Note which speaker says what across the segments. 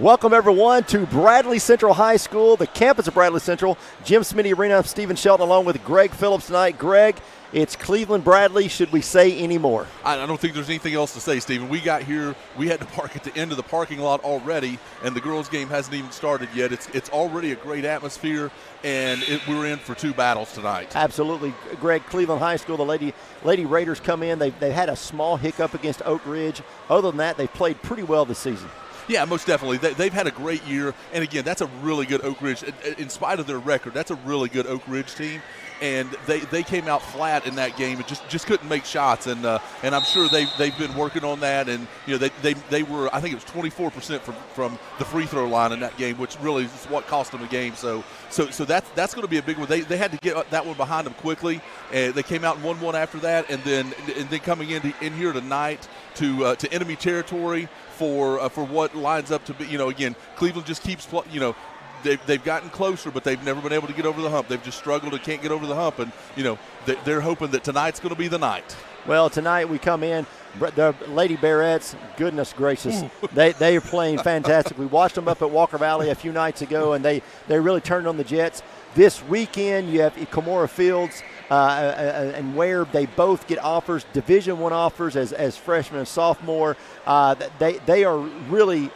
Speaker 1: Welcome, everyone, to Bradley Central High School, the campus of Bradley Central. Jim Smitty Arena. I'm Stephen Shelton along with Greg Phillips tonight. Greg, it's Cleveland Bradley. Should we say any more?
Speaker 2: I don't think there's anything else to say, Stephen. We got here. We had to park at the end of the parking lot already, and the girls' game hasn't even started yet. It's already a great atmosphere, and we're in for two battles tonight.
Speaker 1: Absolutely. Greg, Cleveland High School, the Lady Raiders come in. They've had a small hiccup against Oak Ridge. Other than that, they've played pretty well this season.
Speaker 2: Yeah, most definitely. They've had a great year. And, again, that's a really good Oak Ridge. In spite of their record, that's a really good Oak Ridge team. And they came out flat in that game and just couldn't make shots. And I'm sure they've been working on that. And, you know, they were, I think it was 24% from the free throw line in that game, which really is what cost them the game. So that's going to be a big one. They had to get that one behind them quickly. And they came out and won one after that. And then coming in here tonight to enemy territory for what lines up to be, you know, again, Cleveland just keeps, you know, they've gotten closer, but they've never been able to get over the hump. They've just struggled and can't get over the hump, and, you know, they're hoping that tonight's going to be the night. Well,
Speaker 1: tonight we come in, the Lady Bearettes, goodness gracious, they are playing fantastic. We watched them up at Walker Valley a few nights ago, and they really turned on the Jets. This weekend you have Kamora Fields and Ware. They both get offers, Division I offers as freshmen and sophomore. They are really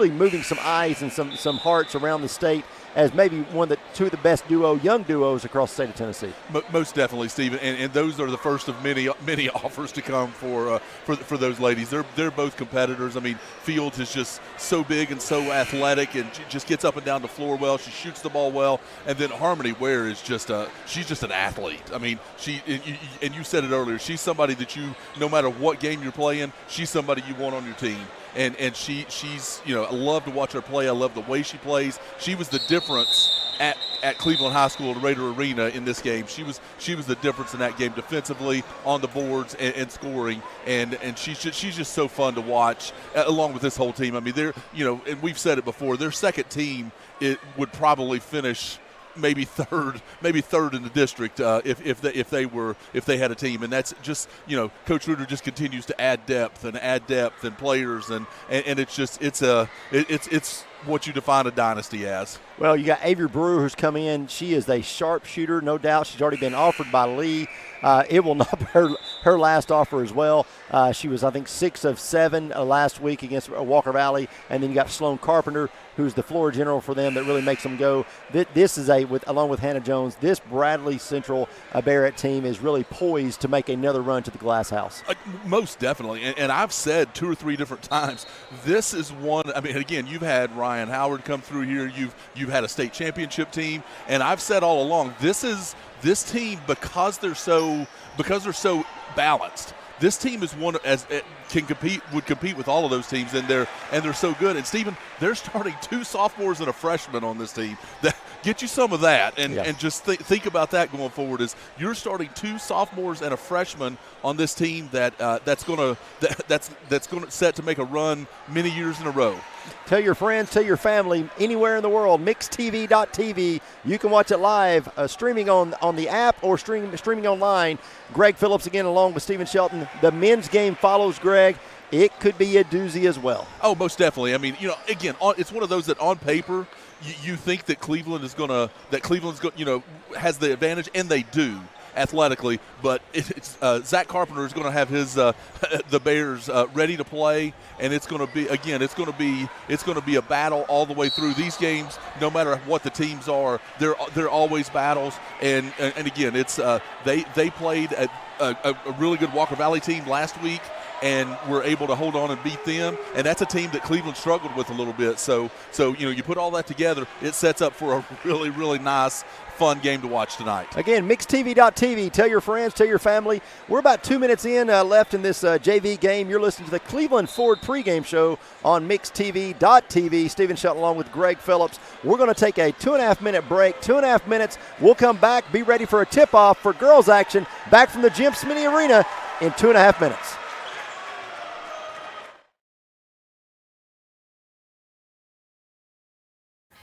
Speaker 1: moving some eyes and some hearts around the state as maybe two of the best young duos across the state of Tennessee.
Speaker 2: Most definitely, Stephen, and those are the first of many offers to come for those ladies. They're both competitors. I mean, Fields is just so big and so athletic, and just gets up and down the floor well. She shoots the ball well, and then Harmony Ware is she's just an athlete. I mean, you said it earlier. She's somebody that no matter what game you're playing, she's somebody you want on your team. And she's, you know, I love to watch her play. I love the way she plays. She was the difference at Cleveland High School at Raider Arena in this game. She was the difference in that game defensively, on the boards, and scoring. And she's just so fun to watch, along with this whole team. I mean, they're, you know, and we've said it before, their second team would probably finish maybe third in the district if they had a team. And that's just, you know, Coach Reuter just continues to add depth and players, and it's what you define a dynasty as.
Speaker 1: Well, you got Avery Brewer, who's come in. She is a sharpshooter, no doubt. She's already been offered by Lee. It will not be her last offer as well. She was, I think, 6 of 7 last week against Walker Valley. And then you got Sloan Carpenter, who's the floor general for them, that really makes them go. This is along with Hannah Jones, this Bradley Central Barrett team is really poised to make another run to the Glass House.
Speaker 2: Most definitely. And I've said 2 or 3 different times, this is one. I mean, again, you've had Ryan Howard come through here. You've had a state championship team, and I've said all along, this team, because they're so balanced. This team is one would compete with all of those teams, and they're so good. And Stephen, they're starting 2 sophomores and a freshman on this team. Get you some of that, and just think about that going forward. Is you're starting 2 sophomores and a freshman on this team that's going to set to make a run many years in a row.
Speaker 1: Tell your friends, tell your family, anywhere in the world, mixtv.tv. You can watch it live, streaming on the app or streaming online. Greg Phillips again along with Stephen Shelton. The men's game follows, Greg. It could be a doozy as well.
Speaker 2: Oh, most definitely. I mean, you know, again, it's one of those that on paper you think that Cleveland's going, you know, has the advantage, and they do athletically, but Zach Carpenter is going to have his the Bears ready to play, and it's going to be a battle all the way through these games. No matter what the teams are, they're always battles, and again, it's they played a really good Walker Valley team last week, and were able to hold on and beat them. And that's a team that Cleveland struggled with a little bit. So you know, you put all that together, it sets up for a really, really nice, fun game to watch tonight. Again,
Speaker 1: mixtv.tv. Tell your friends, tell your family. We're about 2 minutes in left in this JV game. You're listening to the Cleveland Ford pregame show on mixtv.tv. Stephen Shelton along with Greg Phillips. We're going to take a 2.5-minute break. 2.5 minutes. We'll come back. Be ready for a tip-off for girls action back from the Jim Smitty Arena in 2.5 minutes.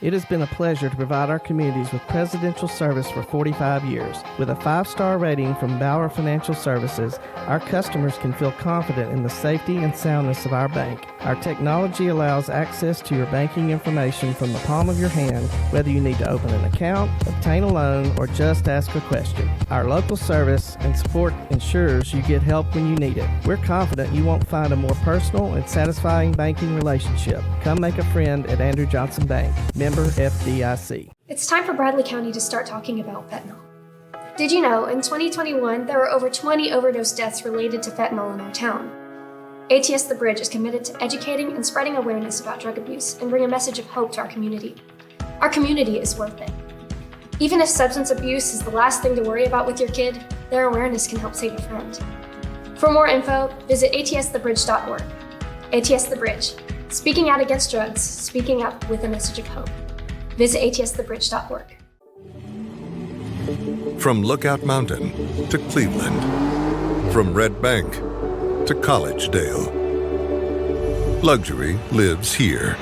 Speaker 3: It has been a pleasure to provide our communities with presidential service for 45 years. With a 5-star rating from Bauer Financial Services, our customers can feel confident in the safety and soundness of our bank. Our technology allows access to your banking information from the palm of your hand, whether you need to open an account, obtain a loan, or just ask a question. Our local service and support ensures you get help when you need it. We're confident you won't find a more personal and satisfying banking relationship. Come make a friend at Andrew Johnson Bank. Member FDIC.
Speaker 4: It's time for Bradley County to start talking about fentanyl. Did you know in 2021 there were over 20 overdose deaths related to fentanyl in our town? ATS The Bridge is committed to educating and spreading awareness about drug abuse and bring a message of hope to our community. Our community is worth it. Even if substance abuse is the last thing to worry about with your kid, their awareness can help save a friend. For more info, visit atsthebridge.org. ATS The Bridge. Speaking out against drugs, speaking up with a message of hope. Visit atsthebridge.org.
Speaker 5: From Lookout Mountain to Cleveland, from Red Bank to Collegedale, luxury lives here.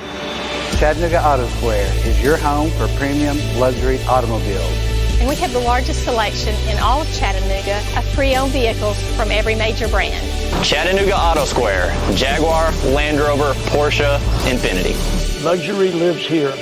Speaker 6: Chattanooga Auto Square is your home for premium luxury automobiles.
Speaker 7: And we have the largest selection in all of Chattanooga of pre-owned vehicles from every major brand.
Speaker 8: Chattanooga Auto Square, Jaguar, Land Rover, Porsche, Infiniti.
Speaker 6: Luxury lives here.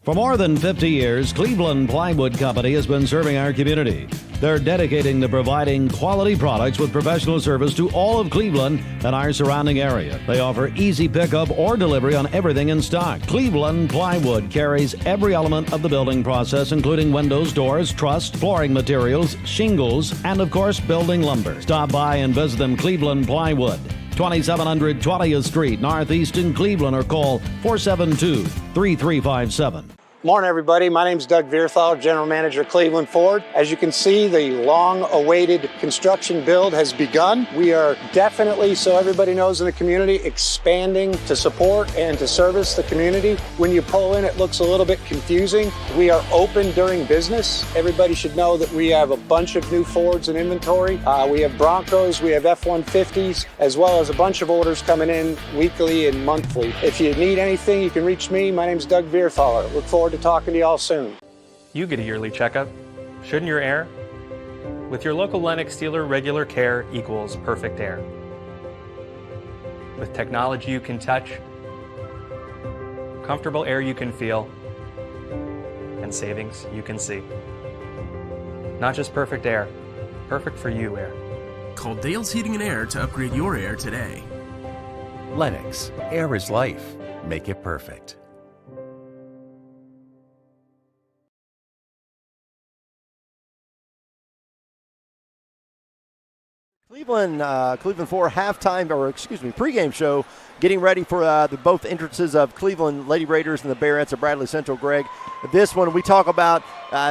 Speaker 9: For more than 50 years, Cleveland Plywood Company has been serving our community. They're dedicating to providing quality products with professional service to all of Cleveland and our surrounding area. They offer easy pickup or delivery on everything in stock. Cleveland Plywood carries every element of the building process, including windows, doors, truss, flooring materials, shingles, and of course, building lumber. Stop by and visit them. Cleveland Plywood, 2700 20th Street, Northeast in Cleveland, or call 472-3357.
Speaker 6: Morning, everybody. My name's Doug Vierthal, General Manager, Cleveland Ford. As you can see, the long-awaited construction build has begun. We are definitely, so everybody knows in the community, expanding to support and to service the community. When you pull in, it looks a little bit confusing. We are open during business. Everybody should know that we have a bunch of new Fords in inventory. We have Broncos, we have F-150s, as well as a bunch of orders coming in weekly and monthly. If you need anything, you can reach me. My name's Doug Vierthaler. Look forward to talking to y'all soon.
Speaker 10: You get a yearly checkup, shouldn't your air? With your local Lennox dealer, regular care equals perfect air. With technology you can touch, comfortable air you can feel, and savings you can see. Not just perfect air, perfect for you air.
Speaker 11: Call Dale's Heating and Air to upgrade your air today.
Speaker 12: Lennox, air is life. Make it perfect.
Speaker 1: Cleveland 4 pregame show, getting ready for both entrances of Cleveland Lady Raiders and the Bearettes of Bradley Central. Greg, this one we talk about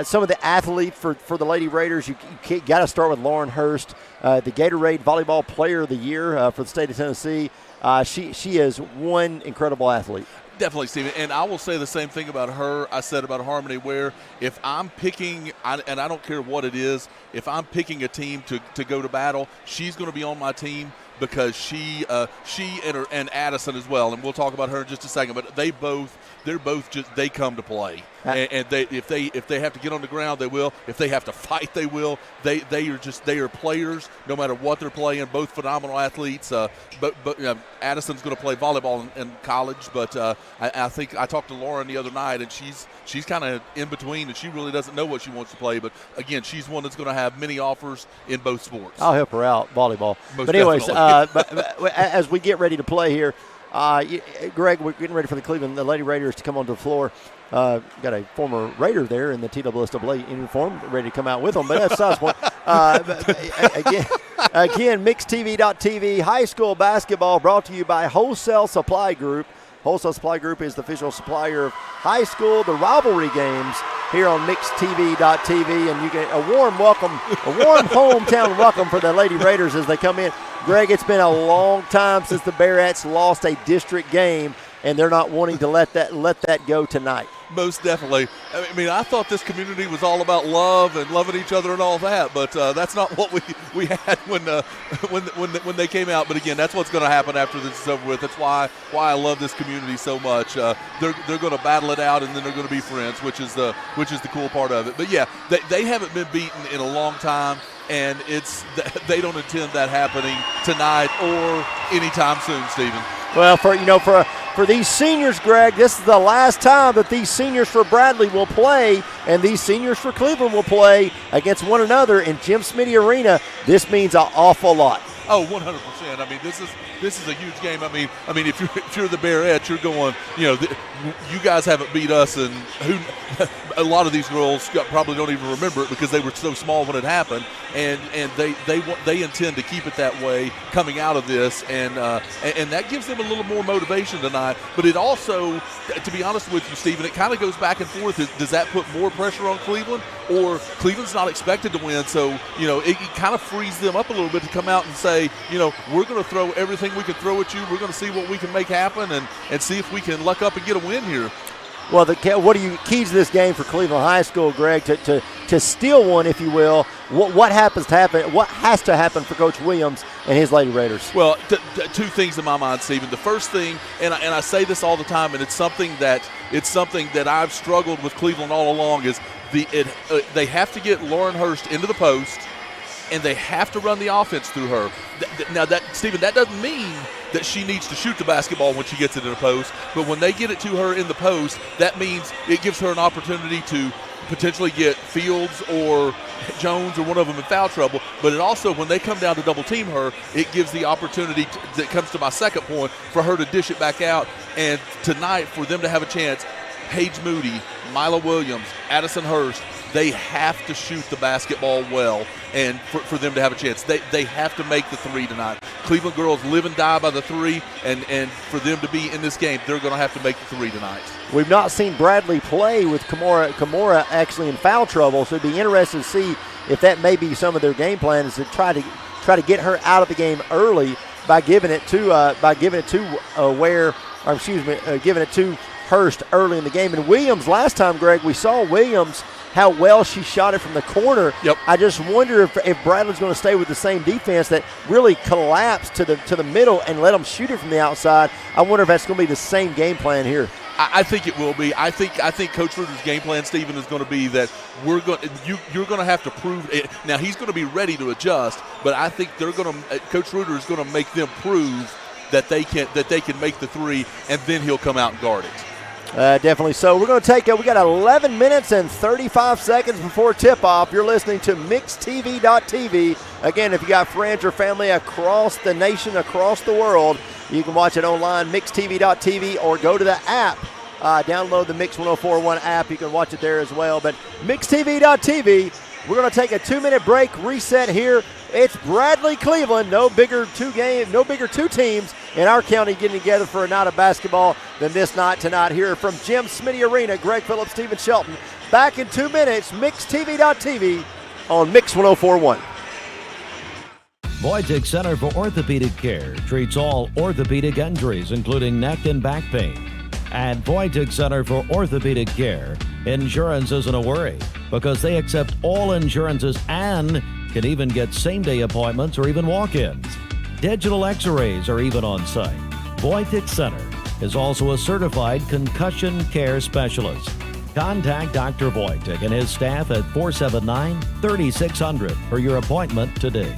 Speaker 1: some of the athletes for the Lady Raiders. You got to start with Lauren Hurst, the Gatorade Volleyball Player of the Year for the state of Tennessee. She is one incredible athlete.
Speaker 2: Definitely, Stephen. And I will say the same thing about her I said about Harmony, where if I'm picking, and I don't care what it is, if I'm picking a team to go to battle, she's going to be on my team because she and Addison as well, and we'll talk about her in just a second, but they're both they come to play. And if they have to get on the ground, they will. If they have to fight, they will. They are players no matter what they're playing. Both phenomenal athletes. But Addison's going to play volleyball in college. But I think I talked to Lauren the other night, and she's kind of in between, and she really doesn't know what she wants to play. But again, she's one that's going to have many offers in both sports.
Speaker 1: I'll help her out volleyball.
Speaker 2: Most
Speaker 1: but anyways,
Speaker 2: but
Speaker 1: as we get ready to play here. Greg, we're getting ready for the Lady Raiders to come onto the floor. Got a former Raider there in the TWSAA uniform, ready to come out with them, but that's us one. Again, MixedTV.tv, high school basketball brought to you by Wholesale Supply Group. Wholesale Supply Group is the official supplier of high school, the rivalry games here on MixedTV.tv, and you get a warm welcome, a warm hometown welcome for the Lady Raiders as they come in. Greg, it's been a long time since the Bearettes lost a district game, and they're not wanting to let that go tonight.
Speaker 2: Most definitely. I mean, I thought this community was all about love and loving each other and all that, but that's not what we had when they came out. But again, that's what's going to happen after this is over with. That's why I love this community so much. They're going to battle it out, and then they're going to be friends, which is the cool part of it. But yeah, they haven't been beaten in a long time, and they don't intend that happening tonight or anytime soon, Stephen.
Speaker 1: Well, for these seniors, Greg, this is the last time that these seniors for Bradley will play, and these seniors for Cleveland will play against one another in Jim Smitty Arena. This means an awful lot.
Speaker 2: Oh, 100%. I mean, this is a huge game. I mean, if you're the Bearettes, you're going, you guys haven't beat us, and a lot of these girls probably don't even remember it because they were so small when it happened, and they intend to keep it that way coming out of this, and that gives them a little more motivation tonight. But it also, to be honest with you, Stephen, it kind of goes back and forth. Does that put more pressure on Cleveland, or Cleveland's not expected to win, so it kind of frees them up a little bit to come out and say, we're going to throw everything we can throw at you. We're going to see what we can make happen and see if we can luck up and get a win here.
Speaker 1: Well, what are you keys to this game for Cleveland High School, Greg, to steal one, if you will? What has to happen for Coach Williams and his Lady Raiders?
Speaker 2: Well, two things in my mind, Stephen. The first thing, and I say this all the time, and it's something that I've struggled with Cleveland all along, is they have to get Lauren Hurst into the post, and they have to run the offense through her. Now, Stephen, that doesn't mean that she needs to shoot the basketball when she gets it in the post, but when they get it to her in the post, that means it gives her an opportunity to potentially get Fields or Jones or one of them in foul trouble. But it also, when they come down to double team her, it gives the opportunity that comes to my second point for her to dish it back out. And tonight, for them to have a chance, Paige Moody, Mila Williams, Addison Hurst, they have to shoot the basketball well, and for them to have a chance. They have to make the three tonight. Cleveland girls live and die by the three, and for them to be in this game, they're going to have to make the three tonight.
Speaker 1: We've not seen Bradley play with Kimura actually in foul trouble, so it'd be interesting to see if that may be some of their game plan, is to try to get her out of the game early by giving it to Hurst early in the game. And Williams, last time, Greg, we saw Williams, how well she shot it from the corner.
Speaker 2: Yep.
Speaker 1: I just wonder if Bradley's going to stay with the same defense that really collapsed to the middle and let them shoot it from the outside. I wonder if that's going to be the same game plan here.
Speaker 2: I think it will be. I think Coach Ruder's game plan, Stephen, is going to be that you're going to have to prove it. Now, he's going to be ready to adjust, but I think Coach Ruder is going to make them prove that they can make the three, and then he'll come out and guard it.
Speaker 1: Definitely so. We're going to we got 11 minutes and 35 seconds before tip-off. You're listening to MixTV.tv. Again, if you got friends or family across the nation, across the world, you can watch it online, MixTV.tv, or go to the app. Download the Mix 1041 app. You can watch it there as well. But MixTV.tv, we're going to take a 2-minute break, reset here. It's Bradley Cleveland. No bigger two teams in our county getting together for a night of basketball than this night tonight here from Jim Smitty Arena. Greg Phillips, Stephen Shelton. Back in 2 minutes, MixTV.tv on Mix 1041.
Speaker 9: Wojcik Center for Orthopedic Care treats all orthopedic injuries, including neck and back pain. At Wojcik Center for Orthopedic Care, insurance isn't a worry because they accept all insurances and can even get same-day appointments or even walk-ins. Digital x-rays are even on site. Wojcik Center is also a certified concussion care specialist. Contact Dr. Wojcik and his staff at 479-3600 for your appointment today.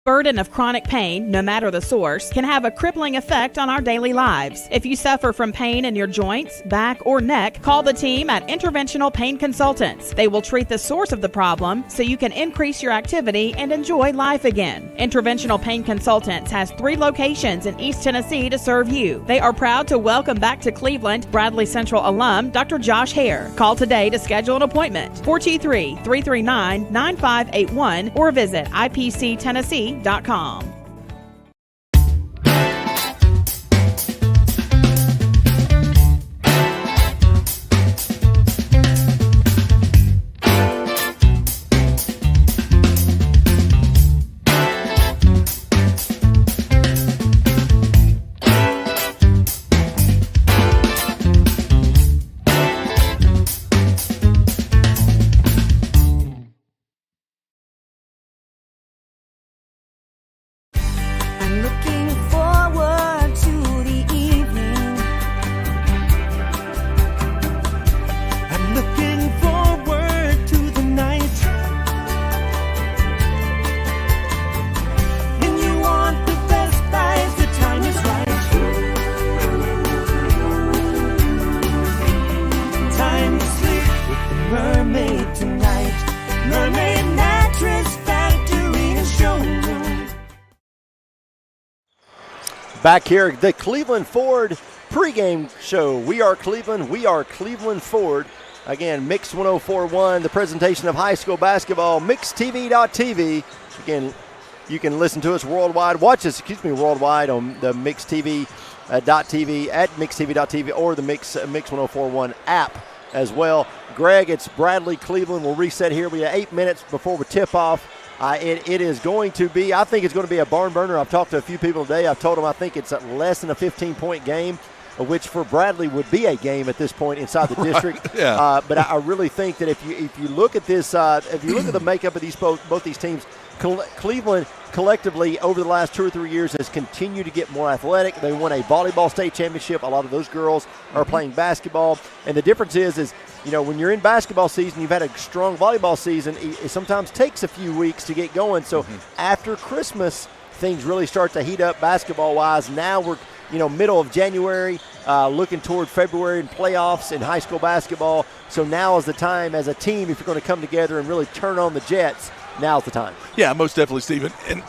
Speaker 13: Burden of chronic pain, no matter the source, can have a crippling effect on our daily lives. If you suffer from pain in your joints, back, or neck, call the team at Interventional Pain Consultants. They will treat the source of the problem so you can increase your activity and enjoy life again. Interventional Pain Consultants has 3 locations in East Tennessee to serve you. They are proud to welcome back to Cleveland Bradley Central alum Dr. Josh Hare. Call today to schedule an appointment. 423-339-9581 or visit IPCTennessee.com.
Speaker 1: Back here, the Cleveland Ford pregame show. We are Cleveland. We are Cleveland Ford. Again, Mix 104.1, the presentation of high school basketball, mixtv.tv. Again, you can listen to us worldwide. Watch us, worldwide on the mixtv.tv at mixtv.tv or the Mix 104.1 app as well. Greg, it's Bradley Cleveland. We'll reset here. We have 8 minutes before we tip off. It is going to be, I think it's going to be a barn burner. I've talked to a few people today. I've told them I think it's less than a 15-point game, which for Bradley would be a game at this point inside the district.
Speaker 2: Yeah.
Speaker 1: But I really think that if you look at this, if you look at the makeup of both these teams, Cleveland collectively over the last 2 or 3 years has continued to get more athletic. They won a volleyball state championship. A lot of those girls are playing basketball. And the difference is when you're in basketball season, you've had a strong volleyball season. It sometimes takes a few weeks to get going. So after Christmas, things really start to heat up basketball-wise. Now we're middle of January, looking toward February and playoffs in high school basketball. So now is the time as a team, if you're going to come together and really turn on the Jets, now's the time.
Speaker 2: Yeah, most definitely, Stephen. And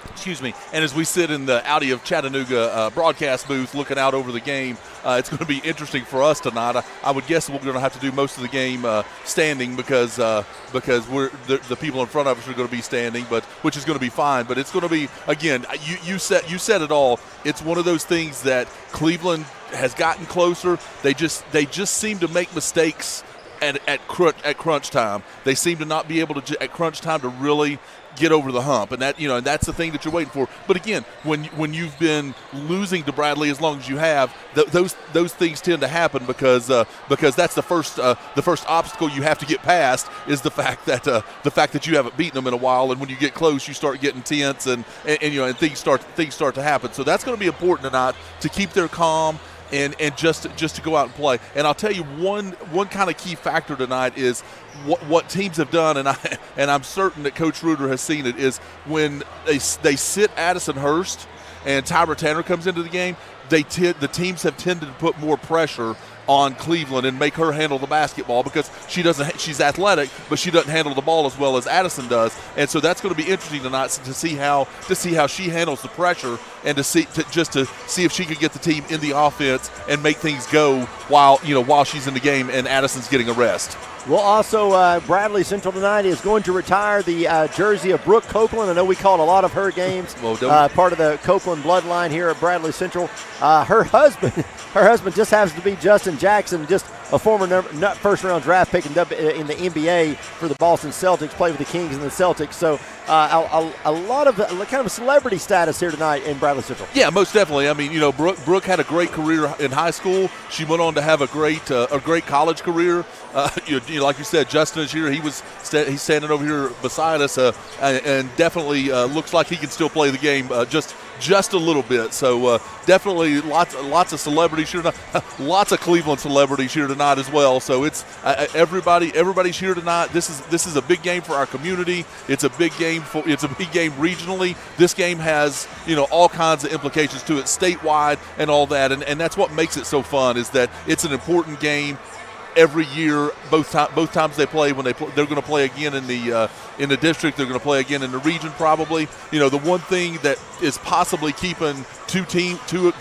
Speaker 2: excuse me. And as we sit in the Audi of Chattanooga broadcast booth looking out over the game, it's going to be interesting for us tonight. I would guess we're going to have to do most of the game standing because we're the people in front of us are going to be standing, which is going to be fine. But it's going to be, again, you said it all. It's one of those things that Cleveland has gotten closer. They just seem to make mistakes at crunch time. They seem to not be able to at crunch time to really get over the hump, and that's the thing that you're waiting for. But again, when you've been losing to Bradley as long as you have, those things tend to happen because that's the first obstacle you have to get past is the fact that you haven't beaten them in a while, and when you get close, you start getting tense, and things start to happen. So that's going to be important tonight to keep their calm. And just to go out and play. And I'll tell you one kind of key factor tonight is what teams have done, and I'm certain that Coach Reuter has seen it, is when they sit Addison Hurst and Tyra Tanner comes into the game, the teams have tended to put more pressure on Cleveland and make her handle the basketball because she's athletic, but she doesn't handle the ball as well as Addison does. And so that's going to be interesting tonight to see how she handles the pressure and to see if she could get the team in the offense and make things go while she's in the game and Addison's getting a rest.
Speaker 1: Well, also, Bradley Central tonight is going to retire the jersey of Brooke Copeland. I know we called a lot of her games, part of the Copeland bloodline here at Bradley Central. Her husband just happens to be Justin Jackson, just a former first-round draft pick in the NBA for the Boston Celtics, played with the Kings and the Celtics. So a lot of kind of a celebrity status here tonight in Bradley Central.
Speaker 2: Yeah, most definitely. I mean, Brooke had a great career in high school. She went on to have a great college career. Like you said, Justin is here. He's standing over here beside us, and definitely looks like he can still play the game just a little bit. So definitely lots of celebrities here tonight. Lots of Cleveland celebrities here tonight as well. So it's everybody's here tonight. This is a big game for our community. It's a big game regionally. This game has all kinds of implications to it statewide and all that. And that's what makes it so fun, is that it's an important game. Every year, both times they play, they're going to play again in the district. They're going to play again in the region, probably. The one thing that is possibly keeping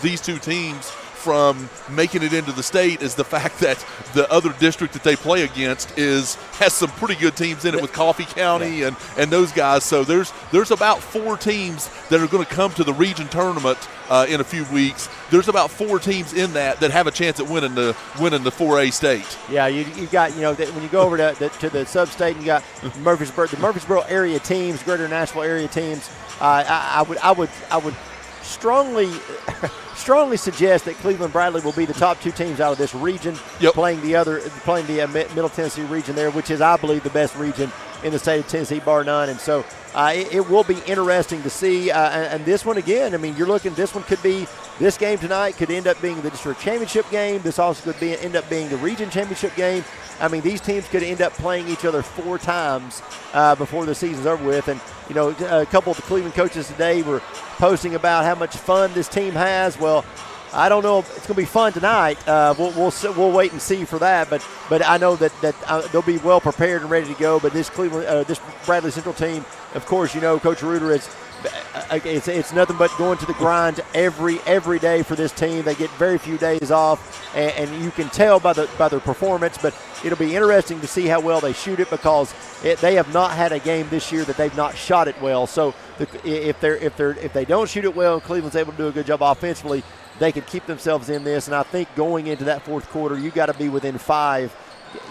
Speaker 2: these two teams from making it into the state is the fact that the other district that they play against has some pretty good teams in it with Coffee County and those guys. So there's about 4 teams that are going to come to the region tournament in a few weeks. There's about 4 teams in that have a chance at winning the 4A state.
Speaker 1: Yeah, you got when you go over to the sub-state, you got the Murfreesboro area teams, Greater Nashville area teams. I would strongly suggest that Cleveland Bradley will be the top 2 teams out of this region, playing the Middle Tennessee region there, which is, I believe, the best region in the state of Tennessee, bar none. And so it will be interesting to see. And this one, again, I mean, this game tonight could end up being the district championship game. This also could end up being the region championship game. I mean, these teams could end up playing each other 4 times before the season's over with. And, a couple of the Cleveland coaches today were posting about how much fun this team has. Well, I don't know if it's going to be fun tonight. We'll wait and see for that. But I know that they'll be well prepared and ready to go. But this Bradley Central team, of course, Coach Reuter it's nothing but going to the grind every day for this team. They get very few days off, and you can tell by their performance. But it'll be interesting to see how well they shoot it, because they have not had a game this year that they've not shot it well. So if they don't shoot it well, and Cleveland's able to do a good job offensively, they could keep themselves in this. And I think going into that fourth quarter, you got to be within 5.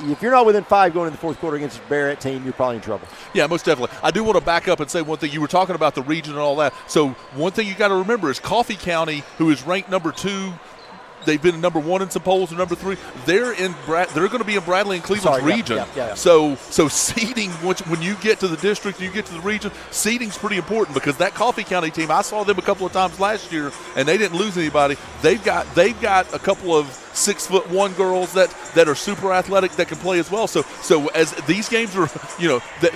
Speaker 1: If you're not within 5 going into the fourth quarter against the Barrett team, you're probably in trouble.
Speaker 2: Yeah, most definitely. I do want to back up and say one thing. You were talking about the region and all that. So one thing you got to remember is Coffee County, who is ranked number 2, they've been number 1 in some polls, or number 3. They're going to be in Bradley and Cleveland's region.
Speaker 1: Yeah.
Speaker 2: So seeding, when you get to the district, you get to the region, seeding's pretty important, because that Coffee County team, I saw them a couple of times last year, and they didn't lose anybody. They've got a couple of 6'1" girls that are super athletic that can play as well. So as these games are,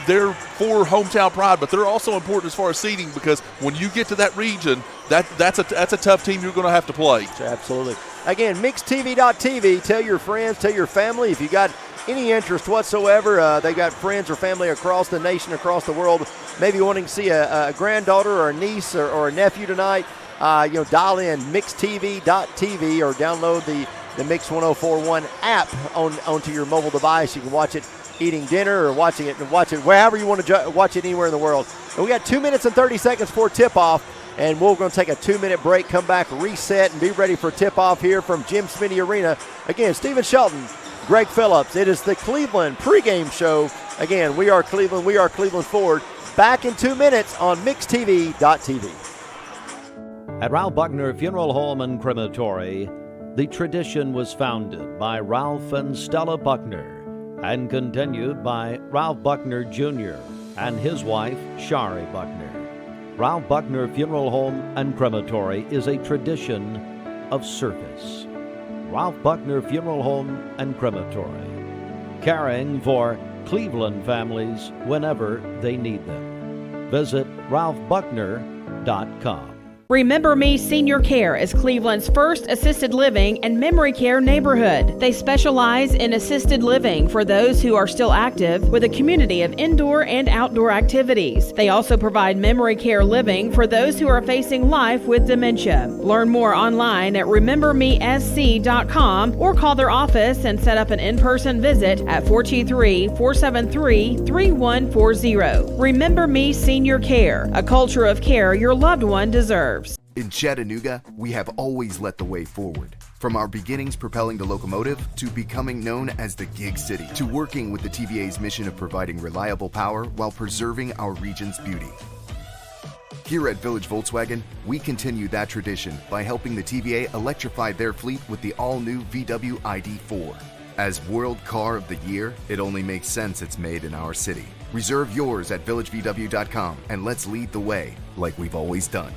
Speaker 2: they're for hometown pride, but they're also important as far as seeding, because when you get to that region, that's a tough team you're going to have to play.
Speaker 1: Absolutely. Again, mixtv.tv. Tell your friends, tell your family if you got any interest whatsoever. They got friends or family across the nation, across the world, maybe wanting to see a granddaughter or a niece or a nephew tonight. Dial in mixtv.tv or download the Mix 1041 app onto your mobile device. You can watch it eating dinner or watch it wherever you want to watch it, anywhere in the world. And we got 2 minutes and 30 seconds for tip-off, and we're going to take a 2-minute break, come back, reset, and be ready for tip-off here from Jim Smitty Arena. Again, Stephen Shelton, Greg Phillips. It is the Cleveland pregame show. Again, we are Cleveland. We are Cleveland Ford. Back in 2 minutes on mixtv.tv.
Speaker 9: At Ralph Buckner Funeral Home and Crematory, the tradition was founded by Ralph and Stella Buckner and continued by Ralph Buckner Jr. and his wife, Shari Buckner. Ralph Buckner Funeral Home and Crematory is a tradition of service. Ralph Buckner Funeral Home and Crematory, caring for Cleveland families whenever they need them. Visit ralphbuckner.com.
Speaker 13: Remember Me Senior Care is Cleveland's first assisted living and memory care neighborhood. They specialize in assisted living for those who are still active, with a community of indoor and outdoor activities. They also provide memory care living for those who are facing life with dementia. Learn more online at remembermesc.com or call their office and set up an in-person visit at 423-473-3140. Remember Me Senior Care, a culture of care your loved one deserves.
Speaker 14: In Chattanooga, we have always led the way forward. From our beginnings propelling the locomotive, to becoming known as the Gig City, to working with the TVA's mission of providing reliable power while preserving our region's beauty. Here at Village Volkswagen, we continue that tradition by helping the TVA electrify their fleet with the all-new VW ID4. As World Car of the Year, it only makes sense it's made in our city. Reserve yours at villagevw.com and let's lead the way like we've always done.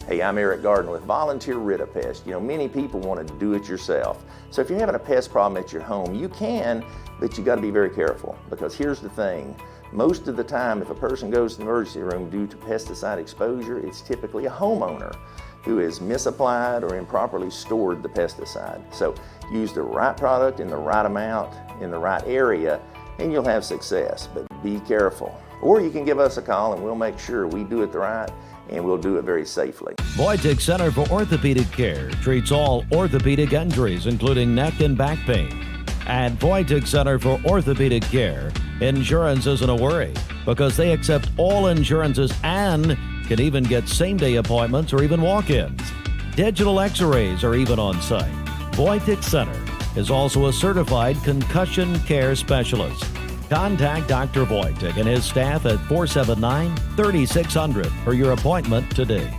Speaker 15: Hey, I'm Eric Gardner with Volunteer Rid-A-Pest. Many people want to do it yourself. So if you're having a pest problem at your home, you can, but you got to be very careful, because here's the thing. Most of the time, if a person goes to the emergency room due to pesticide exposure, it's typically a homeowner who has misapplied or improperly stored the pesticide. So use the right product in the right amount in the right area, and you'll have success, but be careful. Or you can give us a call and we'll make sure we do it right, and we'll do it very safely.
Speaker 9: Voitic Center for Orthopedic Care treats all orthopedic injuries, including neck and back pain. At Voitic Center for Orthopedic Care, insurance isn't a worry, because they accept all insurances and can even get same-day appointments or even walk-ins. Digital x-rays are even on site. Voitic Center is also a certified concussion care specialist. Contact Dr. Voitic and his staff at 479-3600 for your appointment today.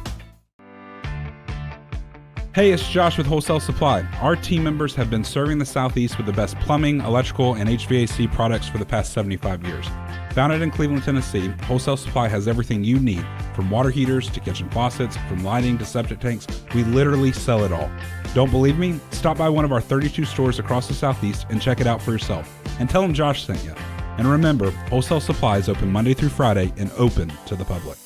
Speaker 16: Hey, it's Josh with Wholesale Supply. Our team members have been serving the Southeast with the best plumbing, electrical, and HVAC products for the past 75 years. Founded in Cleveland, Tennessee, Wholesale Supply has everything you need, from water heaters to kitchen faucets, from lighting to septic tanks. We literally sell it all. Don't believe me? Stop by one of our 32 stores across the Southeast and check it out for yourself. And tell them Josh sent you. And remember, Wholesale Supply is open Monday through Friday and open to the public.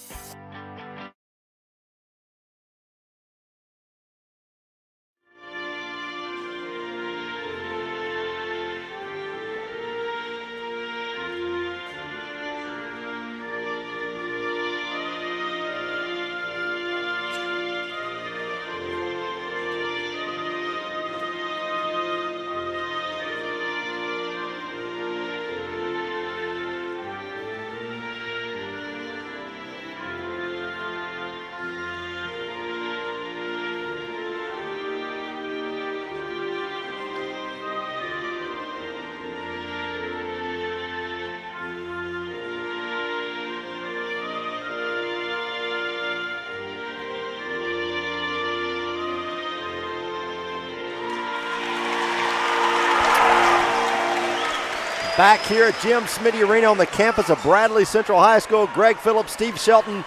Speaker 1: Back here at Jim Smitty Arena on the campus of Bradley Central High School. Greg Phillips, Steve Shelton,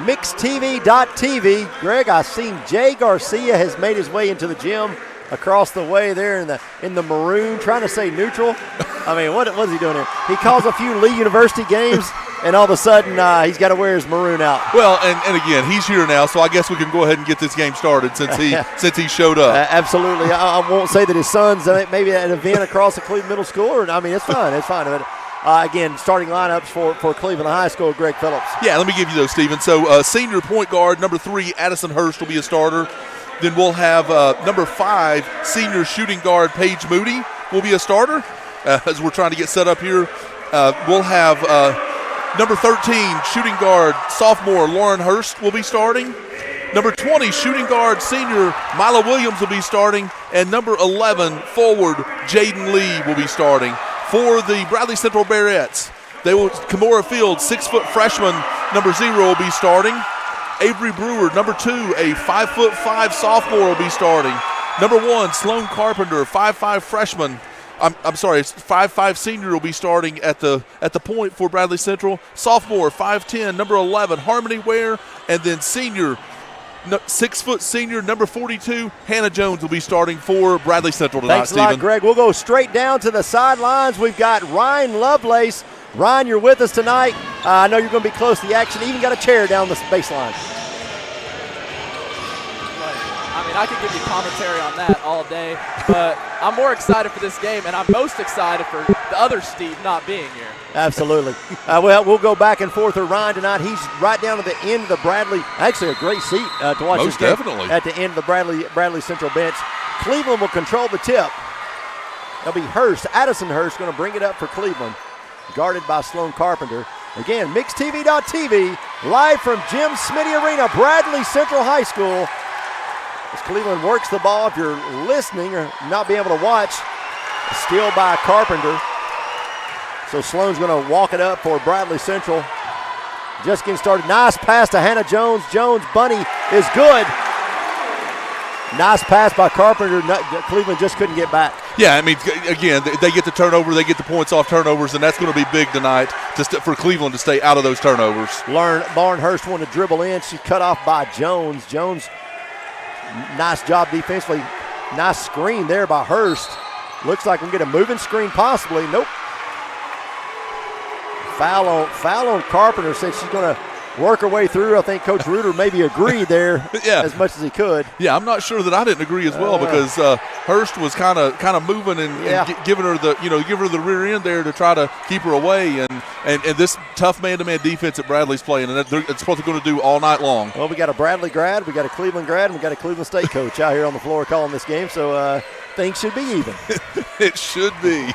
Speaker 1: MixTV.tv. Greg, I've seen Jay Garcia has made his way into the gym across the way there in the maroon, trying to say neutral. I mean, what is he doing here? He calls a few Lee University games, and all of a sudden he's got to wear his maroon out.
Speaker 2: Well, and again, he's here now, so I guess we can go ahead and get this game started since he showed up.
Speaker 1: Absolutely. I won't say that his son's maybe at an event across the Cleveland Middle School. It's fine. It's fine. But, again, starting lineups for Cleveland High School, Greg Phillips.
Speaker 2: Yeah, let me give you those, Stephen. So senior point guard, number 3, Addison Hurst will be a starter. Then we'll have number 5, senior shooting guard, Paige Moody will be a starter. As we're trying to get set up here, we'll have number 13, shooting guard, sophomore, Lauren Hurst will be starting. Number 20, shooting guard, senior, Mila Williams will be starting. And number 11, forward, Jaden Lee will be starting. For the Bradley Central Bearettes, Kimora Fields, 6-foot freshman, number 0 will be starting. Avery Brewer, number 2, a 5'5" sophomore will be starting. Number 1, Sloan Carpenter, 5'5" freshman. I'm sorry, 5'5" senior will be starting at the point for Bradley Central. Sophomore, 5'10", number 11, Harmony Ware, and then senior, 6-foot senior, number 42, Hannah Jones will be starting for Bradley Central tonight.
Speaker 1: Thanks a lot, Greg. We'll go straight down to the sidelines. We've got Ryan Lovelace. Ryan, you're with us tonight. I know you're going to be close to the action. Even got a chair down the baseline.
Speaker 17: I mean, I could give you commentary on that all day, but I'm more excited for this game, and I'm most excited for the other Steve not being here.
Speaker 1: Absolutely. Well, we'll go back and forth with Ryan tonight. He's right down at the end of the Bradley. Actually, a great seat to watch
Speaker 2: Most
Speaker 1: this game
Speaker 2: definitely.
Speaker 1: at the end of the Bradley Central bench. Cleveland will control the tip. It'll be Hurst, Addison Hurst, going to bring it up for Cleveland, guarded by Sloan Carpenter. Again, MixTV.tv, live from Jim Smitty Arena, Bradley Central High School. As Cleveland works the ball, if you're listening or not being able to watch, steal by Carpenter. So Sloan's going to walk it up for Bradley Central. Just getting started. Nice pass to Hannah Jones. Jones, bunny is good. Nice pass by Carpenter. Cleveland just couldn't get back.
Speaker 2: Yeah, I mean, again, they get the turnover, they get the points off turnovers, and that's going to be big tonight for Cleveland to stay out of those turnovers.
Speaker 1: Lauren Hurst wanted to dribble in. She's cut off by Jones. Jones, nice job defensively. Nice screen there by Hurst. Looks like we can get a moving screen possibly. Nope. Foul on Carpenter. Said she's going to work her way through. I think Coach Reuter maybe agreed there as much as he could.
Speaker 2: Yeah, I'm not sure that I didn't agree as well because Hurst was kind of moving and giving her the rear end there to try to keep her away. And this tough man-to-man defense that Bradley's playing, and it's what they're going to do all night long.
Speaker 1: Well, we got a Bradley grad, we got a Cleveland grad, and we got a Cleveland State coach out here on the floor calling this game. So things should be even.
Speaker 2: It should be.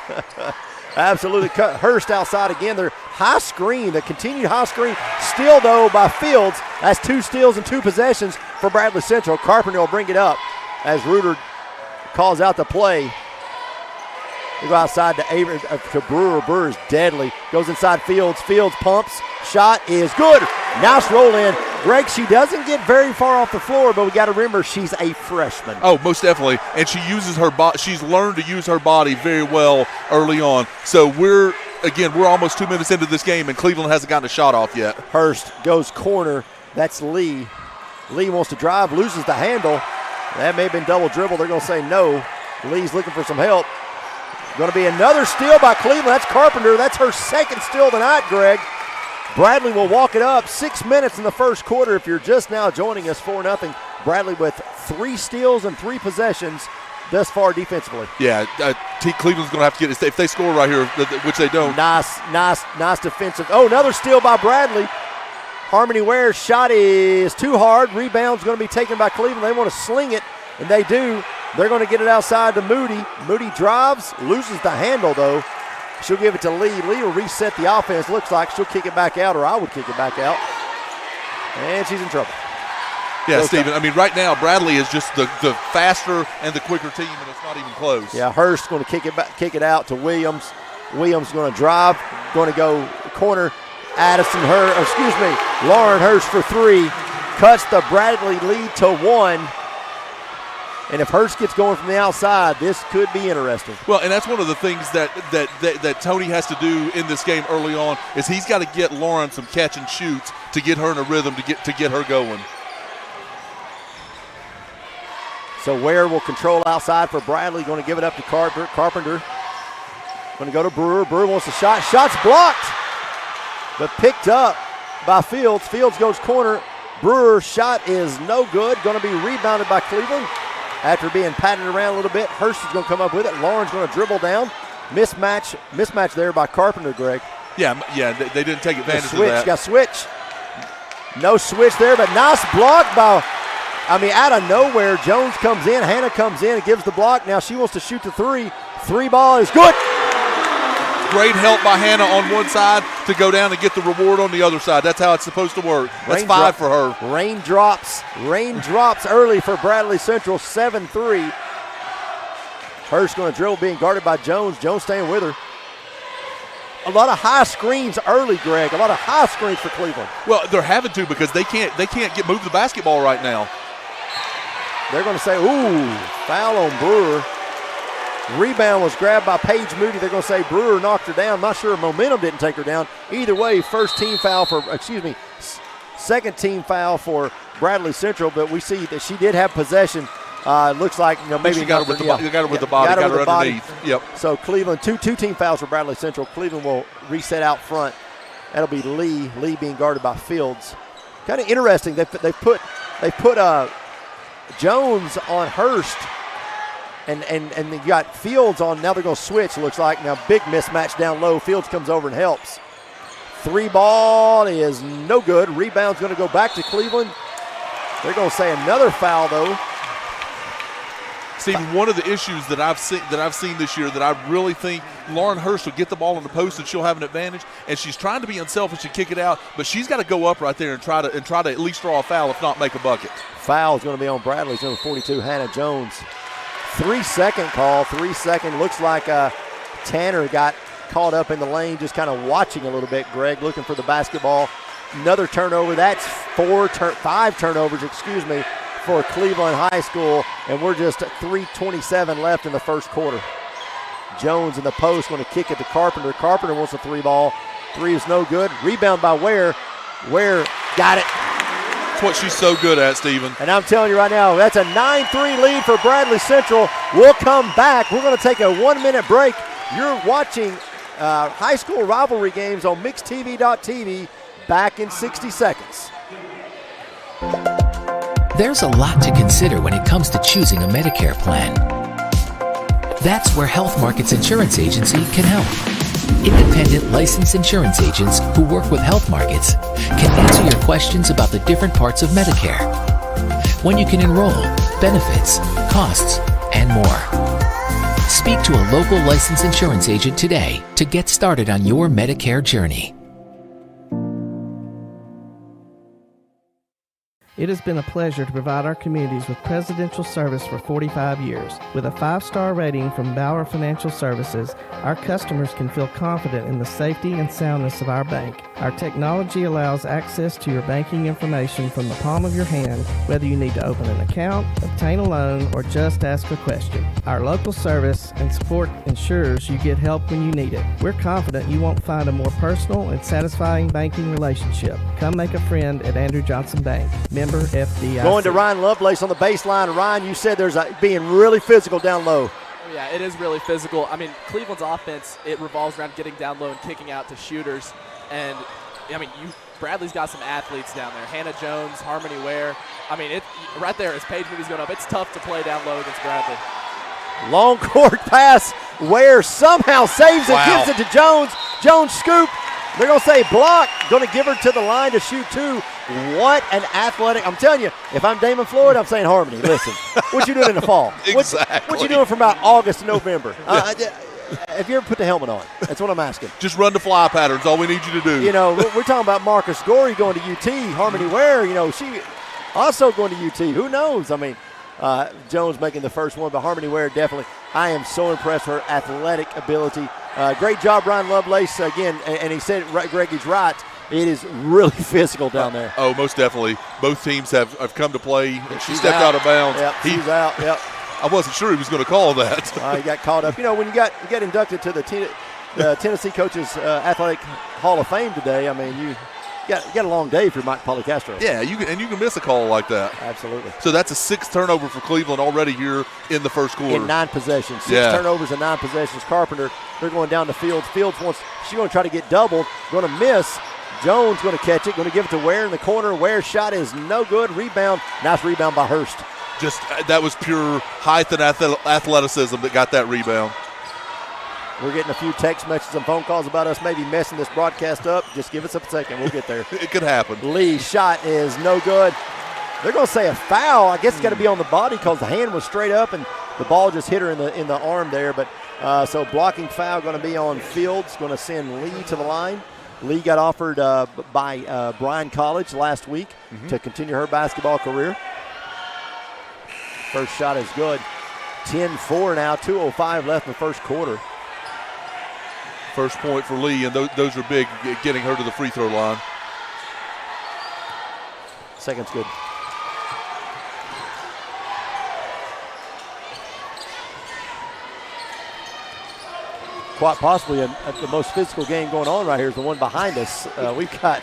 Speaker 1: Absolutely. Hurst outside again. Their high screen, the continued high screen. Steal, though, by Fields. That's 2 steals and 2 possessions for Bradley Central. Carpenter will bring it up as Reuter calls out the play. They go outside to Brewer. Brewer is deadly. Goes inside Fields. Fields pumps. Shot is good. Nice roll in. Greg, she doesn't get very far off the floor, but we got to remember she's a freshman.
Speaker 2: Oh, most definitely. And she uses her body. She's learned to use her body very well early on. So we're almost 2 minutes into this game, and Cleveland hasn't gotten a shot off yet.
Speaker 1: Hurst goes corner. That's Lee. Lee wants to drive, loses the handle. That may have been double dribble. They're going to say no. Lee's looking for some help. Going to be another steal by Cleveland. That's Carpenter. That's her second steal tonight, Greg. Bradley will walk it up. 6 minutes in the first quarter. If you're just now joining us, 4-0. Bradley with 3 steals and 3 possessions thus far defensively.
Speaker 2: Yeah, Cleveland's going to have to get it. If they score right here, which they don't.
Speaker 1: Nice defensive. Oh, another steal by Bradley. Harmony Ware's shot is too hard. Rebound's going to be taken by Cleveland. They want to sling it, and they do. They're going to get it outside to Moody. Moody drives, loses the handle, though. She'll give it to Lee. Lee will reset the offense. Looks like she'll kick it back out, or I would kick it back out. And she's in trouble.
Speaker 2: Yeah, Stephen, I mean, right now, Bradley is just the faster and the quicker team, and it's not even close.
Speaker 1: Yeah, Hurst going to kick it out to Williams. Williams going to drive, going to go corner. Lauren Hurst for 3. Cuts the Bradley lead to 1. And if Hurst gets going from the outside, this could be interesting.
Speaker 2: Well, and that's one of the things that Tony has to do in this game early on is he's got to get Lauren some catch and shoots to get her in a rhythm to get her going.
Speaker 1: So Ware will control outside for Bradley. Going to give it up to Carpenter. Going to go to Brewer. Brewer wants a shot. Shot's blocked, but picked up by Fields. Fields goes corner. Brewer's shot is no good. Going to be rebounded by Cleveland. After being patted around a little bit, Hurst is going to come up with it. Lauren's going to dribble down. Mismatch there by Carpenter, Greg.
Speaker 2: Yeah, they didn't take advantage of that.
Speaker 1: Got switch. No switch there, but nice block by, out of nowhere, Jones comes in. Hannah comes in and gives the block. Now she wants to shoot the three. Three ball is good.
Speaker 2: Great help by Hannah on one side to go down and get the reward on the other side. That's how it's supposed to work. That's 5 for her.
Speaker 1: Raindrops early for Bradley Central, 7-3. Hurst going to dribble, being guarded by Jones. Jones staying with her. A lot of high screens early, Greg. A lot of high screens for Cleveland.
Speaker 2: Well, they're having to because they can't move the basketball right now.
Speaker 1: They're going to say, ooh, foul on Brewer. Rebound was grabbed by Paige Moody. They're going to say Brewer knocked her down. Not sure momentum didn't take her down. Either way, second team foul for Bradley Central, but we see that she did have possession. Looks like maybe
Speaker 2: she got her with the body. Got her underneath. Yep.
Speaker 1: So Cleveland, two team fouls for Bradley Central. Cleveland will reset out front. That'll be Lee. Lee being guarded by Fields. Kind of interesting. They put Jones on Hurst. And you got Fields on. Now they're going to switch, looks like. Now big mismatch down low. Fields comes over and helps. Three ball is no good. Rebound's going to go back to Cleveland. They're going to say another foul, though.
Speaker 2: Stephen, one of the issues that I've seen this year that I really think Lauren Hurst will get the ball on the post and she'll have an advantage, and she's trying to be unselfish and kick it out, but she's got to go up right there and try to at least draw a foul, if not make a bucket.
Speaker 1: Foul is going to be on Bradley's number 42, Hannah Jones. 3-second call. 3-second. Looks like Tanner got caught up in the lane, just kind of watching a little bit, Greg, looking for the basketball. Another turnover. That's 5 turnovers, for Cleveland High School, and we're just at 3:27 left in the first quarter. Jones in the post, going to kick it to Carpenter. Carpenter wants a three ball. Three is no good. Rebound by Ware. Ware got it.
Speaker 2: That's what she's so good at, Stephen.
Speaker 1: And I'm telling you right now, that's a 9-3 lead for Bradley Central. We'll come back. We're going to take a 1-minute break. You're watching high school rivalry games on MixedTV.tv. Back in 60 seconds.
Speaker 18: There's a lot to consider when it comes to choosing a Medicare plan. That's where Health Markets Insurance Agency can help. Independent licensed insurance agents who work with Health Markets can answer your questions about the different parts of Medicare, when you can enroll, benefits, costs, and more. Speak to a local licensed insurance agent today to get started on your Medicare journey.
Speaker 3: It has been a pleasure to provide our communities with presidential service for 45 years. With a 5-star rating from Bauer Financial Services, our customers can feel confident in the safety and soundness of our bank. Our technology allows access to your banking information from the palm of your hand, whether you need to open an account, obtain a loan, or just ask a question. Our local service and support ensures you get help when you need it. We're confident you won't find a more personal and satisfying banking relationship. Come make a friend at Andrew Johnson Bank. Member FDIC.
Speaker 1: Going to Ryan Lovelace on the baseline. Ryan, you said there's being really physical down low.
Speaker 17: Yeah, it is really physical. Cleveland's offense, it revolves around getting down low and kicking out to shooters. And, Bradley's got some athletes down there. Hannah Jones, Harmony Ware. Right there as Paige Moody's going up, it's tough to play down low against Bradley.
Speaker 1: Long court pass. Ware somehow saves it, gives it to Jones. Jones scoop. They're going to say block. Going to give her to the line to shoot two. What an athletic. I'm telling you, if I'm Damon Floyd, I'm saying Harmony. Listen, what you doing in the fall?
Speaker 2: Exactly.
Speaker 1: What you doing from about August to November? Have you ever put the helmet on? That's what I'm asking.
Speaker 2: Just run the fly patterns, all we need you to do.
Speaker 1: We're talking about Marcus Gorey going to UT. Harmony Ware, she also going to UT. Who knows? Jones making the first one, but Harmony Ware definitely. I am so impressed with her athletic ability. Great job, Ryan Lovelace, again. And he said, Greg, he's right. It is really physical down there.
Speaker 2: Oh, most definitely. Both teams have come to play. And she stepped out of bounds.
Speaker 1: Yep, she's out. Yep.
Speaker 2: I wasn't sure he was going to call that.
Speaker 1: He got caught up. When you get inducted to the Tennessee Coaches Athletic Hall of Fame today, I mean, you got a long day for Mike Policastro.
Speaker 2: Yeah, you can miss a call like that.
Speaker 1: Absolutely.
Speaker 2: So that's a 6th turnover for Cleveland already here in the first quarter.
Speaker 1: In 9 possessions. 6 turnovers in 9 possessions. Carpenter, they're going down to Fields. Fields she's going to try to get doubled, going to miss. Jones going to catch it, going to give it to Ware in the corner. Ware's shot is no good. Rebound. Nice rebound by Hurst.
Speaker 2: Just that was pure height and athleticism that got that rebound.
Speaker 1: We're getting a few text messages and phone calls about us maybe messing this broadcast up. Just give us a second. We'll get there.
Speaker 2: It could happen.
Speaker 1: Lee's shot is no good. They're going to say a foul. I guess it's got to be on the body because the hand was straight up and the ball just hit her in the arm there. But so blocking foul going to be on Fields. Going to send Lee to the line. Lee got offered by Bryan College last week to continue her basketball career. First shot is good. 10-4 now, 2:05 left in the first quarter.
Speaker 2: First point for Lee, and those are big, getting her to the free throw line.
Speaker 1: Second's good. Quite possibly the most physical game going on right here is the one behind us. We have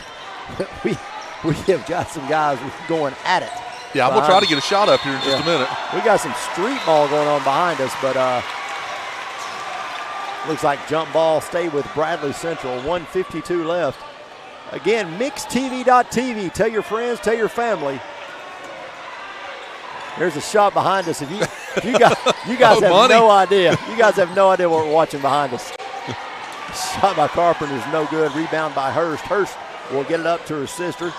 Speaker 1: got some guys going at it.
Speaker 2: Yeah, I'm going to try to get a shot up here in just a minute.
Speaker 1: We got some street ball going on behind us, but looks like jump ball stayed with Bradley Central. 1:52 left. Again, mixtv.tv. Tell your friends, tell your family. There's a shot behind us. If you guys have no idea. You guys have no idea what we're watching behind us. Shot by Carpenter is no good. Rebound by Hurst. Hurst will get it up to her sister.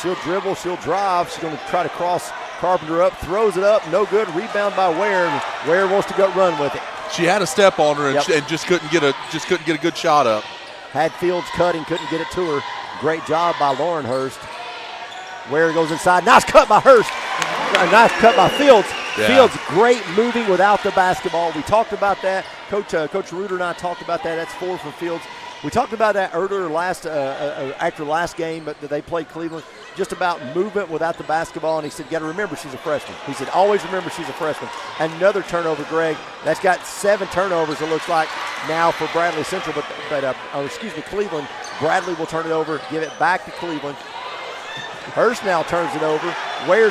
Speaker 1: She'll dribble, she'll drive. She's going to try to cross Carpenter up, throws it up, no good. Rebound by Ware, and Ware wants to go run with it.
Speaker 2: She had a step on her and just couldn't get a good shot up.
Speaker 1: Had Fields cutting, couldn't get it to her. Great job by Lauren Hurst. Ware goes inside. Nice cut by Hurst. Nice cut by Fields. Yeah. Fields great moving without the basketball. We talked about that. Coach Reuter and I talked about that. That's 4 for Fields. We talked about that earlier after last game, but they played Cleveland, just about movement without the basketball. And he said, got to remember she's a freshman. He said, always remember she's a freshman. Another turnover, Greg. That's got 7 turnovers, it looks like, now for Bradley Central, Cleveland. Bradley will turn it over, give it back to Cleveland. Hurst now turns it over. Ware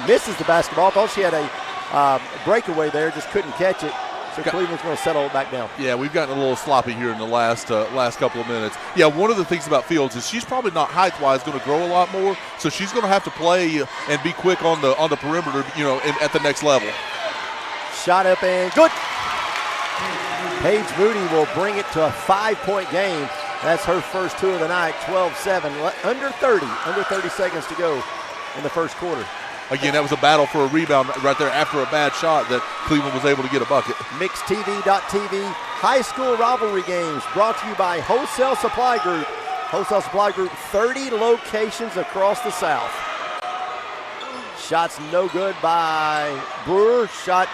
Speaker 1: misses the basketball. Thought she had a breakaway there, just couldn't catch it. So Cleveland's going to settle it back down.
Speaker 2: Yeah, we've gotten a little sloppy here in the last couple of minutes. Yeah, one of the things about Fields is she's probably not height-wise going to grow a lot more, so she's going to have to play and be quick on the perimeter, at the next level.
Speaker 1: Shot up and good. Paige Moody will bring it to a 5-point game. That's her first 2 of the night. 12-7, under 30 seconds to go in the first quarter.
Speaker 2: Again, that was a battle for a rebound right there after a bad shot that Cleveland was able to get a bucket.
Speaker 1: Mixtv.tv, high school rivalry games brought to you by Wholesale Supply Group. Wholesale Supply Group, 30 locations across the South. Shots no good by Brewer. Shot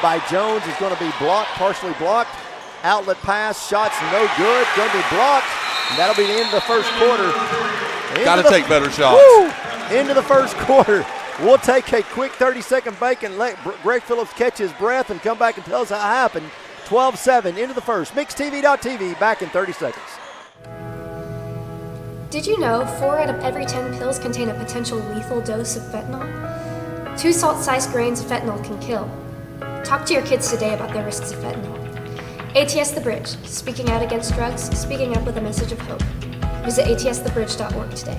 Speaker 1: by Jones is going to be blocked, partially blocked. Outlet pass, shots no good, going to be blocked. And that'll be the end of the first quarter.
Speaker 2: Got to take better shots.
Speaker 1: Woo! Into the first quarter. We'll take a quick 30-second break and let Greg Phillips catch his breath and come back and tell us how it happened. 12-7 into the first. Mixtv.tv, back in 30 seconds.
Speaker 4: Did you know 4 out of every 10 pills contain a potential lethal dose of fentanyl? 2 salt-sized grains of fentanyl can kill. Talk to your kids today about the risks of fentanyl. ATS The Bridge, speaking out against drugs, speaking up with a message of hope. Visit atsthebridge.org today.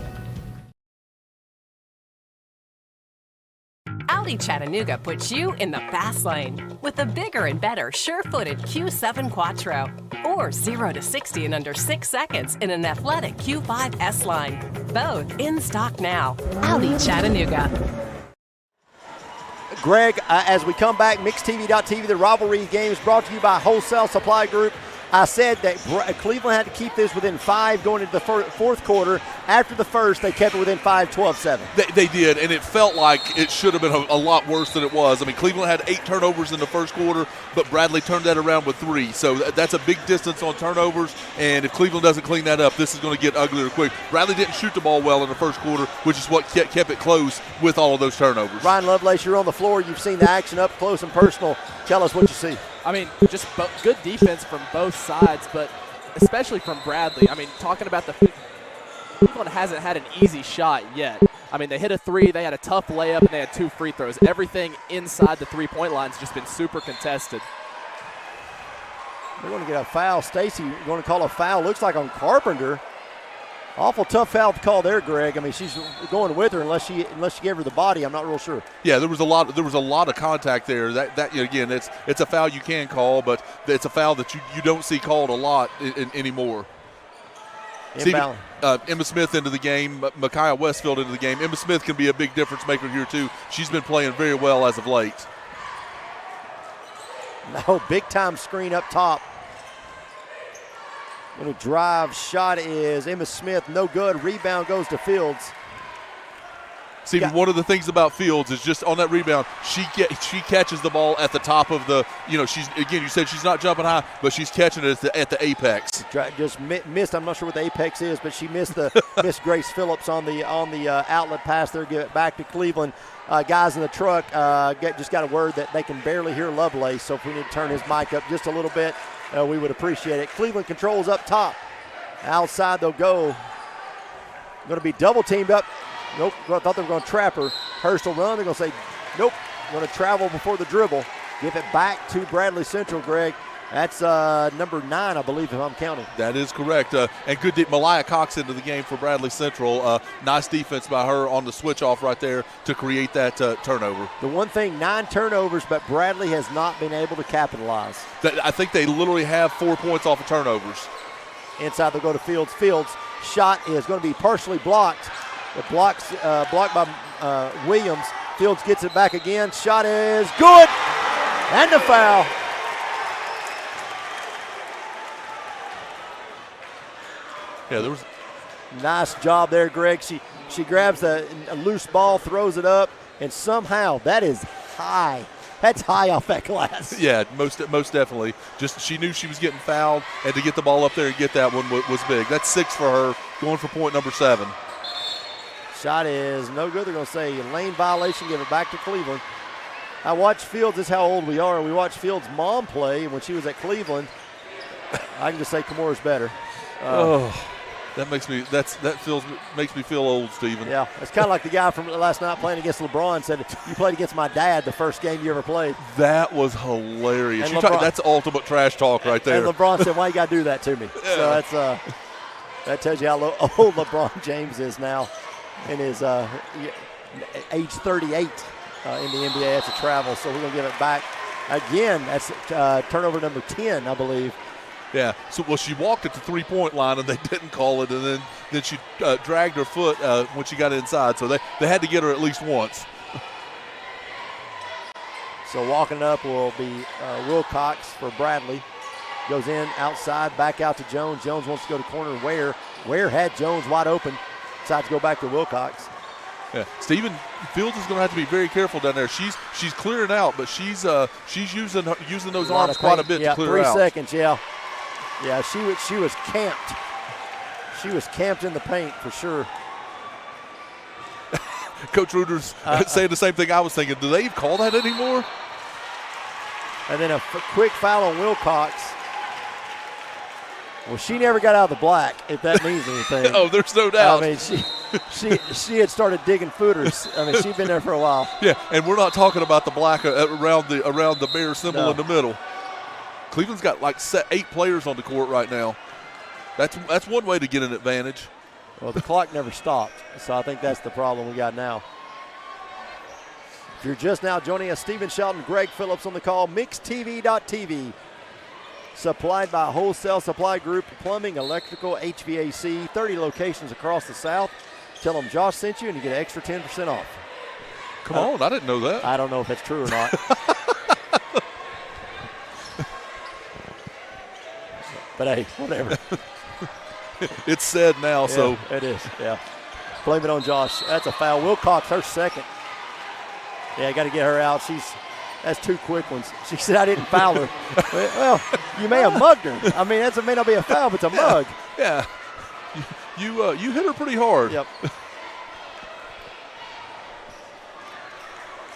Speaker 19: Audi Chattanooga puts you in the fast lane with the bigger and better sure-footed Q7 Quattro, or 0 to 60 in under 6 seconds in an athletic Q5 S-Line. Both in stock now. Audi Chattanooga.
Speaker 1: Greg, as we come back, mixtv.tv, the rivalry games brought to you by Wholesale Supply Group. I said that Cleveland had to keep this within 5 going into the fourth quarter. After the first, they kept it within 5, 12-7.
Speaker 2: They did, and it felt like it should have been a lot worse than it was. I mean, Cleveland had 8 turnovers in the first quarter, but Bradley turned that around with 3. So that's a big distance on turnovers, and if Cleveland doesn't clean that up, this is going to get uglier quick. Bradley didn't shoot the ball well in the first quarter, which is what kept it close with all of those turnovers.
Speaker 1: Ryan Lovelace, you're on the floor. You've seen the action up close and personal. Tell us what you see.
Speaker 17: I mean, just good defense from both sides, but especially from Bradley. I mean, talking about Cleveland hasn't had an easy shot yet. I mean, they hit a 3, they had a tough layup, and they had 2 free throws. Everything inside the three-point line has just been super contested.
Speaker 1: They're going to get a foul. Stacy going to call a foul. Looks like on Carpenter. Awful tough foul to call there, Greg. I mean, she's going with her unless she gave her the body. I'm not real sure.
Speaker 2: Yeah, there was a lot of contact there. That again, it's a foul you can call, but it's a foul that you don't see called a lot anymore. Emma Smith into the game, Micaiah Westfield into the game. Emma Smith can be a big difference maker here too. She's been playing very well as of late.
Speaker 1: No, big time screen up top. Going to drive, shot is Emma Smith, no good. Rebound goes to Fields.
Speaker 2: See, one of the things about Fields is just on that rebound, she catches the ball at the top of the, she's, again, you said she's not jumping high, but she's catching it at the apex.
Speaker 1: Just missed, I'm not sure what the apex is, but she missed missed Grace Phillips on the outlet pass there. Give it back to Cleveland. Guys in the truck just got a word that they can barely hear Lovelace, so if we need to turn his mic up just a little bit, we would appreciate it. Cleveland controls up top. Outside they'll go. Going to be double teamed up. Nope, I thought they were going to trap her. Hurst will run. They're going to say, nope, going to travel before the dribble. Give it back to Bradley Central, Greg. That's number 9, I believe, if I'm counting.
Speaker 2: That is correct. And good Malaya Cox into the game for Bradley Central. Nice defense by her on the switch off right there to create that turnover.
Speaker 1: The one thing, 9 turnovers, but Bradley has not been able to capitalize.
Speaker 2: I think they literally have 4 points off of turnovers.
Speaker 1: Inside they'll go to Fields. Fields' shot is going to be partially blocked. The blocked by Williams. Fields gets it back again. Shot is good. And the foul.
Speaker 2: Yeah, there was
Speaker 1: nice job there, Greg. She grabs a loose ball, throws it up, and somehow that is high. That's high off that glass.
Speaker 2: Yeah, most definitely. Just she knew she was getting fouled, and to get the ball up there and get that one was big. That's 6 for her, going for point number 7.
Speaker 1: Shot is no good. They're going to say lane violation, give it back to Cleveland. I watched Fields. This is how old we are. We watched Fields' mom play when she was at Cleveland. I can just say Kimura's better.
Speaker 2: That makes me feel old, Steven.
Speaker 1: Yeah, it's kind of like the guy from last night playing against LeBron said, "You played against my dad the first game you ever played."
Speaker 2: That was hilarious. That's ultimate trash talk right there.
Speaker 1: And LeBron said, "Why you got to do that to me?" Yeah. So that's that tells you how old LeBron James is now, in his age 38 in the NBA. That's a travel, so we're gonna give it back again. That's turnover number 10, I believe.
Speaker 2: Yeah, so she walked at the 3-point line and they didn't call it, and then she dragged her foot when she got inside, so they had to get her at least once.
Speaker 1: So walking up will be Wilcox for Bradley. Goes in outside, back out to Jones. Jones wants to go to corner. Ware had Jones wide open. Decides to go back to Wilcox.
Speaker 2: Yeah, Stephen Fields is going to have to be very careful down there. She's clearing out, but she's using those arms quite a bit to clear out.
Speaker 1: 3 seconds, yeah. Yeah, she was camped. She was camped in the paint for sure.
Speaker 2: Coach Reuter's saying the same thing I was thinking. Do they call that anymore?
Speaker 1: And then a quick foul on Wilcox. Well, she never got out of the black, if that means anything.
Speaker 2: Oh, there's no doubt.
Speaker 1: I mean, she had started digging footers. I mean, she'd been there for a while.
Speaker 2: Yeah, and we're not talking about the black around the bear symbol in the middle. Cleveland's got like 8 players on the court right now. That's one way to get an advantage.
Speaker 1: Well, the clock never stopped, so I think that's the problem we got now. If you're just now joining us, Stephen Shelton, Greg Phillips on the call, MixTV.tv. Supplied by Wholesale Supply Group, plumbing, electrical, HVAC, 30 locations across the South. Tell them Josh sent you and you get an extra 10% off.
Speaker 2: Come on, I didn't know that.
Speaker 1: I don't know if that's true or not. But, hey, whatever.
Speaker 2: It's said now,
Speaker 1: Yeah,
Speaker 2: so.
Speaker 1: It is, yeah. Blame it on Josh. That's a foul. Wilcox, her second. Yeah, got to get her out. That's 2 quick ones. She said I didn't foul her. Well, you may have mugged her. I mean, that may not be a foul, but it's a mug.
Speaker 2: Yeah. You hit her pretty hard.
Speaker 1: Yep.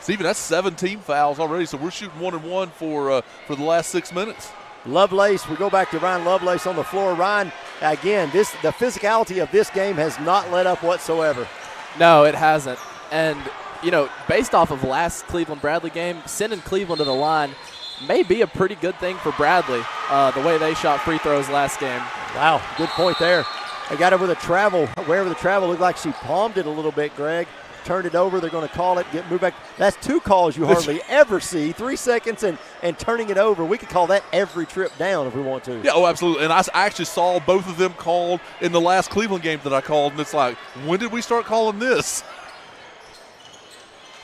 Speaker 2: Stephen, that's 17 fouls already, so we're shooting 1-1 for the last 6 minutes.
Speaker 1: Lovelace, we go back to Ryan Lovelace on the floor. Ryan, again, the physicality of this game has not let up whatsoever.
Speaker 17: No, it hasn't. And, based off of last Cleveland-Bradley game, sending Cleveland to the line may be a pretty good thing for Bradley, the way they shot free throws last game.
Speaker 1: Wow, good point there. They got it with a travel. Wherever the travel looked like she palmed it a little bit, Greg. Turned it over. They're going to call it, move back. That's 2 calls you hardly ever see. 3 seconds and turning it over. We could call that every trip down if we want to.
Speaker 2: Yeah, absolutely. And I actually saw both of them called in the last Cleveland game that I called, and it's like, when did we start calling this?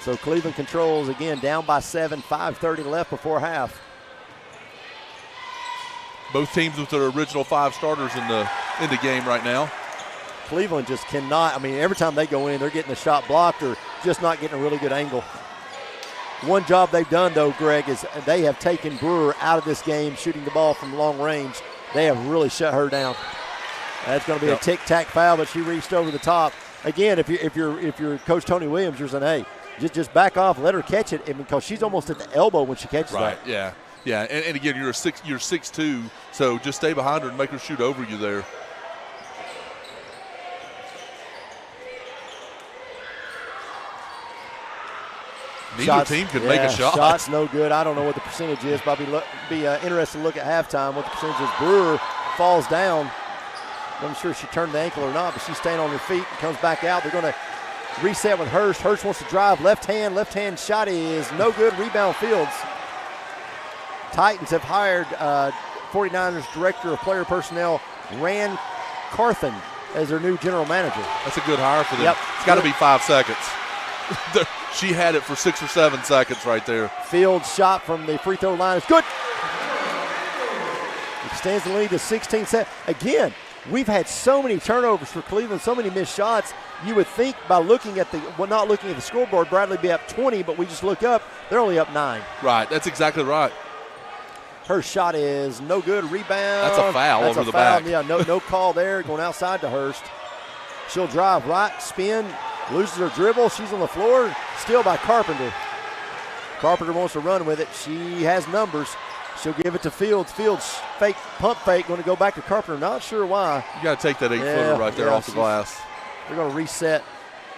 Speaker 1: So Cleveland controls, again, down by 7, 5:30 left before half.
Speaker 2: Both teams with their original 5 starters in the game right now.
Speaker 1: Cleveland just cannot. I mean, every time they go in, they're getting the shot blocked or just not getting a really good angle. One job they've done, though, Greg, is they have taken Brewer out of this game shooting the ball from long range. They have really shut her down. That's going to be a tic-tac foul, but she reached over the top. Again, if you're Coach Tony Williams, you're saying, hey, just back off, let her catch it, because she's almost at the elbow when she catches that.
Speaker 2: Right, yeah. Yeah, and again, you're 6'2", so just stay behind her and make her shoot over you there. Neither team could make a shot.
Speaker 1: Shots no good. I don't know what the percentage is, but I'll be interested to look at halftime what the percentage is. Brewer falls down. I'm not sure if she turned the ankle or not, but she's staying on her feet and comes back out. They're going to reset with Hurst. Hurst wants to drive. Left hand shot is no good. Rebound Fields. Titans have hired 49ers Director of Player Personnel, Rand Carthen, as their new general manager.
Speaker 2: That's a good hire for them.
Speaker 1: Yep.
Speaker 2: It's got to be 5 seconds. She had it for 6 or 7 seconds right there.
Speaker 1: Fields' shot from the free throw line is good. Extends the lead to 16-7. Again, we've had so many turnovers for Cleveland, so many missed shots. You would think by looking at not looking at the scoreboard, Bradley be up 20, but we just look up, they're only up 9.
Speaker 2: Right, that's exactly right.
Speaker 1: Her shot is no good. Rebound.
Speaker 2: That's a foul over the back.
Speaker 1: Yeah, no call there. Going outside to Hurst. She'll drive right, spin, loses her dribble. She's on the floor, still by Carpenter. Carpenter wants to run with it. She has numbers. She'll give it to Fields. Fields pump fake, going to go back to Carpenter. Not sure why.
Speaker 2: You got to take that 8-footer right there off the glass.
Speaker 1: They're going to reset.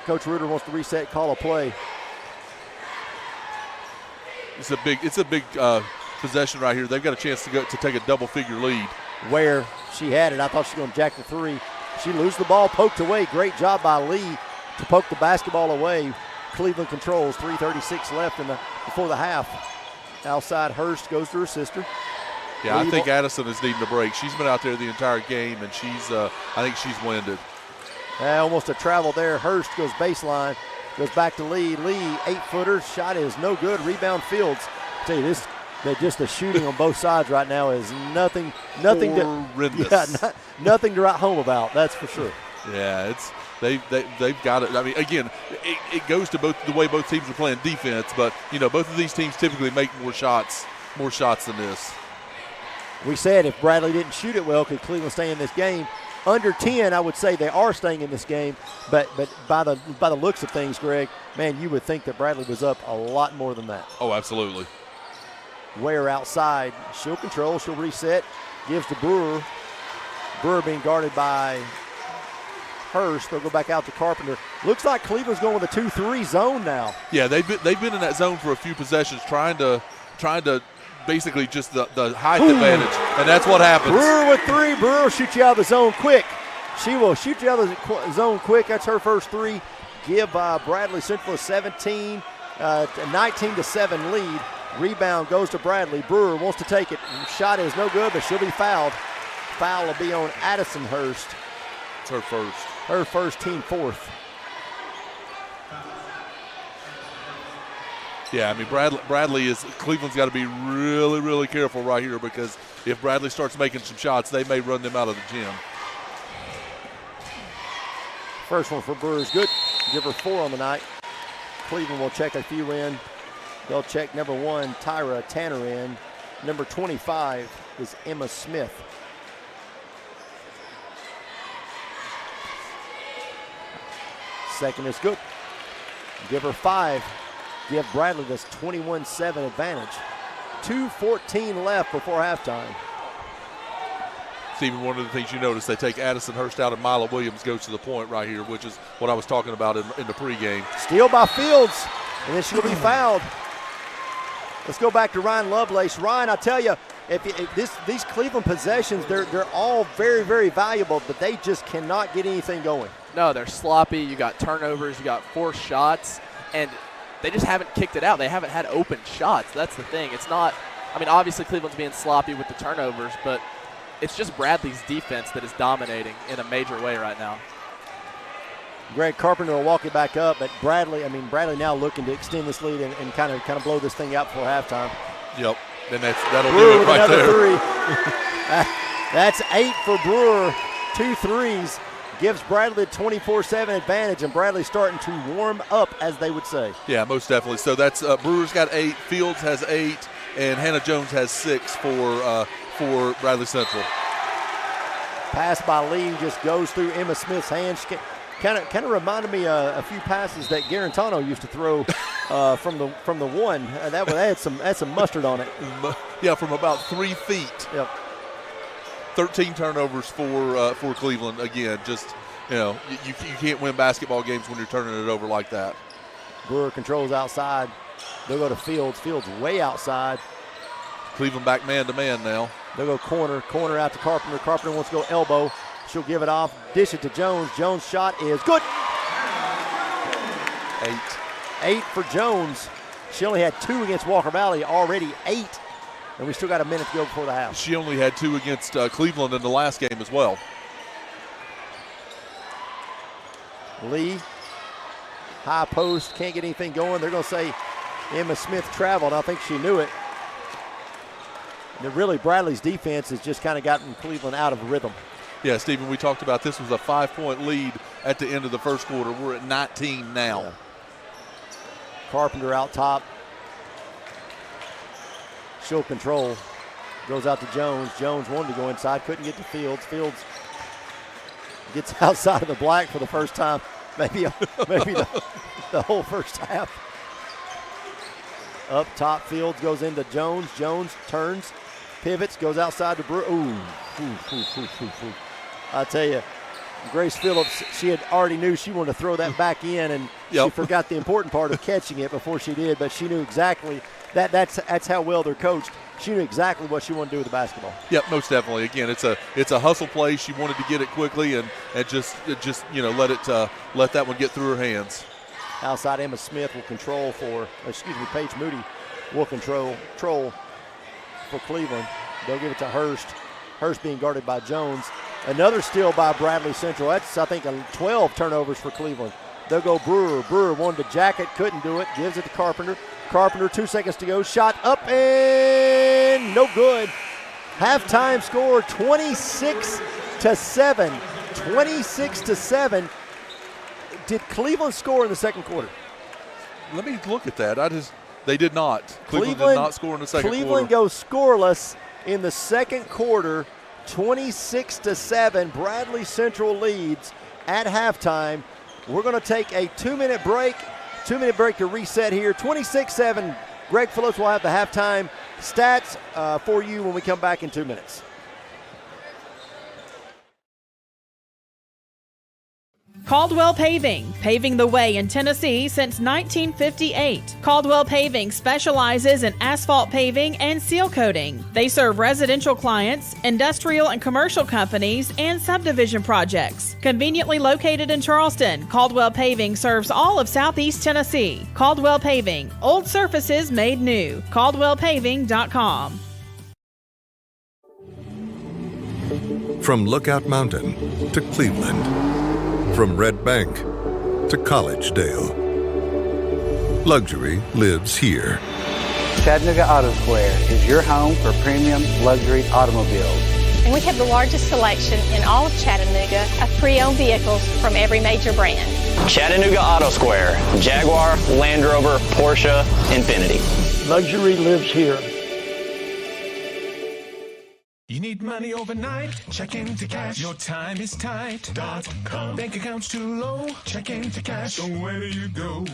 Speaker 1: Coach Reuter wants to reset, call a play.
Speaker 2: It's a big possession right here. They've got a chance to take a double-figure lead.
Speaker 1: Where she had it, I thought she was going to jack the 3. She loses the ball, poked away. Great job by Lee to poke the basketball away. Cleveland controls. 3:36 left before the half. Outside, Hurst goes to her sister.
Speaker 2: Yeah, I think Addison is needing a break. She's been out there the entire game, and I think she's winded.
Speaker 1: Almost a travel there. Hurst goes baseline, goes back to Lee. Lee, 8-footer, shot is no good. Rebound Fields. I tell you, just the shooting on both sides right now is nothing
Speaker 2: horrendous.
Speaker 1: Nothing to write home about. That's for sure.
Speaker 2: Yeah, they've got it. I mean, again, it goes to the way both teams are playing defense, but both of these teams typically make more shots than this.
Speaker 1: We said if Bradley didn't shoot it well, could Cleveland stay in this game? Under 10, I would say they are staying in this game, but by the looks of things, Greg, man, you would think that Bradley was up a lot more than that.
Speaker 2: Oh, absolutely.
Speaker 1: Ware outside. She'll control. She'll reset. Gives to Brewer. Brewer being guarded by Hurst. They'll go back out to Carpenter. Looks like Cleveland's going with a 2-3 zone now.
Speaker 2: Yeah, they've been in that zone for a few possessions, trying to basically just the height advantage, and that's what happens.
Speaker 1: Brewer with 3. Brewer will shoot you out of the zone quick. She will shoot you out of the zone quick. That's her first 3. Give Bradley Central a 19-7 lead. Rebound goes to Bradley. Brewer wants to take it. Shot is no good, but she'll be fouled. Foul will be on Addison Hurst.
Speaker 2: It's her first.
Speaker 1: Her first, team 4th.
Speaker 2: Yeah, I mean, Cleveland's got to be really, really careful right here, because if Bradley starts making some shots, they may run them out of the gym.
Speaker 1: First one for Brewer's good. Give her 4 on the night. Cleveland will check a few in. They'll check number 1, Tyra Tanner in. Number 25 is Emma Smith. Second is good. Give her 5. Give Bradley this 21-7 advantage. 2:14 left before halftime.
Speaker 2: Stephen, one of the things you notice, they take Addison Hurst out and Mila Williams goes to the point right here, which is what I was talking about in the pregame.
Speaker 1: Steal by Fields, and then she'll be fouled. Let's go back to Ryan Lovelace. Ryan, I tell you, these Cleveland possessions, they're all very, very valuable, but they just cannot get anything going.
Speaker 17: No, they're sloppy. You got turnovers. You got forced shots, and they just haven't kicked it out. They haven't had open shots. That's the thing. It's not – I mean, obviously Cleveland's being sloppy with the turnovers, but it's just Bradley's defense that is dominating in a major way right now.
Speaker 1: Greg Carpenter will walk it back up, but Bradley now looking to extend this lead and kind of blow this thing out before halftime.
Speaker 2: Yep, and that'll
Speaker 1: Brewer
Speaker 2: do it right there.
Speaker 1: 3. That's 8 for Brewer, 2 threes. Gives Bradley a 24-7 advantage, and Bradley starting to warm up, as they would say.
Speaker 2: Yeah, most definitely. So that's Brewer's got 8, Fields has 8, and Hannah Jones has 6 for Bradley Central. Pass
Speaker 1: by Lee just goes through Emma Smith's hands. Kind of reminded me a few passes that Garantano used to throw from the one. That had some mustard on it.
Speaker 2: Yeah, from about 3 feet.
Speaker 1: Yep.
Speaker 2: 13 turnovers for Cleveland. Again, just you can't win basketball games when you're turning it over like that.
Speaker 1: Brewer controls outside. They'll go to Fields. Fields way outside.
Speaker 2: Cleveland back man to man now.
Speaker 1: They'll go corner out to Carpenter. Carpenter wants to go elbow. She'll give it off, dish it to Jones. Jones' shot is good. 8 for Jones. She only had 2 against Walker Valley, already 8. And we still got a minute to go before the half.
Speaker 2: She only had 2 against Cleveland in the last game as well.
Speaker 1: Lee, high post, can't get anything going. They're going to say Emma Smith traveled. I think she knew it. And really, Bradley's defense has just kind of gotten Cleveland out of rhythm.
Speaker 2: Yeah, Stephen, we talked about this was a 5-point lead at the end of the first quarter. We're at 19 now.
Speaker 1: Yeah. Carpenter out top. She'll control. Goes out to Jones. Jones wanted to go inside, couldn't get to Fields. Fields gets outside of the black for the first time, maybe the whole first half. Up top, Fields goes into Jones. Jones turns, pivots, goes outside to Brewer. Ooh. I tell you, Grace Phillips, she had already knew she wanted to throw that back in, and she forgot the important part of catching it before she did, but she knew exactly that's how well they're coached. She knew exactly what she wanted to do with the basketball.
Speaker 2: Yep, most definitely. Again, it's a hustle play. She wanted to get it quickly and just let that one get through her hands.
Speaker 1: Outside, Emma Smith will control Paige Moody will control for Cleveland. They'll give it to Hurst. Hurst being guarded by Jones. Another steal by Bradley Central. That's, I think, 12 turnovers for Cleveland. They'll go Brewer. Brewer wanted to jacket, couldn't do it. Gives it to Carpenter. Carpenter, 2 seconds to go. Shot up and no good. Halftime score 26-7. 26-7. Did Cleveland score in the second quarter?
Speaker 2: Let me look at that. They did not. Cleveland did not score in the second quarter.
Speaker 1: Cleveland goes scoreless in the second quarter. 26-7. Bradley Central leads at halftime. We're going to take a 2-minute break. 2-minute break to reset here. 26-7. Greg Phillips will have the halftime stats for you when we come back in 2 minutes.
Speaker 13: Caldwell Paving, paving the way in Tennessee since 1958. Caldwell Paving specializes in asphalt paving and seal coating. They serve residential clients, industrial and commercial companies, and subdivision projects. Conveniently located in Charleston, Caldwell Paving serves all of Southeast Tennessee. Caldwell Paving, old surfaces made new. CaldwellPaving.com.
Speaker 5: From Lookout Mountain to Cleveland. From Red Bank to Collegedale. Luxury lives here.
Speaker 20: Chattanooga Auto Square is your home for premium luxury automobiles.
Speaker 7: And we have the largest selection in all of Chattanooga of pre-owned vehicles from every major brand.
Speaker 8: Chattanooga Auto Square, Jaguar, Land Rover, Porsche, Infiniti.
Speaker 21: Luxury lives here.
Speaker 22: You need money overnight? Check into cash. Your time is tight. .com. Bank account's too low? Check into cash. So where do you go?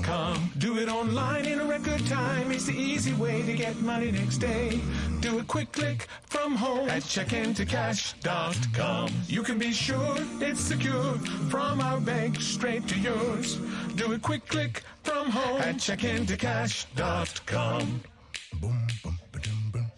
Speaker 22: .com. Do it online in a record time. It's the easy way to get money next day. Do a quick click from home at checkintocash.com. You can be sure it's secure from our bank straight to yours. Do a quick click from home at checkintocash.com. Boom, boom, ba-dum, boom.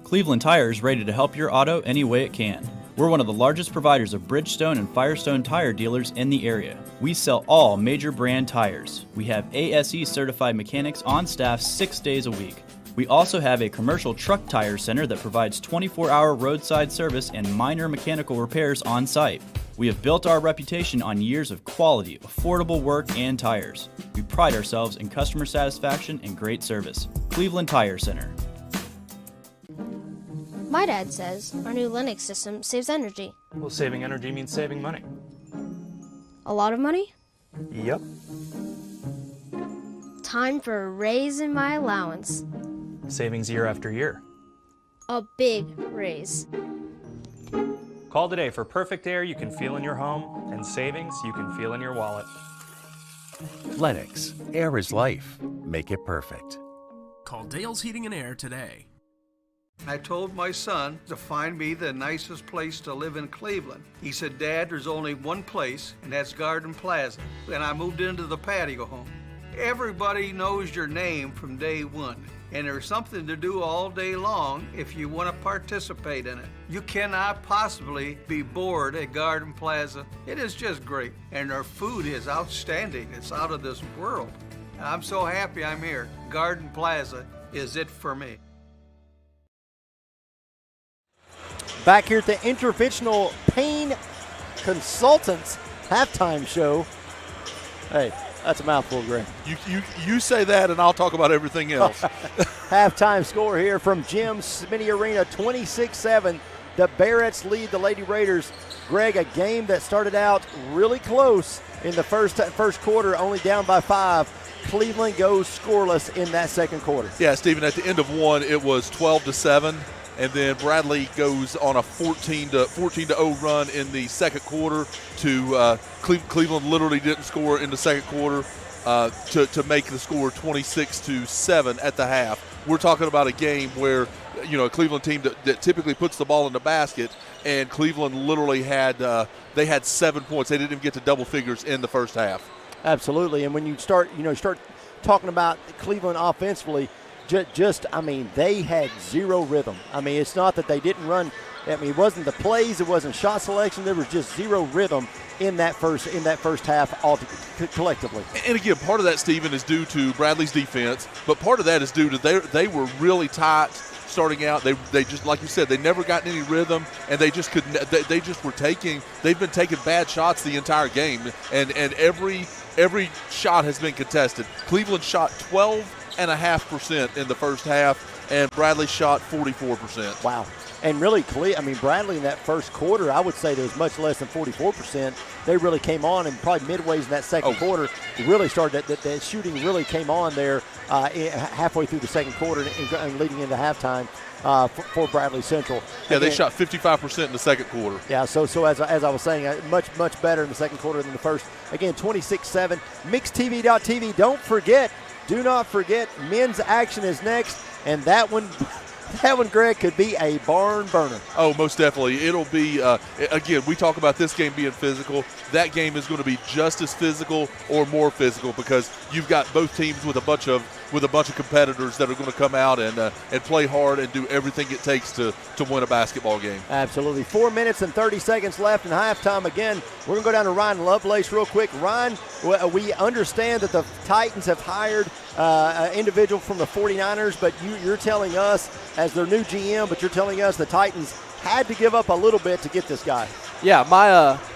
Speaker 23: Cleveland Tire is ready to help your auto any way it can. We're one of the largest providers of Bridgestone and Firestone tire dealers in the area. We sell all major brand tires. We have ASE certified mechanics on staff 6 days a week. We also have a commercial truck tire center that provides 24-hour roadside service and minor mechanical repairs on site. We have built our reputation on years of quality, affordable work and tires. We pride ourselves in customer satisfaction and great service. Cleveland Tire Center.
Speaker 24: My dad says our new Linux system saves energy.
Speaker 10: Well, saving energy means saving money.
Speaker 24: A lot of money?
Speaker 10: Yep.
Speaker 24: Time for a raise in my allowance.
Speaker 10: Savings year after year.
Speaker 24: A big raise.
Speaker 10: Call today for perfect air you can feel in your home and savings you can feel in your wallet.
Speaker 12: Lennox, air is life. Make it perfect.
Speaker 11: Call Dale's Heating and Air today.
Speaker 25: I told my son to find me the nicest place to live in Cleveland. He said, Dad, there's only one place, and that's Garden Plaza. And I moved into the patio home. Everybody knows your name from day one, and there's something to do all day long if you want to participate in it. You cannot possibly be bored at Garden Plaza. It is just great, and their food is outstanding. It's out of this world. And I'm so happy I'm here. Garden Plaza is it for me.
Speaker 1: Back here at the Interventional Pain Consultants halftime show. Hey, that's a mouthful, Greg.
Speaker 2: You say that, and I'll talk about everything else.
Speaker 1: Halftime score here from Jim Smitty Arena, 26-7. The Barretts lead the Lady Raiders. Greg, a game that started out really close in the first quarter, only down by 5. Cleveland goes scoreless in that second quarter.
Speaker 2: Yeah, Stephen, at the end of one, it was 12-7. And then Bradley goes on a 14-0 run in the second quarter to Cleveland literally didn't score in the second quarter to make the score 26-7 at the half. We're talking about a game where, a Cleveland team that typically puts the ball in the basket, and Cleveland literally had 7 points. They didn't even get to double figures in the first half. Absolutely.
Speaker 1: And when you start talking about Cleveland offensively, they had zero rhythm. It's not that they didn't run. It wasn't the plays, it wasn't shot selection. There was just zero rhythm in that first half collectively.
Speaker 2: And again, part of that, Stephen, is due to Bradley's defense, but part of that is due to they were really tight starting out. They just, like you said, they never got any rhythm, and they just couldn't. They just were they've been taking bad shots the entire game, and every shot has been contested. Cleveland shot 12.5% in the first half, and Bradley shot 44%.
Speaker 1: Wow. And really, Bradley in that first quarter, I would say there was much less than 44%. They really came on, and probably midways in that second quarter, really started, that shooting really came on there halfway through the second quarter and leading into halftime for Bradley Central.
Speaker 2: Yeah, they shot 55% in the second quarter.
Speaker 1: Yeah, so as I was saying, much better in the second quarter than the first. Again, 26-7. MixedTV.tv. Do not forget, men's action is next, and that one, Greg, could be a barn burner.
Speaker 2: Oh, most definitely. It'll be, again, we talk about this game being physical. That game is going to be just as physical or more physical because you've got both teams with a bunch of competitors that are going to come out and play hard and do everything it takes to win a basketball game.
Speaker 1: Absolutely. 4 minutes and 30 seconds left in halftime. Again, we're going to go down to Ryan Lovelace real quick. Ryan, we understand that the Titans have hired an individual from the 49ers, but you're telling us, as their new GM, but you're telling us the Titans had to give up a little bit to get this guy.
Speaker 17: Yeah,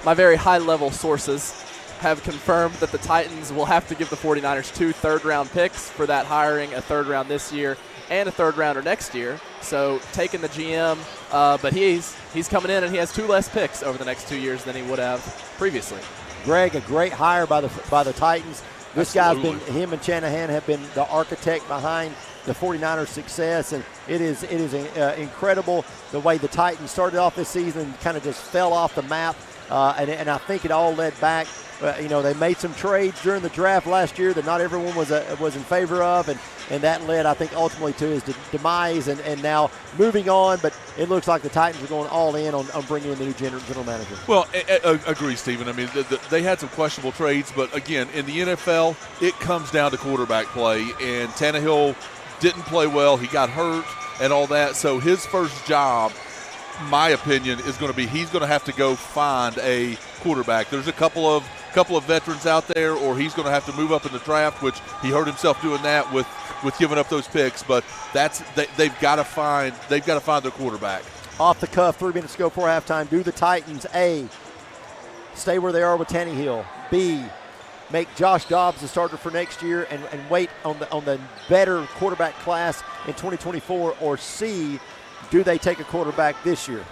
Speaker 17: my very high-level sources have confirmed that the Titans will have to give the 49ers 2 third-round picks for that hiring, a third round this year and a third rounder next year. So taking the GM, but he's coming in and he has 2 less picks over the next 2 years than he would have previously.
Speaker 1: Greg, a great hire by the Titans. This
Speaker 2: Absolutely.
Speaker 1: guy's been, him and Shanahan have been the architect behind the 49ers' success, and it is incredible the way the Titans started off this season and kind of just fell off the map, and I think it all led back. They made some trades during the draft last year that not everyone was in favor of, and that led, I think, ultimately to his demise, and now moving on. But it looks like the Titans are going all in on bringing in the new general manager.
Speaker 2: Well, agree, Stephen. I mean, they had some questionable trades, but again, in the NFL, it comes down to quarterback play, and Tannehill didn't play well. He got hurt and all that. So his first job, my opinion, is going to be he's going to have to go find a quarterback. There's a couple of veterans out there, or he's going to have to move up in the draft, which he hurt himself doing that with giving up those picks. But they've got to find their quarterback.
Speaker 1: Off the cuff, 3 minutes to go before halftime. Do the Titans A, stay where they are with Tannehill? B, make Josh Dobbs the starter for next year and wait on the better quarterback class in 2024? Or C, do they take a quarterback this year?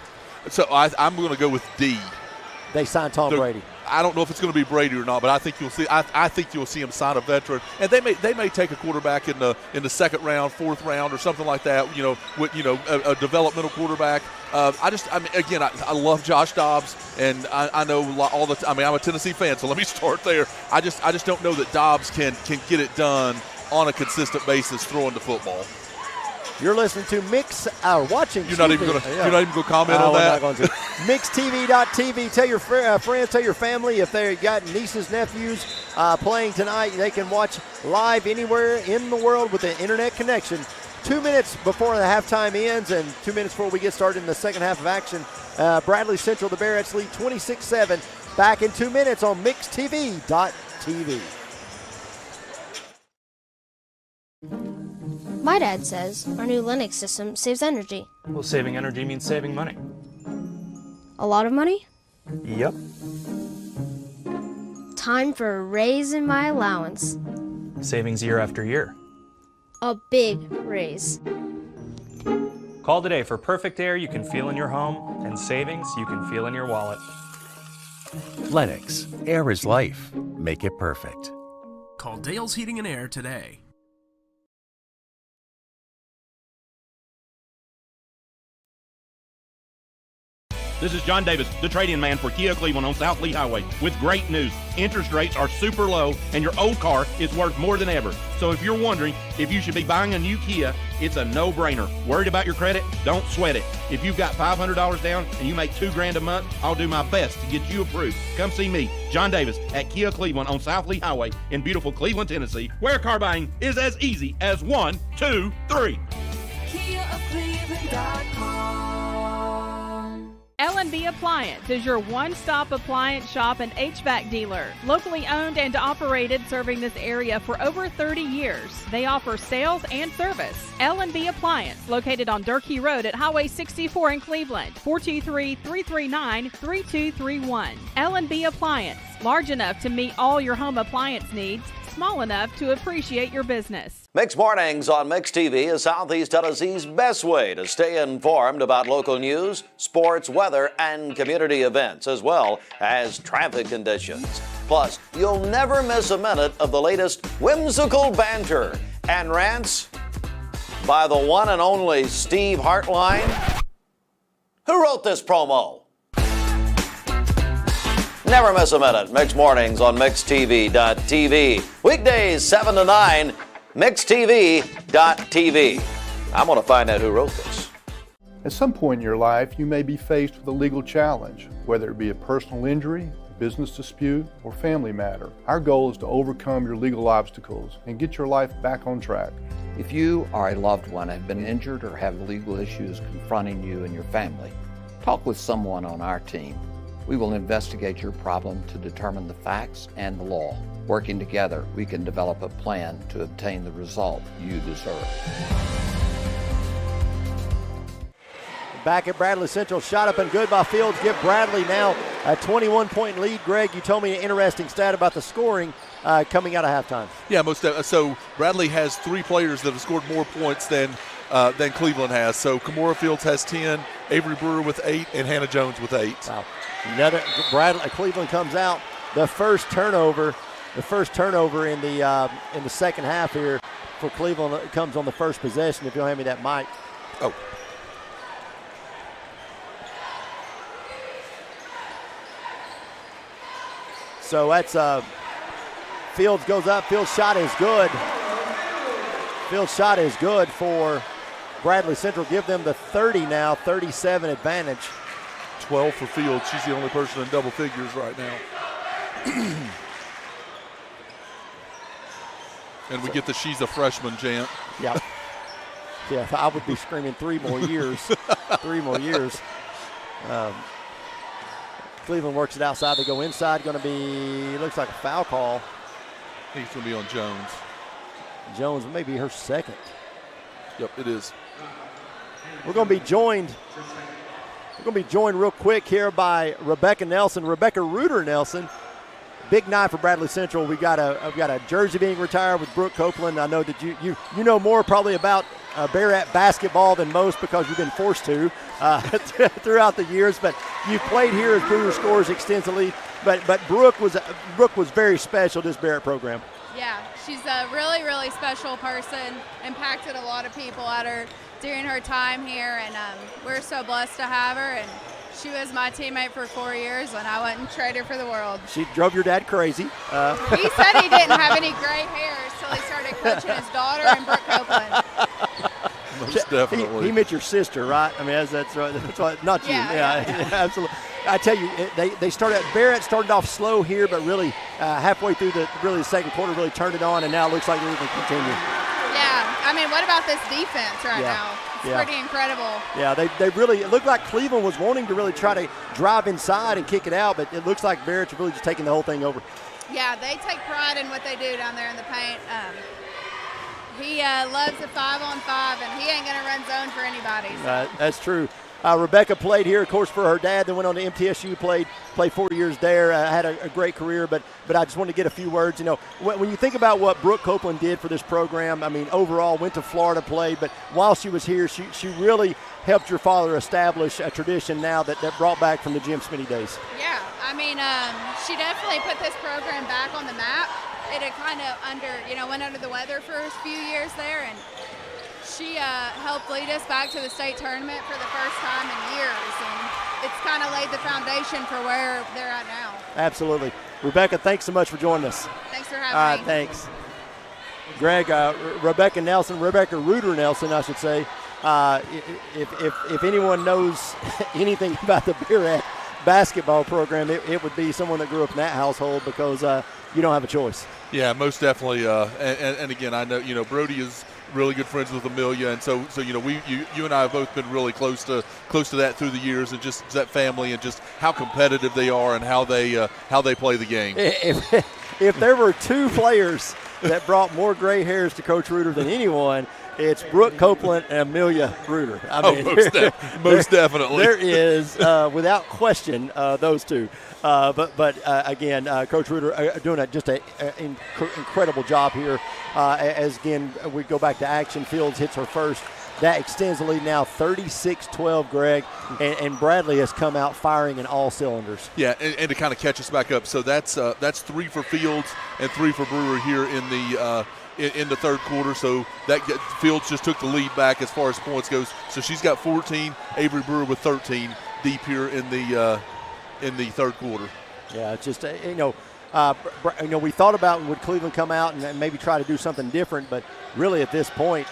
Speaker 2: So I'm going to go with D.
Speaker 1: They signed Tom Brady.
Speaker 2: I don't know if it's going to be Brady or not, but I think you'll see. I think you'll see him sign a veteran, and they may take a quarterback in the second round, fourth round, or something like that. A developmental quarterback. I love Josh Dobbs, and I know all the. I'm a Tennessee fan, so let me start there. I just don't know that Dobbs can get it done on a consistent basis throwing the football.
Speaker 1: You're listening to watching.
Speaker 2: You're not even going to comment on that.
Speaker 1: I'm not going to. MixTV.tv. Tell your friends, tell your family if they got nieces, nephews playing tonight. They can watch live anywhere in the world with an internet connection. 2 minutes before the halftime ends, and 2 minutes before we get started in the second half of action. Bradley Central, the Bearettes lead 26-7. Back in 2 minutes on MixTV.tv.
Speaker 24: My dad says our new Linux system saves energy.
Speaker 10: Well, saving energy means saving money.
Speaker 24: A lot of money?
Speaker 10: Yep.
Speaker 24: Time for a raise in my allowance.
Speaker 10: Savings year after year.
Speaker 24: A big raise.
Speaker 10: Call today for perfect air you can feel in your home and savings you can feel in your wallet.
Speaker 12: Lennox, air is life. Make it perfect.
Speaker 11: Call Dale's Heating and Air today.
Speaker 6: This is John Davis, the trade-in man for Kia Cleveland on South Lee Highway, with great news. Interest rates are super low, and your old car is worth more than ever. So if you're wondering if you should be buying a new Kia, it's a no-brainer. Worried about your credit? Don't sweat it. If you've got $500 down and you make $2,000 a month, I'll do my best to get you approved. Come see me, John Davis, at Kia Cleveland on South Lee Highway in beautiful Cleveland, Tennessee, where car buying is as easy as 1, 2, 3.
Speaker 13: KiaCleveland.com. L&B Appliance is your one-stop appliance shop and HVAC dealer. Locally owned and operated, serving this area for over 30 years. They offer sales and service. L&B Appliance, located on Durkee Road at Highway 64 in Cleveland, 423-339-3231. L&B Appliance, large enough to meet all your home appliance needs, small enough to appreciate your business.
Speaker 9: Mix Mornings on Mix TV is Southeast Tennessee's best way to stay informed about local news, sports, weather, and community events, as well as traffic conditions. Plus, you'll never miss a minute of the latest whimsical banter and rants by the one and only Steve Hartline. Who wrote this promo? Never miss a minute. Mix Mornings on MixTV.tv. Weekdays 7 to 9. MixTV.tv. I'm going to find out who wrote this.
Speaker 14: At some point in your life, you may be faced with a legal challenge, whether it be a personal injury, a business dispute, or family matter. Our goal is to overcome your legal obstacles and get your life back on track.
Speaker 15: If you or a loved one have been injured or have legal issues confronting you and your family, talk with someone on our team. We will investigate your problem to determine the facts and the law. Working together, we can develop a plan to obtain the result you deserve.
Speaker 1: back at Bradley Central. Shot up and good by Fields. Give Bradley now a 21-point lead. Greg, you told me an interesting stat about the scoring coming out of halftime.
Speaker 2: Yeah, so Bradley has 3 players that have scored more points than Cleveland has. So Kamora Fields has 10, Avery Brewer with 8, and Hannah Jones with 8.
Speaker 1: Wow. Cleveland comes out. The first turnover in the second half here for Cleveland comes on the first possession. If you'll hand me that mic.
Speaker 2: Oh.
Speaker 1: So that's Fields goes up. Fields' shot is good. Fields' shot is good for Bradley Central. Give them the 30 now, 37 advantage.
Speaker 2: 12 for Fields. She's the only person in double figures right now. And we get the she's a freshman chant.
Speaker 1: Yeah. Yeah, I would be screaming 3 more years. 3 more years. Cleveland works it outside. They go inside. Going to be, looks like a foul call.
Speaker 2: I think it's going to be on Jones.
Speaker 1: Jones, maybe her second.
Speaker 2: Yep, it is.
Speaker 1: We're going to be joined real quick here by Rebecca Reuter Nelson. Big night for Bradley Central. We've got a jersey being retired with Brooke Copeland. I know that you know more probably about Bearrat basketball than most because you've been forced to throughout the years. But you played here as Brewer scores extensively. But Brooke was very special to this Bearrat program.
Speaker 3: Yeah, she's a really, really special person. Impacted a lot of people at her during her time here, and we're so blessed to have her. And she was my teammate for 4 years, and I wouldn't trade her for the world.
Speaker 1: She drove your dad crazy.
Speaker 3: He said he didn't have any gray hairs till he started coaching his daughter and Brooke Copeland.
Speaker 2: Most definitely.
Speaker 1: He met your sister, right? I mean, that's right. That's right. Not you. Yeah, absolutely. I tell you, Barrett started off slow here, but really halfway through the second quarter really turned it on, and now it looks like they're going to continue.
Speaker 3: Yeah, I mean, what about this defense right now? It's pretty incredible.
Speaker 1: Yeah, they really, it looked like Cleveland was wanting to really try to drive inside and kick it out, but it looks like Barrett's really just taking the whole thing over.
Speaker 3: Yeah, they take pride in what they do down there in the paint. He loves the 5-on-5, and he ain't going to run zone for anybody. So.
Speaker 1: That's true. Rebecca played here, of course, for her dad, then went on to MTSU, played 4 years there, had a great career, but I just wanted to get a few words. You know, when you think about what Brooke Copeland did for this program, I mean, overall, went to Florida, played, but while she was here, she really helped your father establish a tradition now that brought back from the Jim Smitty days.
Speaker 3: Yeah, I mean, she definitely put this program back on the map. It had kind of went under the weather for a few years there, and she helped lead us back to the state tournament for the first time in years, and it's kind of laid the foundation for where they're at now.
Speaker 1: Absolutely. Rebecca, thanks so much for joining us.
Speaker 3: Thanks for having me.
Speaker 1: Thanks. Greg, Rebecca Reuter Nelson, I should say. If anyone knows anything about the Bearrat basketball program, it would be someone that grew up in that household because you don't have a choice.
Speaker 2: Yeah, most definitely. And again, I know, Brody is really good friends with Amelia, and so you and I have both been really close to that through the years, and just that family and just how competitive they are and how they play the game.
Speaker 1: If there were 2 players that brought more gray hairs to Coach Reuter than anyone, it's Brooke Copeland and Amelia Reuter. I mean,
Speaker 2: most definitely.
Speaker 1: There is, without question, those 2. But again, Coach Reuter doing just an incredible job here. As again, we go back to action. Fields hits her first. That extends the lead now 36-12, Greg, and Bradley has come out firing in all cylinders.
Speaker 2: Yeah, and to kind of catch us back up, so that's 3 for Fields and 3 for Brewer here in the third quarter. So that Fields just took the lead back as far as points goes. So she's got 14. Avery Brewer with 13 deep here in the third quarter.
Speaker 1: Yeah, it's just we thought about would Cleveland come out and maybe try to do something different, but really at this point,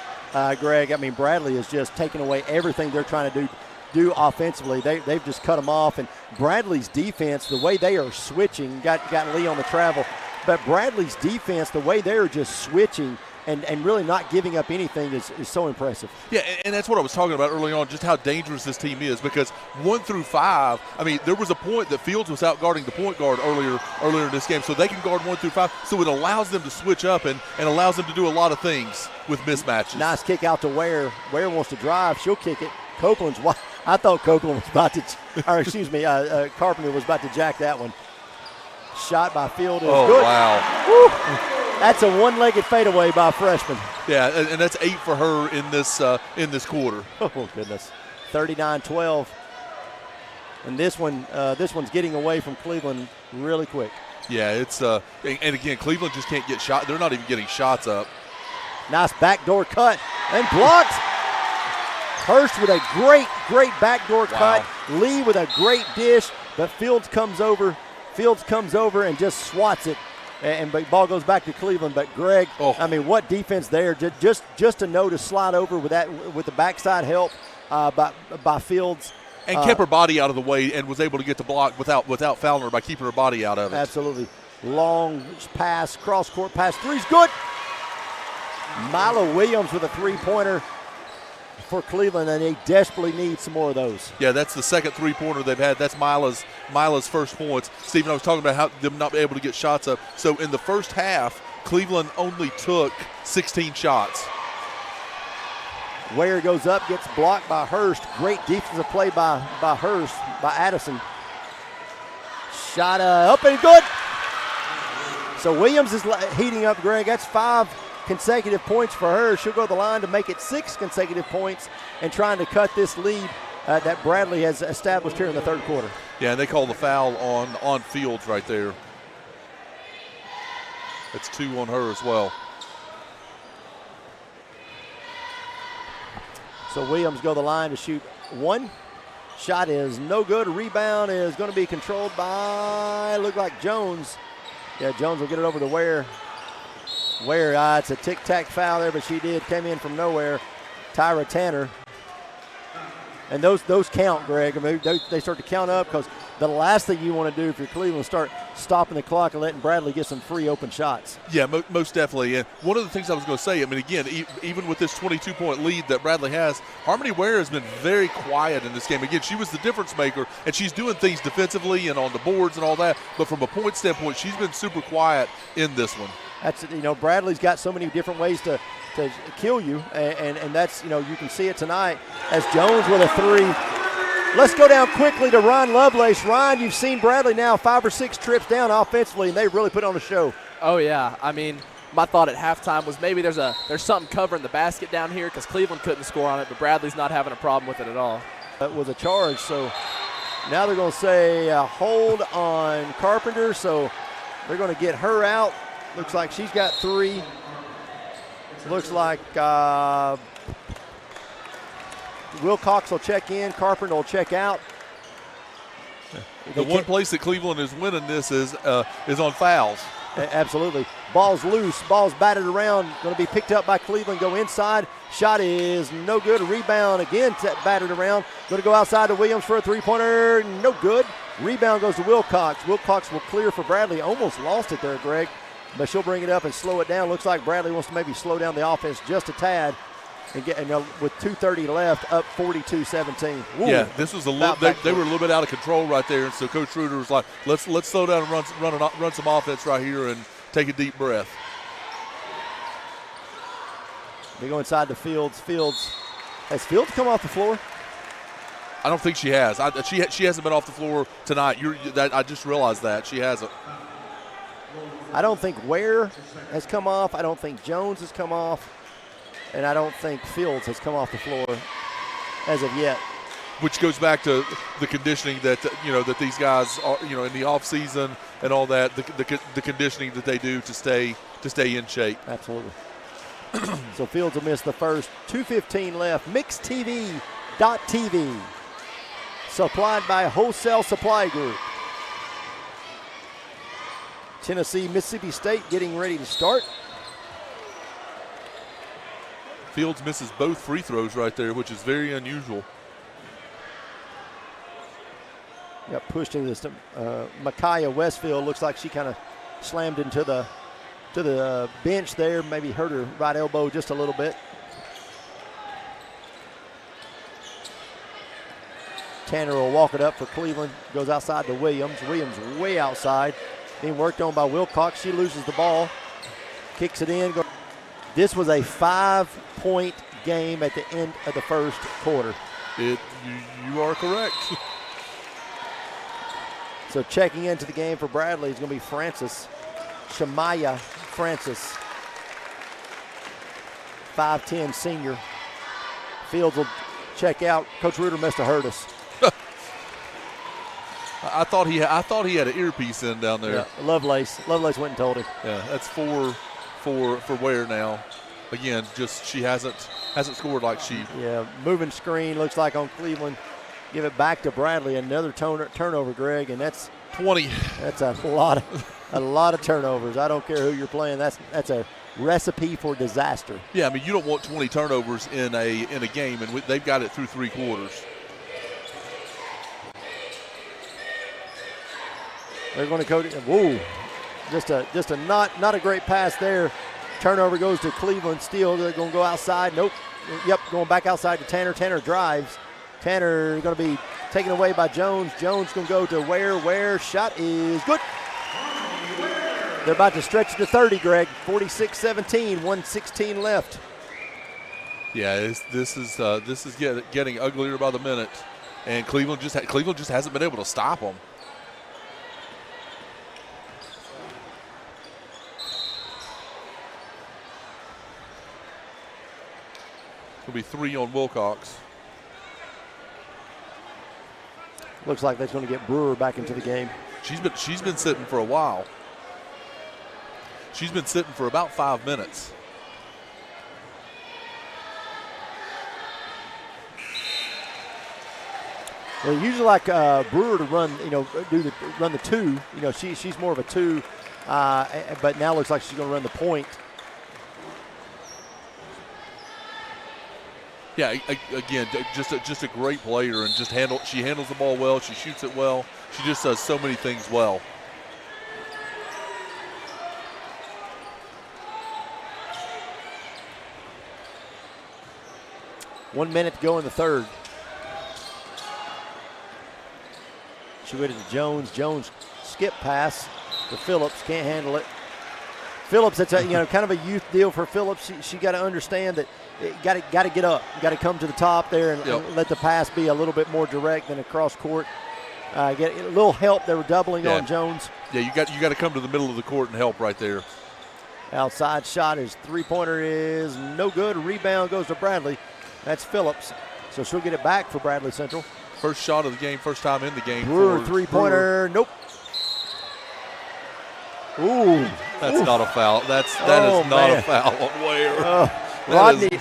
Speaker 1: Greg, I mean, Bradley is just taking away everything they're trying to do offensively. They've just cut them off, and Bradley's defense, the way they are switching, got Lee on the travel, but Bradley's defense, the way they're just switching and really not giving up anything is so impressive.
Speaker 2: Yeah, and that's what I was talking about early on, just how dangerous this team is, because 1 through 5, I mean, there was a point that Fields was out guarding the point guard earlier in this game, so they can guard 1 through 5, so it allows them to switch up and allows them to do a lot of things with mismatches.
Speaker 1: Nice kick out to Ware. Ware wants to drive. She'll kick it. Copeland's I thought Copeland was about to, or excuse me, Carpenter was about to jack that one. Shot by Field is good.
Speaker 2: Wow.
Speaker 1: Woo. That's a one-legged fadeaway by a freshman.
Speaker 2: Yeah, and that's 8 for her in this quarter.
Speaker 1: Oh, goodness. 39-12. And this one's getting away from Cleveland really quick.
Speaker 2: Yeah, it's and again, Cleveland just can't get shot. They're not even getting shots up.
Speaker 1: Nice backdoor cut and blocked. Hurst with a great backdoor cut. Lee with a great dish, but Fields comes over and just swats it, and the ball goes back to Cleveland. But Greg, I mean, what defense there? Just to know to slide over with the backside help by Fields.
Speaker 2: And kept her body out of the way and was able to get the block without fouling her by keeping her body out of it.
Speaker 1: Absolutely. Long pass, cross-court pass. Three's good. Mila Williams with a three-pointer for Cleveland, and they desperately need some more of those.
Speaker 2: Yeah, that's the second three-pointer they've had. That's Mila's first points. Stephen, I was talking about how them not able to get shots up. So in the first half, Cleveland only took 16 shots.
Speaker 1: Ware goes up, gets blocked by Hurst. Great defensive play by Hurst, by Addison. Shot up and good. So Williams is heating up, Greg. That's 5 consecutive points for her. She'll go to the line to make it 6 consecutive points and trying to cut this lead that Bradley has established here in the third quarter.
Speaker 2: Yeah, and they call the foul on Fields right there. That's 2 on her as well.
Speaker 1: So Williams go to the line to shoot 1. Shot is no good. Rebound is going to be controlled by, look like Jones. Yeah, Jones will get it over to Ware. Ware, it's a tic-tac foul there, but she came in from nowhere. Tyra Tanner. And those count, Greg. I mean, they start to count up because the last thing you want to do if you're Cleveland is start stopping the clock and letting Bradley get some free open shots.
Speaker 2: Yeah, most definitely. And one of the things I was going to say, I mean, again, even with this 22-point lead that Bradley has, Harmony Ware has been very quiet in this game. Again, she was the difference maker, and she's doing things defensively and on the boards and all that. But from a point standpoint, she's been super quiet in this one.
Speaker 1: That's, Bradley's got so many different ways to kill you, and that's, you can see it tonight as Jones with a 3. Let's go down quickly to Ron Lovelace. Ron, you've seen Bradley now 5 or 6 trips down offensively, and they really put on a show.
Speaker 17: Oh, yeah. I mean, my thought at halftime was maybe there's something covering the basket down here because Cleveland couldn't score on it, but Bradley's not having a problem with it at all.
Speaker 1: That was a charge, so now they're going to say hold on Carpenter, so they're going to get her out. Looks like she's got 3. Looks like Wilcox will check in. Carpenter will check out.
Speaker 2: The one place that Cleveland is winning this is on fouls.
Speaker 1: Absolutely. Ball's loose. Ball's batted around. Going to be picked up by Cleveland. Go inside. Shot is no good. Rebound again batted around. Going to go outside to Williams for a three-pointer. No good. Rebound goes to Wilcox. Wilcox will clear for Bradley. Almost lost it there, Greg. But she'll bring it up and slow it down. Looks like Bradley wants to maybe slow down the offense just a tad. And with 2:30 left, up 42-17.
Speaker 2: Yeah, this was a little. They were a little bit out of control right there, and so Coach Schroeder was like, "Let's slow down and run some offense right here and take a deep breath."
Speaker 1: They go inside the Fields. Has Fields come off the floor?
Speaker 2: I don't think she has. She hasn't been off the floor tonight. I just realized that she hasn't.
Speaker 1: I don't think Ware has come off. I don't think Jones has come off. And I don't think Fields has come off the floor as of yet.
Speaker 2: Which goes back to the conditioning that that these guys are in the off season and all that, the conditioning that they do to stay in shape.
Speaker 1: Absolutely. So Fields will miss the first. 2:15 left. MixedTV.tv. Supplied by Wholesale Supply Group. Tennessee, Mississippi State getting ready to start.
Speaker 2: Fields misses both free throws right there, which is very unusual.
Speaker 1: Got pushed into this. Micaiah Westfield looks like she kind of slammed into the bench there, maybe hurt her right elbow just a little bit. Tanner will walk it up for Cleveland. Goes outside to Williams. Williams way outside. Being worked on by Wilcox. She loses the ball. Kicks it in. This was a 5-point game at the end of the first quarter.
Speaker 2: You are correct.
Speaker 1: So checking into the game for Bradley is going to be Francis. Shamaya Francis. 5'10" senior. Fields will check out. Coach Reuter must have heard us.
Speaker 2: I thought he had an earpiece in down there.
Speaker 1: Yeah, Lovelace went and told him.
Speaker 2: Yeah, that's four for Ware now. Again, just she hasn't scored like she.
Speaker 1: Yeah, moving screen looks like on Cleveland. Give it back to Bradley. Another turnover, Greg, and that's
Speaker 2: 20.
Speaker 1: That's a lot of turnovers. I don't care who you're playing. That's a recipe for disaster.
Speaker 2: Yeah, I mean you don't want 20 turnovers in a game, and they've got it through 3 quarters.
Speaker 1: They're going to go to whoa, just a not a great pass there. Turnover goes to Cleveland. Still, they're going to go outside. Nope. Yep, going back outside to Tanner. Tanner drives. Tanner going to be taken away by Jones. Jones going to go to Ware. Ware shot is good. They're about to stretch to 30, Greg. 46-17, 1:16 left.
Speaker 2: Yeah, this is getting uglier by the minute, and Cleveland just hasn't been able to stop them. It'll be 3 on Wilcox.
Speaker 1: Looks like that's going to get Brewer back into the game.
Speaker 2: She's been sitting for a while. She's been sitting for about 5 minutes.
Speaker 1: Well, usually like Brewer to run, run the 2. She's more of a 2, but now looks like she's going to run the point.
Speaker 2: Yeah, again, just a great player, and she handles the ball well. She shoots it well. She just does so many things well.
Speaker 1: One minute to go in the third. She went to Jones. Jones skip pass to Phillips. Can't handle it. Phillips, that's kind of a youth deal for Phillips. She got to understand that got to get up. Got to come to the top there and let the pass be a little bit more direct than across court. Get a little help. They were doubling on Jones.
Speaker 2: Yeah, you got to come to the middle of the court and help right there.
Speaker 1: Outside shot, his 3-pointer is no good. Rebound goes to Bradley. That's Phillips. So she'll get it back for Bradley Central.
Speaker 2: First shot of the game, first time in the game.
Speaker 1: Brewer 3-pointer. Nope. Ooh.
Speaker 2: That's not a foul. That is not a foul on Ware.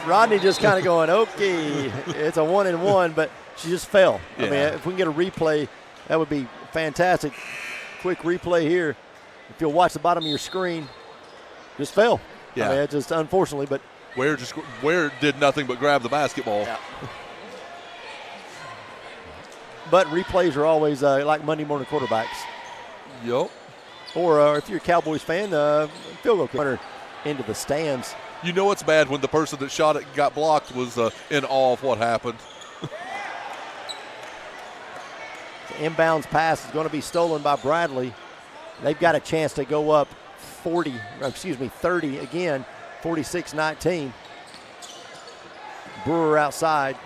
Speaker 1: Rodney just kind of going, okay, it's a 1-and-1, but she just fell.
Speaker 2: Yeah.
Speaker 1: I mean, if we can get a replay, that would be fantastic. Quick replay here. If you'll watch the bottom of your screen, just fell.
Speaker 2: Yeah.
Speaker 1: I mean, it's just unfortunately, but
Speaker 2: Ware did nothing but grab the basketball.
Speaker 1: Yeah. But replays are always like Monday morning quarterbacks.
Speaker 2: Yep.
Speaker 1: Or if you're a Cowboys fan, field goal kicker into the stands.
Speaker 2: You know it's bad when the person that shot it and got blocked was in awe of what happened.
Speaker 1: The inbounds pass is going to be stolen by Bradley. They've got a chance to go up 30 again, 46-19. Brewer outside.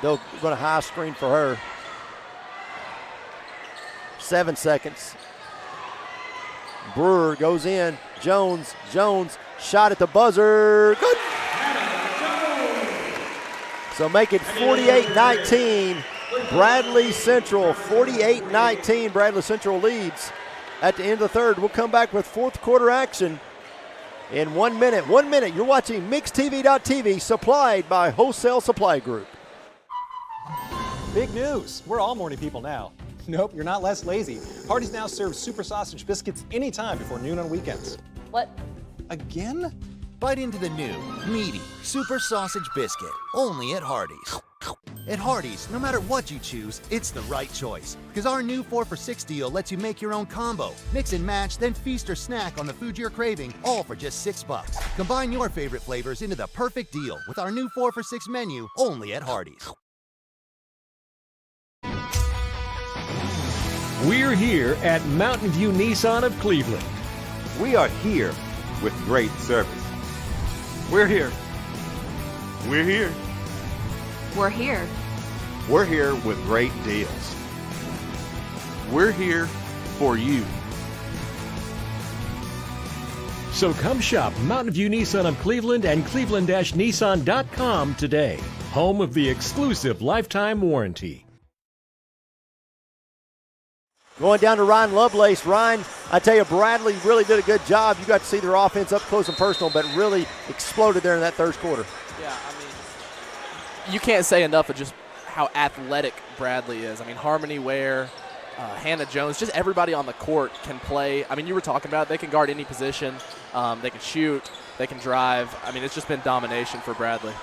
Speaker 1: They're going to high screen for her. 7 seconds. Brewer goes in. Jones shot at the buzzer. Good. So make it 48-19. Bradley Central, 48-19. Bradley Central leads at the end of the third. We'll come back with fourth quarter action in 1 minute. 1 minute. You're watching MixTV.tv, supplied by Wholesale Supply Group.
Speaker 4: Big news. We're all morning people now. Nope, you're not less lazy. Hardee's now serves super sausage biscuits anytime before noon on weekends.
Speaker 5: What?
Speaker 4: Again?
Speaker 16: Bite into the new, meaty, super sausage biscuit, only at Hardee's. At Hardee's, no matter what you choose, it's the right choice. Because our new 4 for $6 deal lets you make your own combo. Mix and match, then feast or snack on the food you're craving, all for just $6. Combine your favorite flavors into the perfect deal with our new 4 for $6 menu, only at Hardee's.
Speaker 18: We're here at Mountain View Nissan of Cleveland.
Speaker 19: We are here with great service.
Speaker 18: We're here.
Speaker 19: We're here.
Speaker 26: We're here.
Speaker 19: We're here with great deals.
Speaker 2: We're here for you.
Speaker 18: So come shop Mountain View Nissan of Cleveland and cleveland-nissan.com today. Home of the exclusive lifetime warranty.
Speaker 1: Going down to Ryan Lovelace. Ryan, I tell you, Bradley really did a good job. You got to see their offense up close and personal, but really exploded there in that third quarter.
Speaker 17: Yeah, I mean, you can't say enough of just how athletic Bradley is. I mean, Harmony Ware, Hannah Jones, just everybody on the court can play. I mean, you were talking about they can guard any position. They can shoot. They can drive. I mean, it's just been domination for Bradley.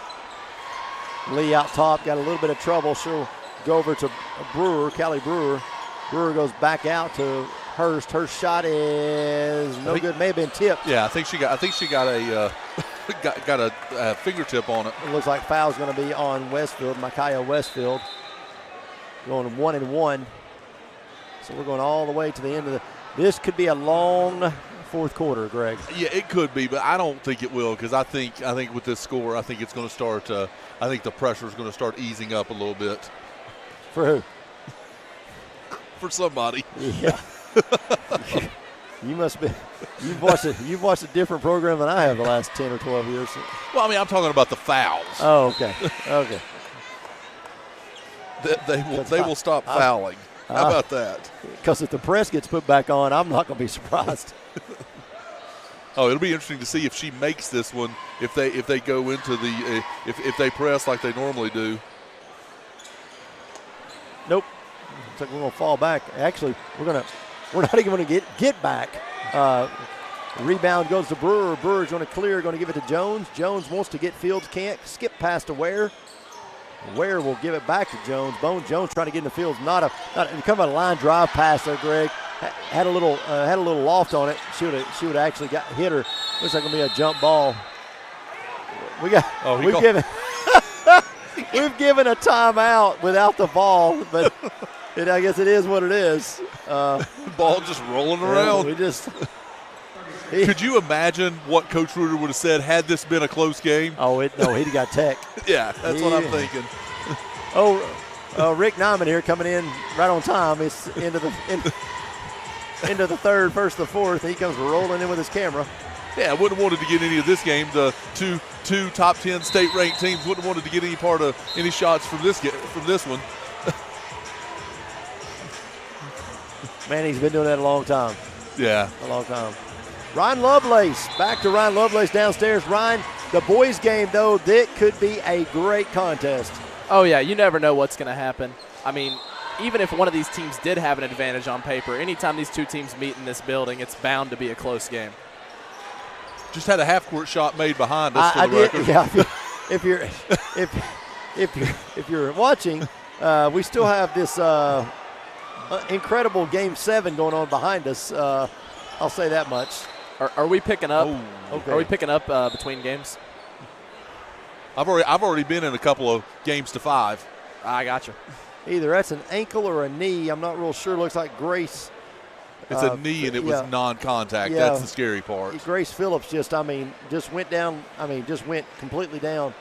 Speaker 1: Lee out top, got a little bit of trouble. She'll go over to Brewer, Callie Brewer. Brewer goes back out to Hurst. Hurst shot is no good. May have been tipped.
Speaker 2: Yeah, I think she got a got a fingertip on it.
Speaker 1: It looks like foul's going to be on Westfield, Micaiah Westfield, going 1-1. So we're going all the way to the end of the. This could be a long fourth quarter, Greg.
Speaker 2: Yeah, it could be, but I don't think it will because I think with this score, I think it's going to start. I think the pressure is going to start easing up a little bit.
Speaker 1: For who?
Speaker 2: For somebody.
Speaker 1: Yeah. You must be. You've watched a different program than I have the last 10 or 12 years.
Speaker 2: Well, I mean, I'm talking about the fouls.
Speaker 1: Oh, okay. Okay.
Speaker 2: They will stop fouling. How about that?
Speaker 1: Because if the press gets put back on, I'm not going to be surprised.
Speaker 2: Oh, it'll be interesting to see if she makes this one. If they go into the if they press like they normally do.
Speaker 1: Nope. Looks like we're going to fall back. Actually, we're not even going to get back. Rebound goes to Brewer. Brewer's going to clear, going to give it to Jones. Jones wants to get Fields, can't. Skip past to Ware. Ware will give it back to Jones. Jones trying to get in the Fields. Not kind of a line drive pass there, Greg. Had a little loft on it. She would actually got hit her. Looks like it'll be a jump ball. We've given a timeout without the ball, but I guess it is what it is.
Speaker 2: Ball just rolling around. Could you imagine what Coach Reuter would have said had this been a close game?
Speaker 1: Oh, he'd got tech.
Speaker 2: Yeah, that's what I'm thinking.
Speaker 1: Rick Nyman here coming in right on time. It's into the third, first to the fourth. He comes rolling in with his camera.
Speaker 2: Yeah, wouldn't have wanted to get any of this game. The two top 10 state-ranked teams wouldn't have wanted to get any part of any shots from this one.
Speaker 1: Man, he's been doing that a long time.
Speaker 2: Yeah.
Speaker 1: A long time. Ryan Lovelace, back to Ryan Lovelace downstairs. Ryan, the boys' game, though, that could be a great contest.
Speaker 17: Oh, yeah, you never know what's going to happen. I mean, even if one of these teams did have an advantage on paper, anytime these two teams meet in this building, it's bound to be a close game.
Speaker 2: Just had a half-court shot made behind us for the record.
Speaker 1: Yeah, if you're watching, we still have this incredible Game 7 going on behind us. I'll say that much.
Speaker 17: Are we picking up?
Speaker 1: Oh, okay.
Speaker 17: Are we picking up between games?
Speaker 2: I've already been in a couple of games to 5.
Speaker 17: I got you.
Speaker 1: Either that's an ankle or a knee. I'm not real sure. Looks like Grace.
Speaker 2: It's a knee, and it was non-contact. Yeah. That's the scary part.
Speaker 1: Grace Phillips just went down. Just went completely down.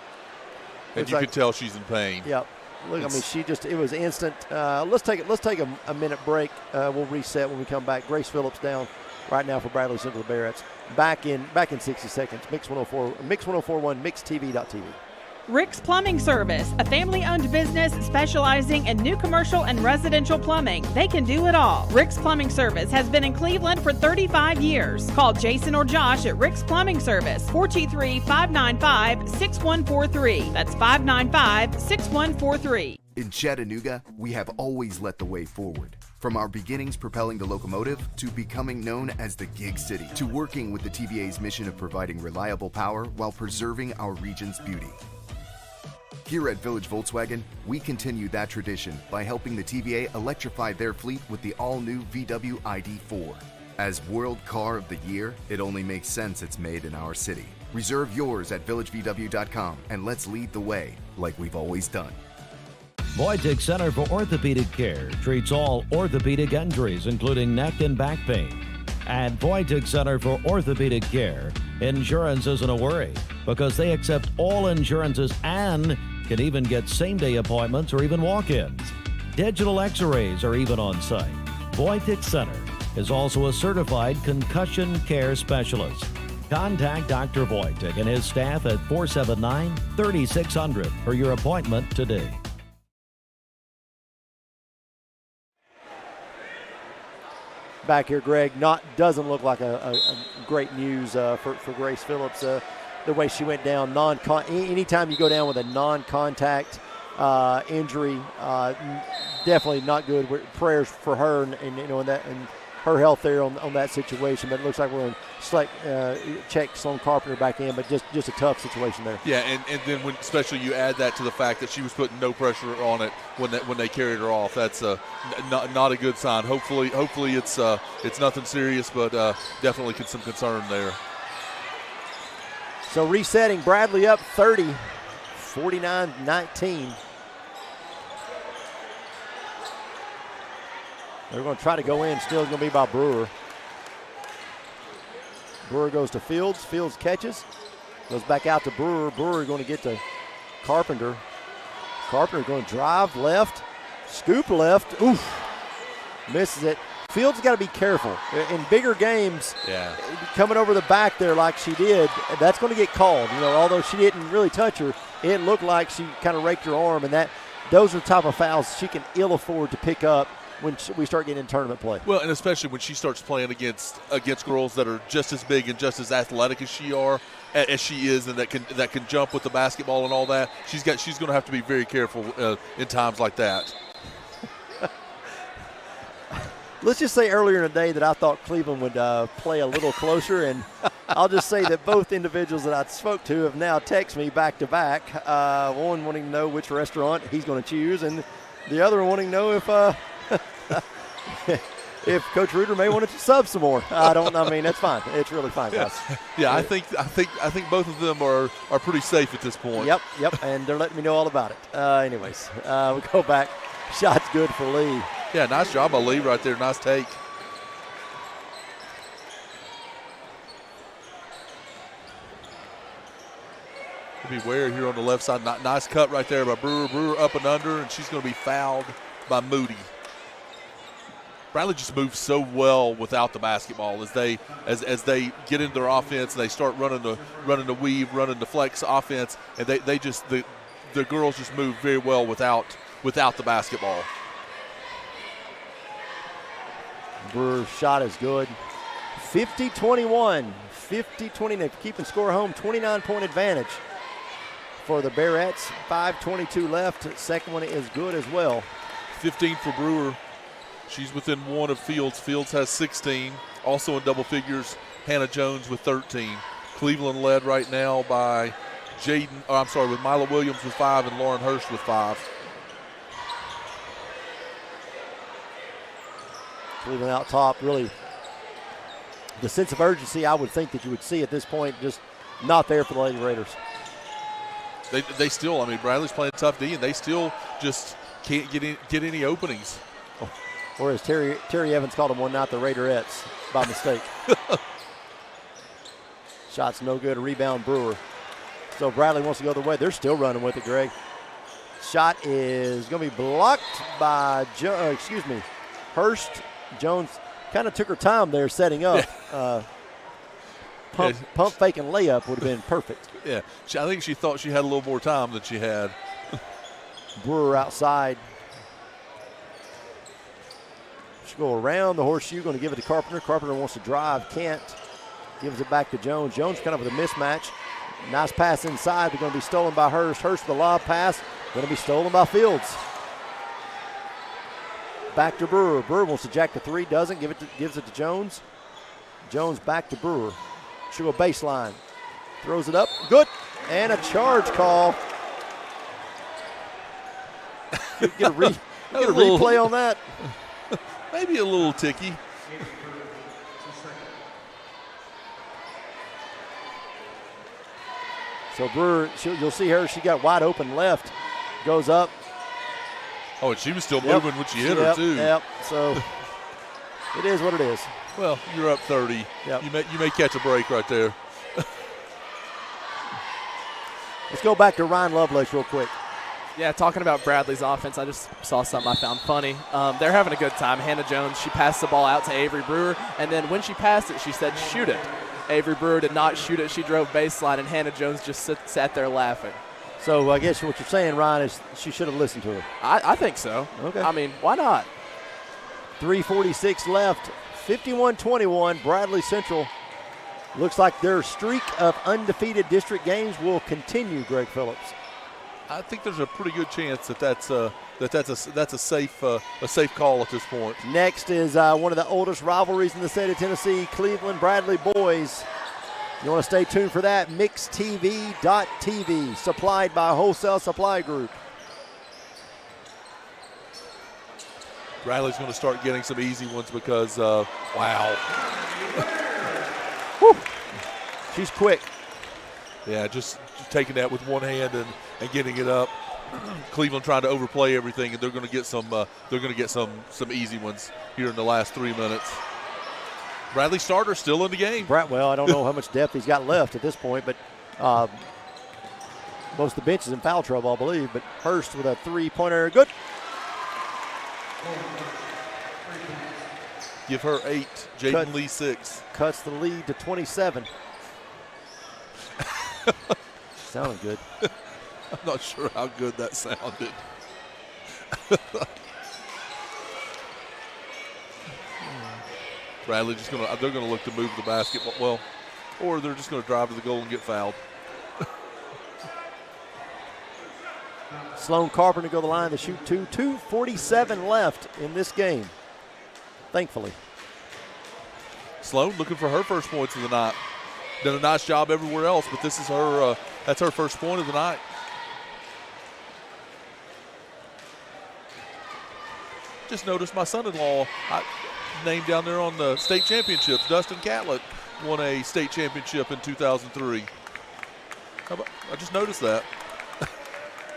Speaker 2: And you could tell she's in pain.
Speaker 1: Yep. Look, it was instant. Let's take a minute break. We'll reset when we come back. Grace Phillips down right now for Bradley Central Barretts. Back in 60 seconds. Mix 104.1, mixtv.tv.
Speaker 13: Rick's Plumbing Service, a family-owned business specializing in new commercial and residential plumbing. They can do it all. Rick's Plumbing Service has been in Cleveland for 35 years. Call Jason or Josh at Rick's Plumbing Service, 423-595-6143. That's 595-6143.
Speaker 5: In Chattanooga, we have always led the way forward. From our beginnings propelling the locomotive, to becoming known as the Gig City, to working with the TVA's mission of providing reliable power while preserving our region's beauty. Here at Village Volkswagen, we continue that tradition by helping the TVA electrify their fleet with the all-new VW ID4. As World Car of the Year, it only makes sense it's made in our city. Reserve yours at villagevw.com and let's lead the way like we've always done.
Speaker 7: Voitic Center for Orthopedic Care treats all orthopedic injuries, including neck and back pain. At Voitic Center for Orthopedic Care, insurance isn't a worry because they accept all insurances and can even get same-day appointments or even walk-ins. Digital x-rays are even on site. Voitic Center is also a certified concussion care specialist. Contact Dr. Voitic and his staff at 479-3600 for your appointment today.
Speaker 1: Back here, Greg, doesn't look like a great news for Grace Phillips. The way she went down, anytime you go down with a non-contact injury, definitely not good. Prayers for her and her health there on that situation. But it looks like we're in check Sloan Carpenter back in, but just a tough situation there.
Speaker 2: Yeah, and then especially you add that to the fact that she was putting no pressure on it when they carried her off. That's not a good sign. Hopefully it's nothing serious, but definitely some concern there.
Speaker 1: So resetting, Bradley up 30, 49-19. They're going to try to go in. Still going to be by Brewer. Brewer goes to Fields. Fields catches. Goes back out to Brewer. Brewer going to get to Carpenter. Carpenter going to drive left. Scoop left. Oof. Misses it. Fields got to be careful. In bigger games, coming over the back there like she did, that's going to get called. Although she didn't really touch her, it looked like she kind of raked her arm, and those are the type of fouls she can ill afford to pick up when we start getting in tournament play.
Speaker 2: Well, and especially when she starts playing against girls that are just as big and just as athletic as she is, and that can jump with the basketball and all that. She's going to have to be very careful in times like that.
Speaker 1: Let's just say earlier in the day that I thought Cleveland would play a little closer, and I'll just say that both individuals that I spoke to have now texted me back to back. One wanting to know which restaurant he's going to choose, and the other wanting to know if Coach Reuter may want to sub some more. That's fine. It's really fine, guys.
Speaker 2: Yeah, I think both of them are pretty safe at this point.
Speaker 1: Yep, and they're letting me know all about it. Anyways, we go back. Shot's good for Lee.
Speaker 2: Yeah, nice job by Lee right there. Nice take. Be Ware here on the left side. Nice cut right there by Brewer. Brewer up and under, and she's going to be fouled by Moody. Bradley just moves so well without the basketball as they get into their offense and they start running the weave, running the flex offense, and the girls just move very well without the basketball.
Speaker 1: Brewer's shot is good. 50-21. 50-20. They're keeping score home. 29-point advantage for the Bearettes. 5:22 left. Second one is good as well.
Speaker 2: 15 for Brewer. She's within one of Fields. Fields has 16. Also in double figures, Hannah Jones with 13. Cleveland led right now by with Mila Williams with 5 and Lauren Hurst with 5.
Speaker 1: Cleveland out top, really. The sense of urgency I would think that you would see at this point, just not there for the Lady Raiders.
Speaker 2: They still, Bradley's playing tough D, and they still just can't get any openings.
Speaker 1: Or as Terry Evans called them one night, the Raiderettes, by mistake. Shot's no good. A rebound, Brewer. So Bradley wants to go the way. They're still running with it, Greg. Shot is going to be blocked by Hurst. Jones kind of took her time there setting up. Pump fake and layup would have been perfect.
Speaker 2: Yeah, I think she thought she had a little more time than she had.
Speaker 1: Brewer outside. She'll go around the horseshoe, going to give it to Carpenter. Carpenter wants to drive, can't. Gives it back to Jones. Jones kind of with a mismatch. Nice pass inside, but going to be stolen by Hurst. Hurst with a lob pass, going to be stolen by Fields. Back to Brewer. Brewer wants to jack the three, doesn't. Gives it to Jones. Jones back to Brewer. She'll go baseline. Throws it up. Good. And a charge call. Get a replay on that.
Speaker 2: Maybe a little ticky.
Speaker 1: So Brewer, you'll see her. She got wide open left. Goes up.
Speaker 2: Oh, and she was still moving when she hit her, too.
Speaker 1: Yep. So it is what it is.
Speaker 2: Well, you're up 30.
Speaker 1: Yep.
Speaker 2: You may catch a break right there.
Speaker 1: Let's go back to Ryan Lovelace real quick.
Speaker 17: Yeah, talking about Bradley's offense, I just saw something I found funny. They're having a good time. Hannah Jones, she passed the ball out to Avery Brewer, and then when she passed it, she said, shoot it. Avery Brewer did not shoot it. She drove baseline, and Hannah Jones just sat there laughing.
Speaker 1: So I guess what you're saying, Ryan, is she should have listened to her.
Speaker 17: I think so.
Speaker 1: Okay.
Speaker 17: I mean, why not?
Speaker 1: 3:46 left, 51-21, Bradley Central. Looks like their streak of undefeated district games will continue, Greg Phillips.
Speaker 2: I think there's a pretty good chance that's a safe call at this point.
Speaker 1: Next is one of the oldest rivalries in the state of Tennessee, Cleveland-Bradley boys. You want to stay tuned for that, mixtv.tv, supplied by Wholesale Supply Group.
Speaker 2: Bradley's going to start getting some easy ones because, wow.
Speaker 1: Whew. She's quick.
Speaker 2: Yeah, just taking that with one hand and getting it up. Cleveland trying to overplay everything, and they're going to get some easy ones here in the last 3 minutes. Bradley starter still in the game.
Speaker 1: Well, I don't know how much depth he's got left at this point, but most of the bench is in foul trouble, I believe. But Hurst with a three-pointer, good.
Speaker 2: Give her 8, Jaden Lee 6.
Speaker 1: Cuts the lead to 27. Sounded good.
Speaker 2: I'm not sure how good that sounded. Bradley they're gonna look to move the basketball, well, or they're just gonna drive to the goal and get fouled.
Speaker 1: Sloan Carpenter go to the line to shoot 2. 2:47 left in this game, thankfully.
Speaker 2: Sloan looking for her first points of the night. Done a nice job everywhere else, but this is her. That's her first point of the night. Just noticed my son-in-law named down there on the state championships. Dustin Catlett won a state championship in 2003. I just noticed that.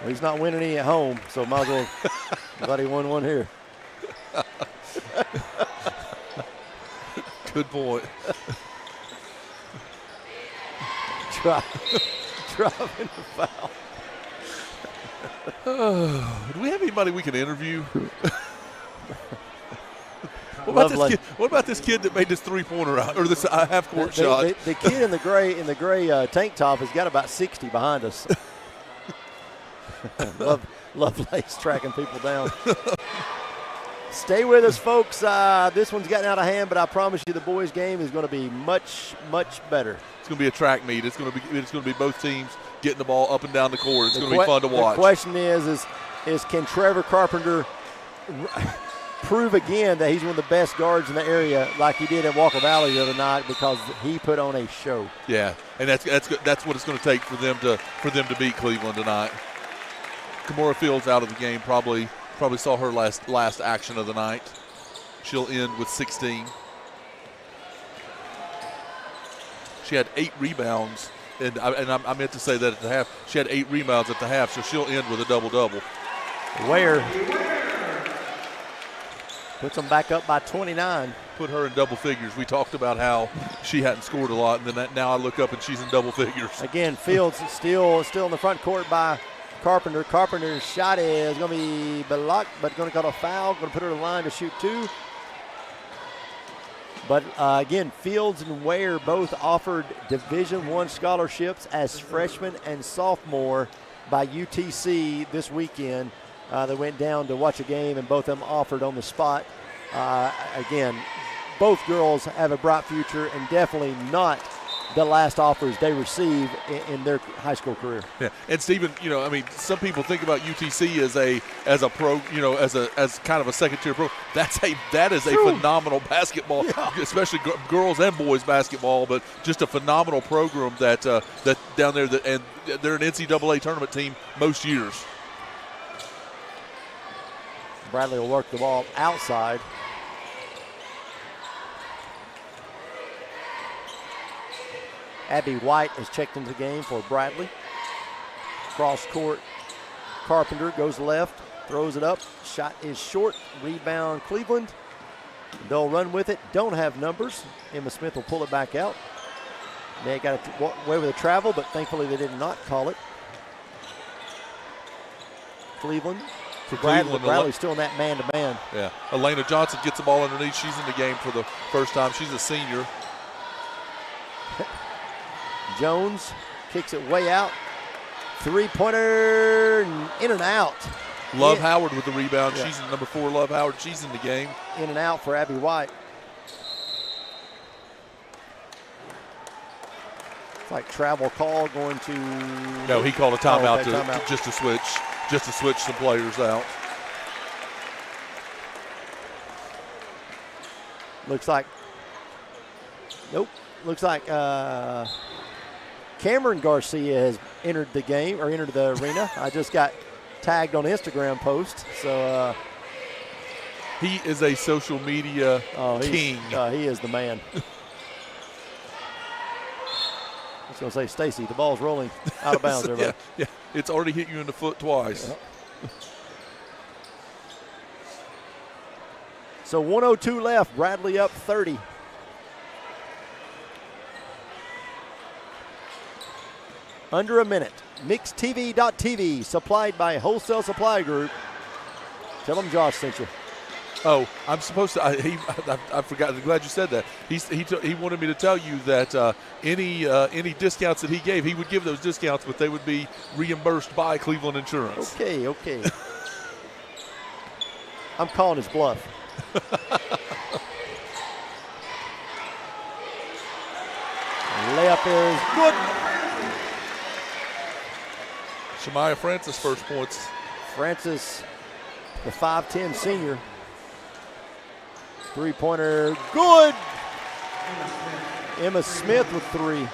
Speaker 1: Well, he's not winning any at home, so might as well. Glad he won one here.
Speaker 2: Good point.
Speaker 1: Driving the foul.
Speaker 2: Do we have anybody we can interview? What about this kid that made this three-pointer out, or this half-court shot?
Speaker 1: The kid in the gray tank top has got about 60 behind us. love Lace tracking people down. Stay with us, folks. This one's gotten out of hand, but I promise you the boys' game is going to be much, much better.
Speaker 2: It's going to be a track meet. It's going to be both teams getting the ball up and down the court. It's going to be fun to watch.
Speaker 1: The question is can Trevor Carpenter prove again that he's one of the best guards in the area like he did in Walker Valley the other night, because he put on a show.
Speaker 2: Yeah, and that's what it's going to take for them to beat Cleveland tonight. Kamora Fields out of the game, probably saw her last action of the night. She'll end with 16. She had 8 rebounds, and I meant to say that at the half. She had 8 rebounds at the half, so she'll end with a double-double.
Speaker 1: Ware puts them back up by 29.
Speaker 2: Put her in double figures. We talked about how she hadn't scored a lot, and then now I look up and she's in double figures.
Speaker 1: Again, Fields still in the front court by Carpenter. Carpenter's shot is going to be blocked, but going to call a foul. Going to put her in the line to shoot 2. But again, Fields and Ware both offered Division I scholarships as freshmen and sophomore by UTC this weekend. They went down to watch a game, and both of them offered on the spot. Again, both girls have a bright future, and definitely not the last offers they receive in their high school career.
Speaker 2: Yeah, and Stephen, some people think about UTC as a pro, as kind of a second tier pro. That is a phenomenal basketball, especially girls and boys basketball. But just a phenomenal program that down there, and they're an NCAA tournament team most years.
Speaker 1: Bradley will work the ball outside. Abby White has checked into the game for Bradley. Cross court, Carpenter goes left, throws it up. Shot is short. Rebound Cleveland. They'll run with it. Don't have numbers. Emma Smith will pull it back out. They got away with a travel, but thankfully they did not call it. Cleveland.
Speaker 2: For Cleveland,
Speaker 1: Bradley's still in that man-to-man.
Speaker 2: Yeah. Elena Johnson gets the ball underneath. She's in the game for the first time. She's a senior.
Speaker 1: Jones kicks it way out. Three-pointer in and out.
Speaker 2: Love Howard with the rebound. Yeah. She's in number 4, Love Howard. She's in the game.
Speaker 1: In and out for Abby White. It's like travel call going to.
Speaker 2: No, he called a timeout,
Speaker 1: timeout.
Speaker 2: Just to switch some players out.
Speaker 1: Looks like. Nope. Looks like Cameron Garcia has entered the game or entered the arena. I just got tagged on Instagram post. So
Speaker 2: he is a social media king.
Speaker 1: He is the man. I was going to say, Stacy, the ball's rolling out of bounds.
Speaker 2: Yeah, it's already hit you in the foot twice.
Speaker 1: Yeah. So 1:02 left. Bradley up 30. Under a minute. MixedTV.tv, supplied by Wholesale Supply Group. Tell them Josh sent you.
Speaker 2: Oh, I'm supposed to. I forgot. I'm glad you said that. He wanted me to tell you that any discounts that he gave, he would give those discounts, but they would be reimbursed by Cleveland Insurance.
Speaker 1: Okay. I'm calling his bluff. Layup is good.
Speaker 2: Shemaya Francis first points.
Speaker 1: Francis, the 5'10 senior. Three-pointer, good. Emma Smith with 3.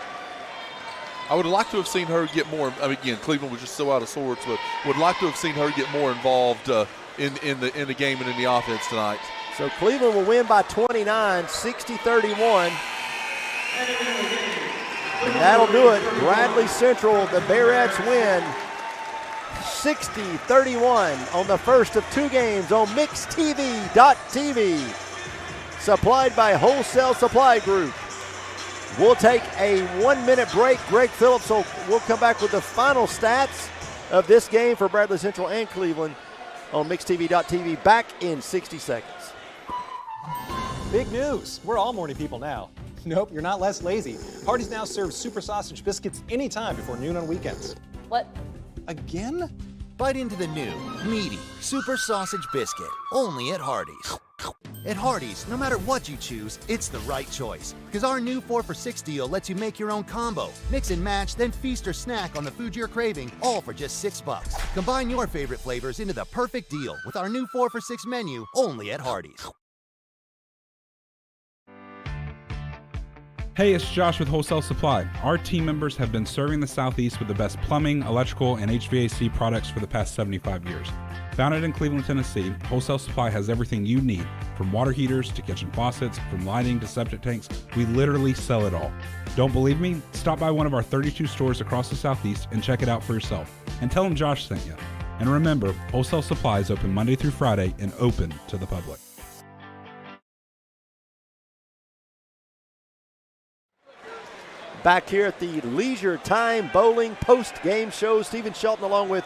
Speaker 2: I would like to have seen her get more. I mean, again, Cleveland was just so out of sorts, but would like to have seen her get more involved in the game and in the offense tonight.
Speaker 1: So Cleveland will win by 29, 60-31. And that'll do it. Bradley Central, the Bearettes win 60-31 on the first of 2 games on MixedTV.tv. Supplied by Wholesale Supply Group. We'll take a 1-minute break. Greg Phillips will come back with the final stats of this game for Bradley Central and Cleveland on MixedTV.tv. Back in 60 seconds.
Speaker 4: Big news. We're all morning people now. Nope, you're not less lazy. Hardee's now serves super sausage biscuits anytime before noon on weekends.
Speaker 24: What?
Speaker 4: Again?
Speaker 16: Bite into the new, meaty Super Sausage Biscuit, only at Hardee's. At Hardee's, no matter what you choose, it's the right choice. Because our new 4 for $6 deal lets you make your own combo. Mix and match, then feast or snack on the food you're craving, all for just $6. Combine your favorite flavors into the perfect deal with our new 4 for $6 menu, only at Hardee's.
Speaker 8: Hey, it's Josh with Wholesale Supply. Our team members have been serving the Southeast with the best plumbing, electrical, and HVAC products for the past 75 years. Founded in Cleveland, Tennessee, Wholesale Supply has everything you need, from water heaters to kitchen faucets, from lighting to septic tanks. We literally sell it all. Don't believe me? Stop by one of our 32 stores across the Southeast and check it out for yourself. And tell them Josh sent you. And remember, Wholesale Supply is open Monday through Friday and open to the public.
Speaker 1: Back here at the Leisure Time Bowling post-game show, Stephen Shelton along with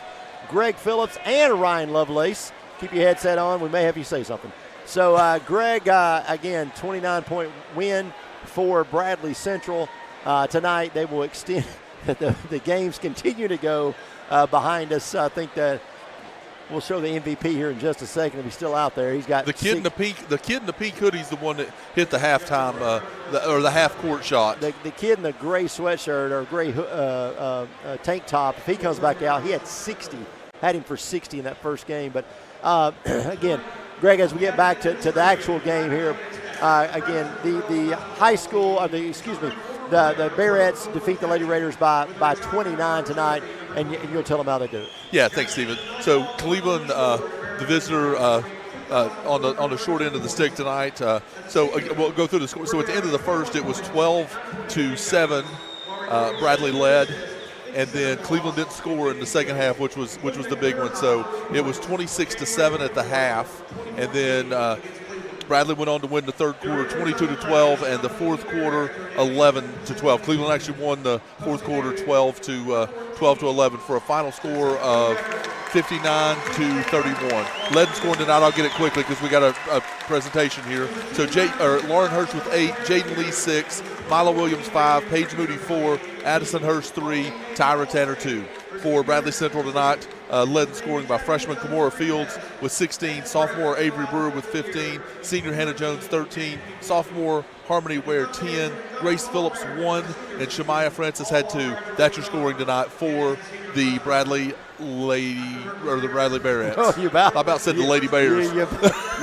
Speaker 1: Greg Phillips and Ryan Lovelace. Keep your headset on. We may have you say something. So, Greg, again, 29-point win for Bradley Central tonight. They will extend. The games continue to go behind us. I think that we'll show the MVP here in just a second if he's still out there. He's got
Speaker 2: the kid in the pink. The kid in the pink hoodie is the one that hit the halftime or the half court shot.
Speaker 1: The kid in the gray sweatshirt or gray tank top. If he comes back out, he had 60. Had him for 60 in that first game. But again, Greg, as we get back to the actual game here, again, the high school, the Bearettes defeat the Lady Raiders by 29 tonight, and you'll tell them how they do it.
Speaker 2: Yeah, thanks, Stephen. So Cleveland, the visitor, on the short end of the stick tonight. So we'll go through the score. So at the end of the first, it was 12-7. Bradley led. And then Cleveland didn't score in the second half, which was the big one. So it was 26-7 at the half, and then Bradley went on to win the third quarter 22-12 and the fourth quarter 11-12. Cleveland actually won the fourth quarter 12-11 for a final score of 59-31. Led in scoring tonight. I'll get it quickly because we got a presentation here. So Lauren Hurst with 8, Jaden Lee 6, Milo Williams 5, Paige Moody 4, Addison Hurst 3, Tyra Tanner 2. For Bradley Central tonight, led in scoring by freshman Kimora Fields with 16, sophomore Avery Brewer with 15, senior Hannah Jones 13, sophomore Harmony Ware 10, Grace Phillips 1, and Shemaya Francis had 2. That's your scoring tonight for the Bradley Bradley Bearettes.
Speaker 1: Oh,
Speaker 2: I about said the Lady Bears.
Speaker 1: You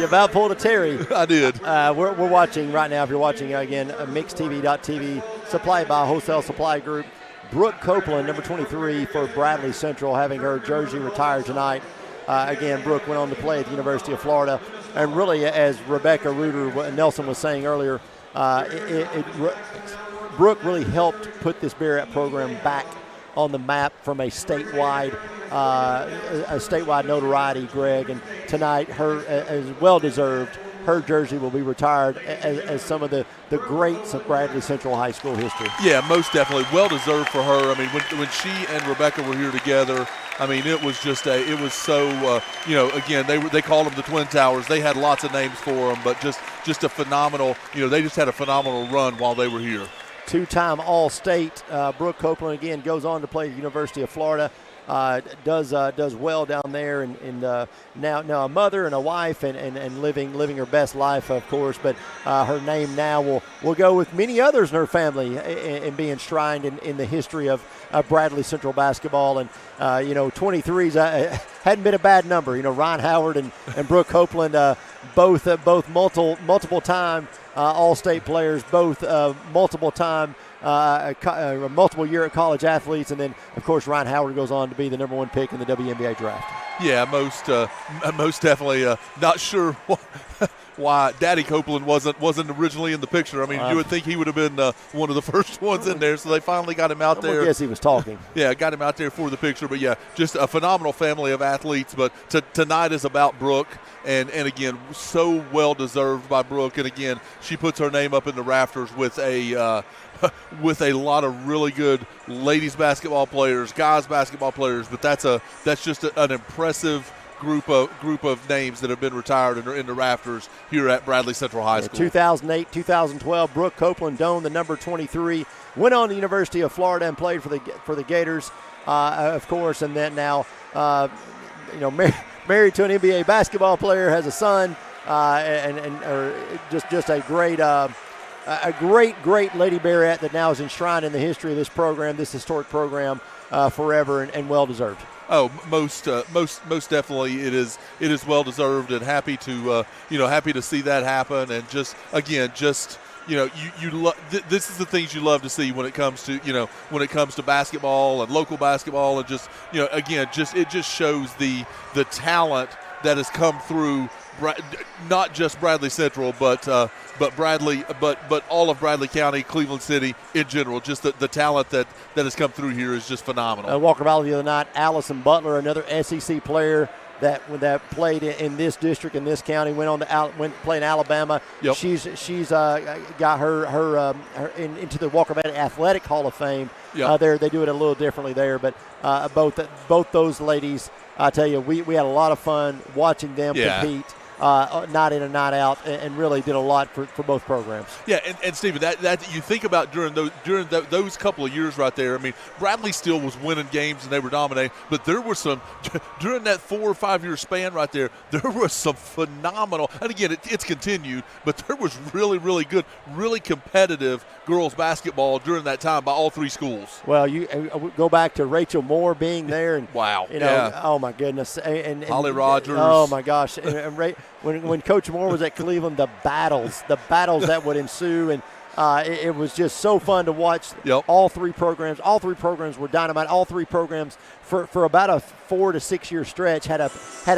Speaker 1: about pulled a Terry.
Speaker 2: I did.
Speaker 1: We're watching right now. If you're watching again, mixtv.tv, supplied by Wholesale Supply Group. Brooke Copeland, number 23 for Bradley Central, having her jersey retired tonight. Again, Brooke went on to play at the University of Florida. And really, as Rebecca Reuter Nelson was saying earlier, Brooke really helped put this Bearette program back on the map from a statewide notoriety, Greg. And tonight, her as well-deserved, her jersey will be retired as some of the greats of Bradley Central High School history.
Speaker 2: Yeah, most definitely. Well-deserved for her. I mean, when she and Rebecca were here together, I mean, it was so, again, they called them the Twin Towers. They had lots of names for them, but just a phenomenal, they just had a phenomenal run while they were here.
Speaker 1: Two-time All-State. Brooke Copeland, again, goes on to play at the University of Florida. Does well down there, and now a mother and a wife, and living her best life, of course. But her name now will go with many others in her family and be enshrined in the history of Bradley Central basketball. And 23s hadn't been a bad number. Ryan Howard and Brooke Copeland, both multiple time All-State players, both multiple time. Multiple year at college athletes, and then of course Ryan Howard goes on to be the number 1 pick in the WNBA draft.
Speaker 2: Yeah, most definitely. Not sure why Daddy Copeland wasn't originally in the picture. I mean, you would think he would have been one of the first ones in there. So they finally got him out there.
Speaker 1: I guess he was talking.
Speaker 2: Yeah, got him out there for the picture. But yeah, just a phenomenal family of athletes. But tonight is about Brooke, and again, so well deserved by Brooke. And again, she puts her name up in the rafters with a lot of really good ladies basketball players, guys basketball players, but that's just an impressive group of names that have been retired and are in the rafters here at Bradley Central High School.
Speaker 1: 2008, 2012, Brooke Copeland donned the number 23, went on to the University of Florida and played for the Gators, of course, and then now married to an NBA basketball player, has a son, and just a great. A great Lady Bearette that now is enshrined in the history of this program, this historic program, forever, and well deserved.
Speaker 2: Oh, most definitely, it is well deserved, and happy to see that happen, and this is the things you love to see when it comes to basketball and local basketball, and it just shows the talent that has come through. Not just Bradley Central, but all of Bradley County, Cleveland City in general. Just the talent that has come through here is just phenomenal.
Speaker 1: Walker Valley the other night, Allison Butler, another SEC player that played in this district, in this county, went to play in Alabama. Yep. She's got her into the Walker Valley Athletic Hall of Fame. Yep. They do it a little differently there, but both those ladies, I tell you, we had a lot of fun watching them compete. Night in and night out, and really did a lot for both programs.
Speaker 2: Yeah, and Stephen, that you think about during those couple of years right there. I mean, Bradley still was winning games and they were dominating, but there were some during that 4 or 5 year span right there. There was some phenomenal, and again, it's continued, but there was really, really good, really competitive girls basketball during that time by all 3 schools.
Speaker 1: Well, you go back to Rachel Moore being there, and
Speaker 2: wow,
Speaker 1: oh my goodness, and
Speaker 2: Holly Rogers.
Speaker 1: Oh my gosh, when Coach Moore was at Cleveland, the battles that would ensue, and it was just so fun to watch.
Speaker 2: Yep.
Speaker 1: All 3 programs. All 3 programs were dynamite. All 3 programs for about a 4 to 6 year stretch had a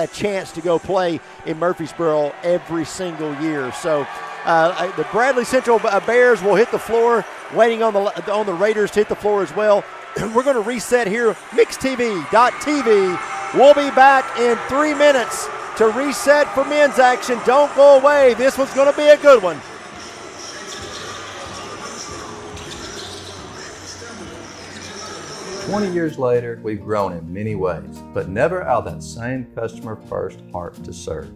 Speaker 1: chance to go play in Murfreesboro every single year. So the Bradley Central Bears will hit the floor, waiting on the Raiders to hit the floor as well. We're going to reset here. MixTV.tv. We'll be back in 3 minutes to reset for men's action. Don't go away. This one's going to be a good one.
Speaker 20: Years later, we've grown in many ways, but never out of that same customer-first heart to serve.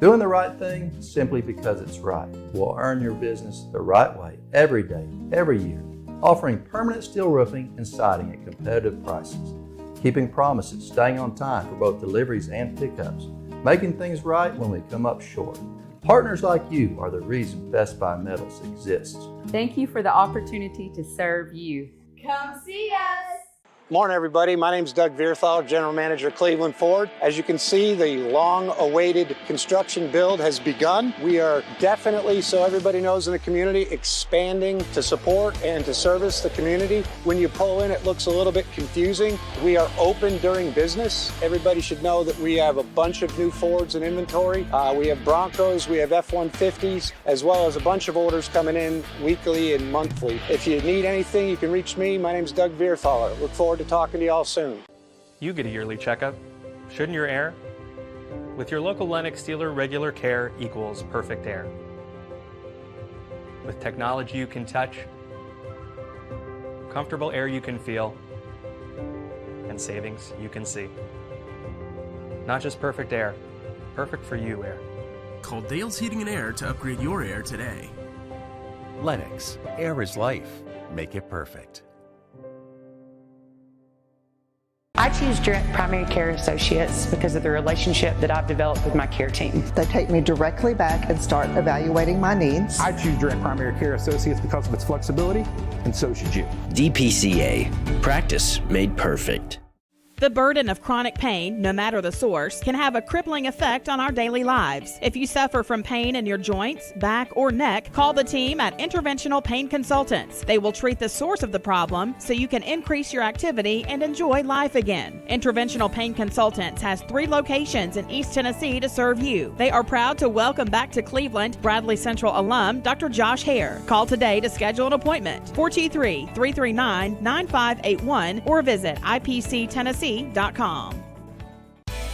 Speaker 20: Doing the right thing simply because it's right will earn your business the right way every day, every year, offering permanent steel roofing and siding at competitive prices, keeping promises, staying on time for both deliveries and pickups, making things right when we come up short. Partners like you are the reason Best Buy Metals exists.
Speaker 21: Thank you for the opportunity to serve you.
Speaker 24: Come see us.
Speaker 22: Morning, everybody. My name is Doug Vierthal, General Manager, Cleveland Ford. As you can see, the long-awaited construction build has begun. We are definitely, so everybody knows in the community, expanding to support and to service the community. When you pull in, it looks a little bit confusing. We are open during business. Everybody should know that we have a bunch of new Fords in inventory. We have Broncos, we have F-150s, as well as a bunch of orders coming in weekly and monthly. If you need anything, you can reach me. My name is Doug Vierthaler. Look forward to talking to y'all soon.
Speaker 10: You get a yearly checkup, shouldn't your air? With your local Lennox dealer, regular care equals perfect air. With technology you can touch, comfortable air you can feel, and savings you can see. Not just perfect air, perfect for you air.
Speaker 11: Call Dale's Heating and Air to upgrade your air today.
Speaker 12: Lennox, air is life. Make it perfect.
Speaker 23: I choose Direct Primary Care Associates because of the relationship that I've developed with my care team.
Speaker 25: They take me directly back and start evaluating my needs.
Speaker 26: I choose Direct Primary Care Associates because of its flexibility, and so should you.
Speaker 27: DPCA. Practice made perfect.
Speaker 13: The burden of chronic pain, no matter the source, can have a crippling effect on our daily lives. If you suffer from pain in your joints, back, or neck, call the team at Interventional Pain Consultants. They will treat the source of the problem so you can increase your activity and enjoy life again. Interventional Pain Consultants has 3 locations in East Tennessee to serve you. They are proud to welcome back to Cleveland Bradley Central alum Dr. Josh Hare. Call today to schedule an appointment. 423-339-9581 or visit IPCTennessee.com.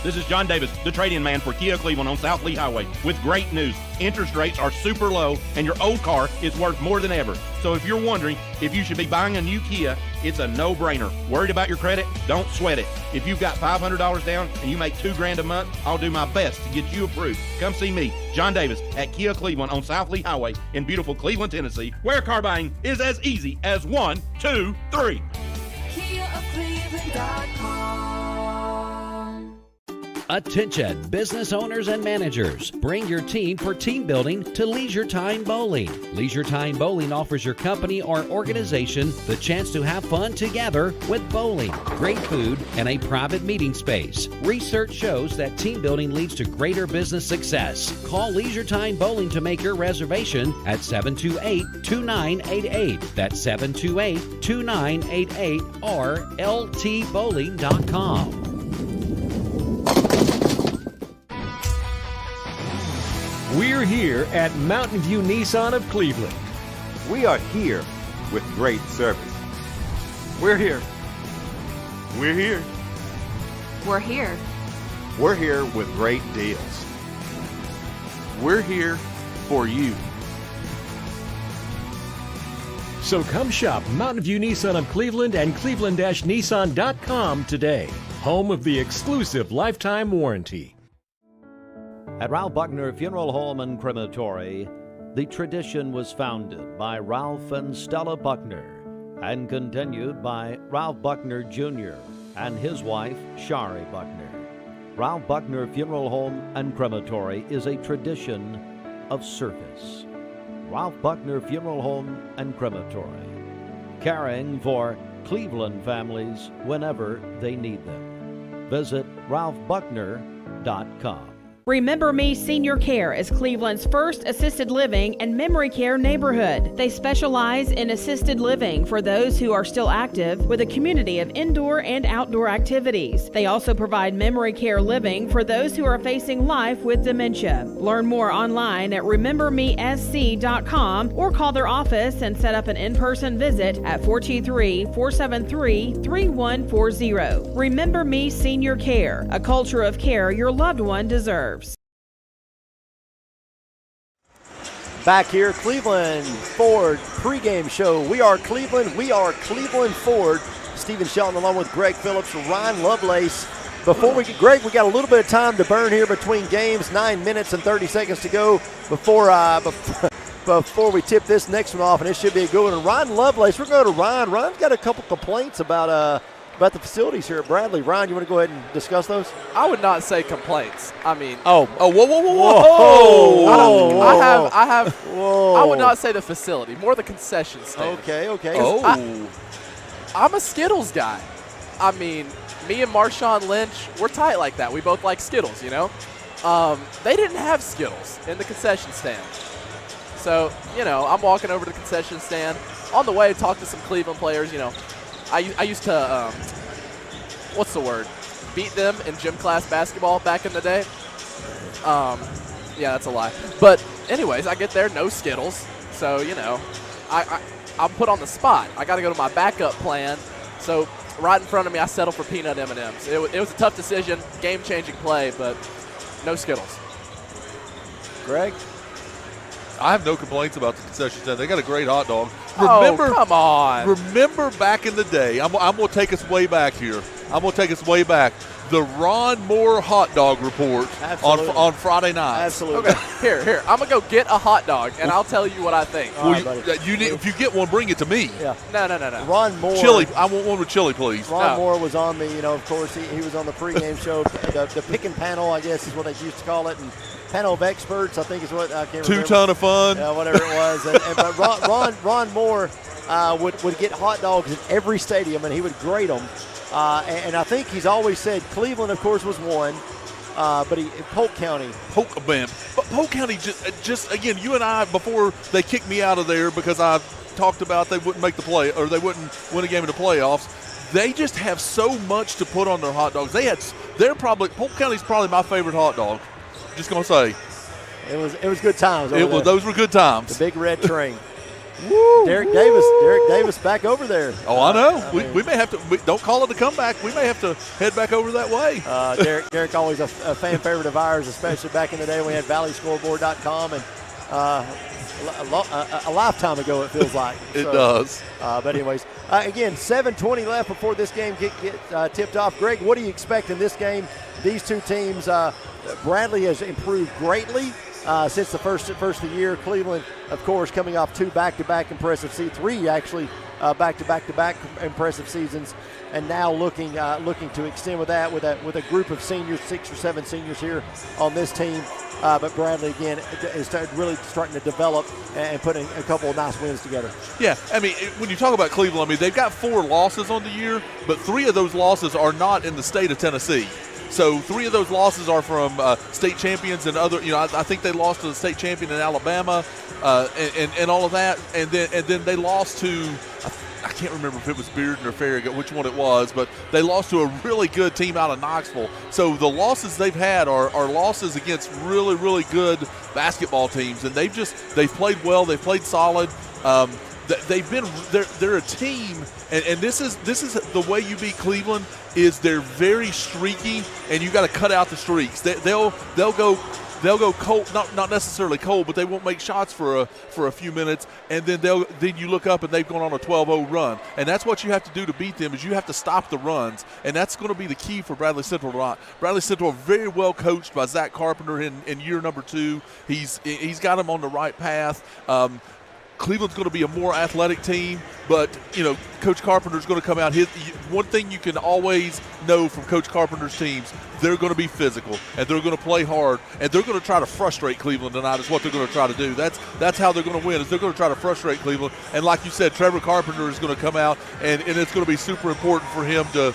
Speaker 6: This is John Davis, the trade-in man for Kia Cleveland on South Lee Highway, with great news. Interest rates are super low, and your old car is worth more than ever. So if you're wondering if you should be buying a new Kia, it's a no-brainer. Worried about your credit? Don't sweat it. If you've got $500 down and you make $2,000 a month, I'll do my best to get you approved. Come see me, John Davis, at Kia Cleveland on South Lee Highway in beautiful Cleveland, Tennessee, where car buying is as easy as 1, 2, 3.
Speaker 7: Attention, business owners and managers. Bring your team for team building to Leisure Time Bowling. Leisure Time Bowling offers your company or organization the chance to have fun together with bowling, great food, and a private meeting space. Research shows that team building leads to greater business success. Call Leisure Time Bowling to make your reservation at 728-2988. That's 728-2988 or ltbowling.com.
Speaker 18: We're here at Mountain View Nissan of Cleveland.
Speaker 19: We are here with great service.
Speaker 28: We're here.
Speaker 19: We're here.
Speaker 24: We're here.
Speaker 19: We're here with great deals.
Speaker 2: We're here for you.
Speaker 18: So come shop Mountain View Nissan of Cleveland and cleveland-nissan.com today. Home of the exclusive lifetime warranty.
Speaker 7: At Ralph Buckner Funeral Home and Crematory, the tradition was founded by Ralph and Stella Buckner and continued by Ralph Buckner Jr. and his wife, Shari Buckner. Ralph Buckner Funeral Home and Crematory is a tradition of service. Ralph Buckner Funeral Home and Crematory, caring for Cleveland families whenever they need them. Visit ralphbuckner.com.
Speaker 13: Remember Me Senior Care is Cleveland's first assisted living and memory care neighborhood. They specialize in assisted living for those who are still active with a community of indoor and outdoor activities. They also provide memory care living for those who are facing life with dementia. Learn more online at remembermesc.com or call their office and set up an in-person visit at 423-473-3140. Remember Me Senior Care, a culture of care your loved one deserves.
Speaker 1: Back here, Cleveland Ford pregame show. We are Cleveland. We are Cleveland Ford. Stephen Shelton along with Greg Phillips, Ryan Lovelace. Before we get, Greg, we got a little bit of time to burn here between games. 9 minutes and 30 seconds to go before we tip this next one off, and it should be a good one. Ryan Lovelace, we're going to Ryan. Ryan's got a couple complaints about the facilities here at Bradley. Ryan, you want to go ahead and discuss those?
Speaker 3: I would not say complaints. I mean,
Speaker 2: whoa.
Speaker 3: I would not say the facility, more the concession stand.
Speaker 1: Okay.
Speaker 3: I'm a Skittles guy. I mean, me and Marshawn Lynch, we're tight like that. We both like Skittles, you know. They didn't have Skittles in the concession stand. So, you know, I'm walking over to the concession stand. On the way, talk to some Cleveland players, you know. I used to, beat them in gym class basketball back in the day. Yeah, that's a lie. But anyways, I get there, no Skittles. So, you know, I'm put on the spot. I got to go to my backup plan. So right in front of me, I settle for peanut M&Ms. It was a tough decision, game-changing play, but no Skittles.
Speaker 1: Greg?
Speaker 2: I have no complaints about the concession stand. They got a great hot dog.
Speaker 3: Remember, come on.
Speaker 2: Remember back in the day, I'm going to take us way back here. The Ron Moore hot dog report on Friday night.
Speaker 1: Absolutely.
Speaker 3: Okay, here. I'm going to go get a hot dog, and I'll tell you what I think.
Speaker 2: If you get one, bring it to me.
Speaker 1: Yeah.
Speaker 3: No.
Speaker 1: Ron Moore.
Speaker 2: Chili. I want one with chili, please.
Speaker 1: Ron Moore was on the, of course, he was on the pregame show. The picking panel, I guess, is what they used to call it. And panel of experts, I think is what I can't remember.
Speaker 2: 2 ton of fun.
Speaker 1: Yeah, whatever it was. But Ron Moore would get hot dogs in every stadium, and he would grade them. And I think he's always said Cleveland, of course, was one, but Polk County.
Speaker 2: Polk County just again, you and I, before they kicked me out of there because I talked about they wouldn't make the play or they wouldn't win a game in the playoffs. They just have so much to put on their hot dogs. Polk County's probably my favorite hot dog. Just gonna say,
Speaker 1: it was good times.
Speaker 2: Those were good times.
Speaker 1: The big red train. Woo, Derek Davis back over there.
Speaker 2: Oh, I know. We may have to. Don't call it a comeback. We may have to head back over that way.
Speaker 1: Derek always a fan favorite of ours, especially back in the day when we had ValleyScoreboard.com, and a lifetime ago it feels like.
Speaker 2: It does.
Speaker 1: But anyways, again, 7:20 left before this game get tipped off. Greg, what do you expect in this game? These two teams, Bradley has improved greatly. Since the first of the year. Cleveland, of course, coming off 2 back-to-back impressive seasons, 3 actually back-to-back impressive seasons, and now looking to extend with that with a group of seniors, 6 or 7 seniors here on this team. But Bradley again is really starting to develop and putting a couple of nice wins together.
Speaker 2: Yeah, I mean, when you talk about Cleveland, I mean they've got 4 losses on the year, but 3 of those losses are not in the state of Tennessee. So 3 of those losses are from state champions and other. I think they lost to the state champion in Alabama, and all of that. And then they lost to, I can't remember if it was Bearden or Farragut, which one it was, but they lost to a really good team out of Knoxville. So the losses they've had are losses against really, really good basketball teams, and they've played well. They've played solid. They're a team, and this is the way you beat Cleveland. Is they're very streaky, and you got to cut out the streaks. They'll go cold, not necessarily cold, but they won't make shots for a few minutes, and then you look up and they've gone on a 12-0 run, and that's what you have to do to beat them. Is you have to stop the runs, and that's going to be the key for Bradley Central tonight. Bradley Central very well coached by Zach Carpenter in year number 2. He's got them on the right path. Cleveland's going to be a more athletic team, but Coach Carpenter's going to come out. One thing you can always know from Coach Carpenter's teams, they're going to be physical and they're going to play hard and they're going to try to frustrate Cleveland tonight. Is what they're going to try to do. That's how they're going to win. Is they're going to try to frustrate Cleveland. And like you said, Trevor Carpenter is going to come out and it's going to be super important for him to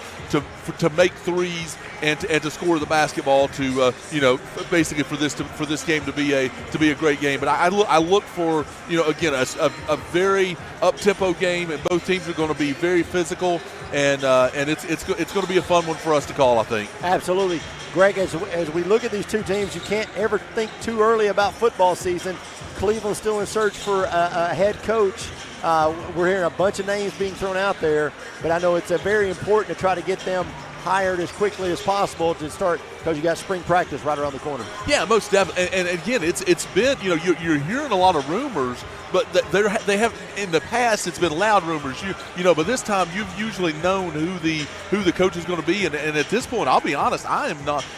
Speaker 2: make threes and to score the basketball to basically for this game to be a great game. But I look for again a very up-tempo game, and both teams are going to be very physical, and it's going to be a fun one for us to call, I think.
Speaker 1: Absolutely. Greg, as we look at these two teams, you can't ever think too early about football season. Cleveland's still in search for a head coach. We're hearing a bunch of names being thrown out there, but I know it's very important to try to get them hired as quickly as possible to start because you got spring practice right around the corner.
Speaker 2: Yeah, most definitely. And again, it's been, you know, you're hearing a lot of rumors, but they have in the past it's been loud rumors. You know, but this time you've usually known who the coach is going to be, and at this point, I'll be honest, I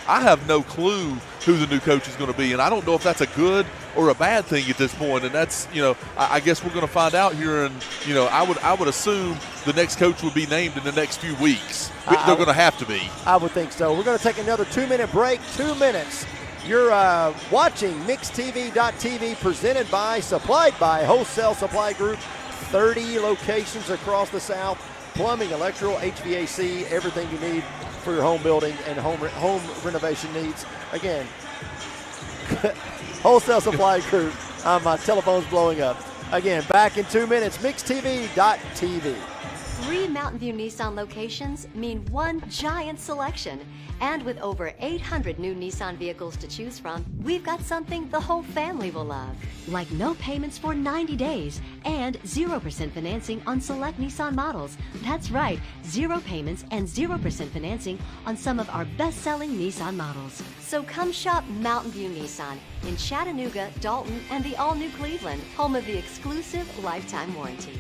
Speaker 2: have no clue who the new coach is going to be, and I don't know if that's a good or a bad thing at this point. And that's, you know, I guess we're going to find out here, and you know, I would assume the next coach will be named in the next few weeks. They're going to have to be.
Speaker 1: I would think so. We're going to take another 2-minute break. 2 minutes. You're watching MixedTV.tv, supplied by Wholesale Supply Group. 30 locations across the South. Plumbing, electrical, HVAC, everything you need for your home building and home renovation needs. Again, Wholesale Supply Group. My telephone's blowing up. Again, back in 2 minutes. MixedTV.tv.
Speaker 4: 3 Mountain View Nissan locations mean one giant selection. And with over 800 new Nissan vehicles to choose from, we've got something the whole family will love. Like no payments for 90 days and 0% financing on select Nissan models. That's right, 0 payments and 0% financing on some of our best-selling Nissan models. So come shop Mountain View Nissan in Chattanooga, Dalton, and the all-new Cleveland, home of the exclusive lifetime warranty.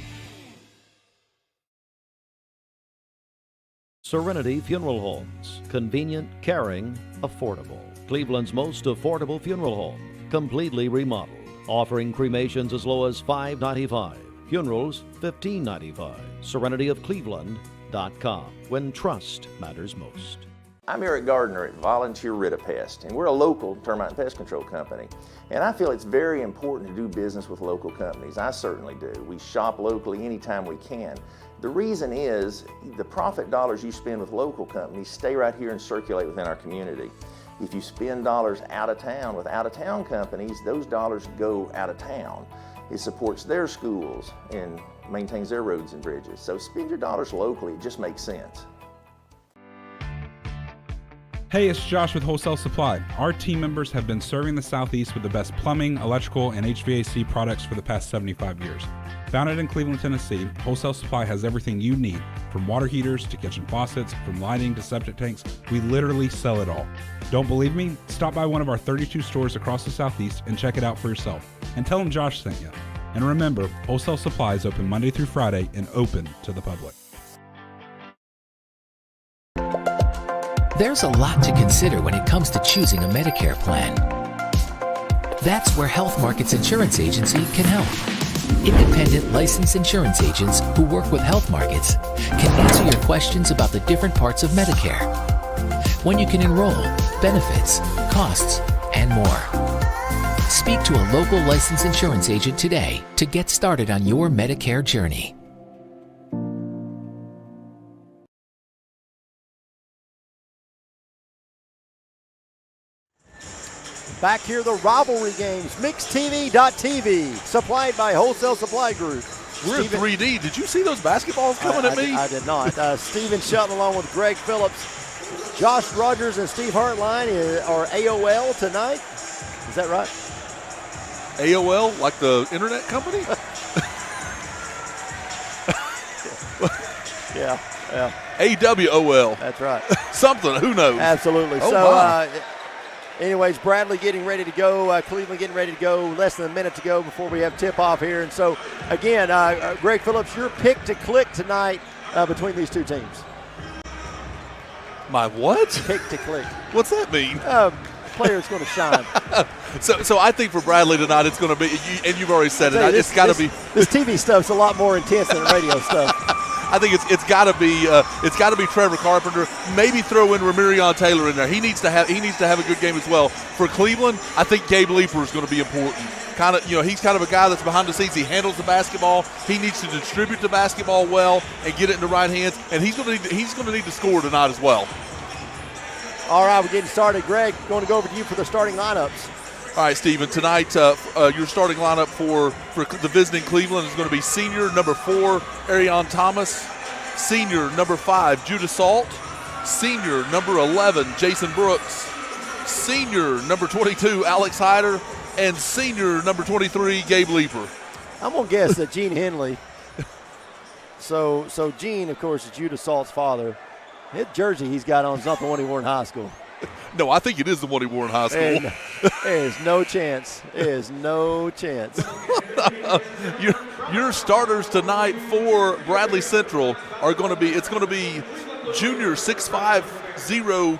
Speaker 7: Serenity Funeral Homes. Convenient, caring, affordable. Cleveland's most affordable funeral home. Completely remodeled. Offering cremations as low as $5.95. Funerals, $15.95. SerenityofCleveland.com. When trust matters most.
Speaker 5: I'm Eric Gardner at Volunteer Ritapest, and we're a local termite and pest control company. And I feel it's very important to do business with local companies. I certainly do. We shop locally anytime we can. The reason is the profit dollars you spend with local companies stay right here and circulate within our community. If you spend dollars out of town with out-of-town companies, those dollars go out of town. It supports their schools and maintains their roads and bridges. So spend your dollars locally, it just makes sense.
Speaker 8: Hey, it's Josh with Wholesale Supply. Our team members have been serving the Southeast with the best plumbing, electrical, and HVAC products for the past 75 years. Founded in Cleveland, Tennessee, Wholesale Supply has everything you need, from water heaters to kitchen faucets, from lighting to septic tanks. We literally sell it all. Don't believe me? Stop by one of our 32 stores across the Southeast and check it out for yourself. And tell them Josh sent you. And remember, Wholesale Supply is open Monday through Friday and open to the public.
Speaker 9: There's a lot to consider when it comes to choosing a Medicare plan. That's where Health Markets Insurance Agency can help. Independent licensed insurance agents who work with Health Markets can answer your questions about the different parts of Medicare, when you can enroll, benefits, costs, and more. Speak to a local licensed insurance agent today to get started on your Medicare journey.
Speaker 1: Back here, the rivalry games, MixedTV.tv, supplied by Wholesale Supply Group.
Speaker 2: We're in 3D. Did you see those basketballs coming at me?
Speaker 1: I did not. Stephen Shelton along with Greg Phillips. Josh Rogers and Steve Hartline are AOL tonight. Is that right?
Speaker 2: AOL, like the internet company?
Speaker 1: Yeah.
Speaker 2: AWOL.
Speaker 1: That's right.
Speaker 2: Something, who knows?
Speaker 1: Absolutely.
Speaker 2: Oh,
Speaker 1: anyways, Bradley getting ready to go. Cleveland getting ready to go. Less than a minute to go before we have tip-off here. And so, again, Greg Phillips, your pick to click tonight between these two teams.
Speaker 2: My what?
Speaker 1: Pick to click.
Speaker 2: What's that mean?
Speaker 1: Player's going to shine.
Speaker 2: So I think for Bradley tonight, it's going to be, and you've already said it, it's got to be.
Speaker 1: This TV stuff's a lot more intense than the radio stuff.
Speaker 2: I think it's got to be Trevor Carpenter. Maybe throw in Ramirion Taylor in there. He needs to have a good game as well. For Cleveland, I think Gabe Leeper is going to be important. He's kind of a guy that's behind the scenes. He handles the basketball. He needs to distribute the basketball well and get it in the right hands. And he's going to need to score tonight as well.
Speaker 1: All right, we're getting started. Greg, going to go over to you for the starting lineups.
Speaker 2: All right, Stephen, tonight your starting lineup for the visiting Cleveland is going to be senior number 4, Arion Thomas, senior number 5, Judah Salt, senior number 11, Jason Brooks, senior number 22, Alex Hyder, and senior number 23, Gabe Leeper.
Speaker 1: I'm going to guess that Gene Henley. So Gene, of course, is Judah Salt's father. His jersey he's got on is not the one he wore in high school.
Speaker 2: No, I think it is the one he wore in high school.
Speaker 1: And there's no chance. There's no chance.
Speaker 2: Your starters tonight for Bradley Central are going to be, it's going to be junior 6'5"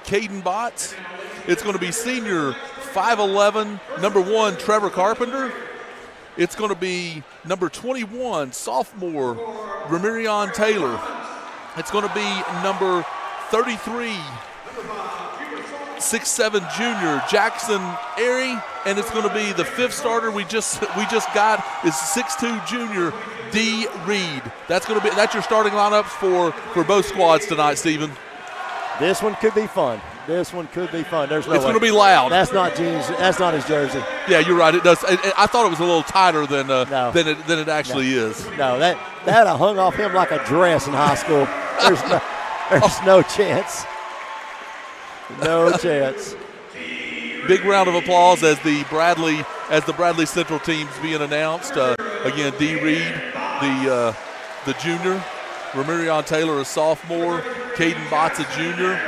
Speaker 2: Caden Botts. It's going to be senior 5'11", number 1, Trevor Carpenter. It's going to be number 21, sophomore, Ramirion Taylor. It's going to be number 33, 6'7" junior, Jackson Airy. And it's going to be the 5th starter we just got is 6'2" junior, D. Reed. That's your starting lineup for both squads tonight, Stephen.
Speaker 1: This one could be fun. There's no
Speaker 2: It's
Speaker 1: way.
Speaker 2: going to be loud.
Speaker 1: That's not jeans. That's not his jersey.
Speaker 2: Yeah, you're right. It does. I thought it was a little tighter than it actually is.
Speaker 1: No, that I hung off him like a dress in high school. There's no chance. No chance.
Speaker 2: Big round of applause as the Bradley Central team's being announced. Again, D. Reed, the junior, Ramirion Taylor, a sophomore, Caden Botts, a junior,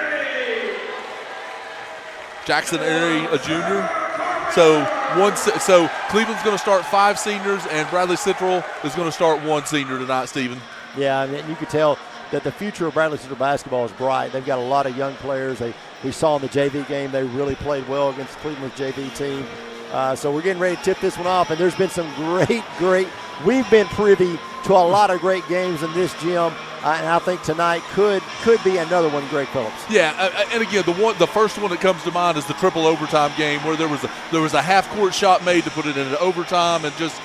Speaker 2: Jackson Airy, a junior. So Cleveland's going to start 5 seniors, and Bradley Central is going to start 1 senior tonight, Stephen.
Speaker 1: Yeah, I mean, you can tell that the future of Bradley Central basketball is bright. They've got a lot of young players. We saw in the JV game they really played well against Cleveland's JV team. So we're getting ready to tip this one off, and there's been some great. We've been privy to a lot of great games in this gym, and I think tonight could be another one, Greg Phillips.
Speaker 2: Yeah, and again, the first one that comes to mind is the triple overtime game where there was a half court shot made to put it into overtime, and that's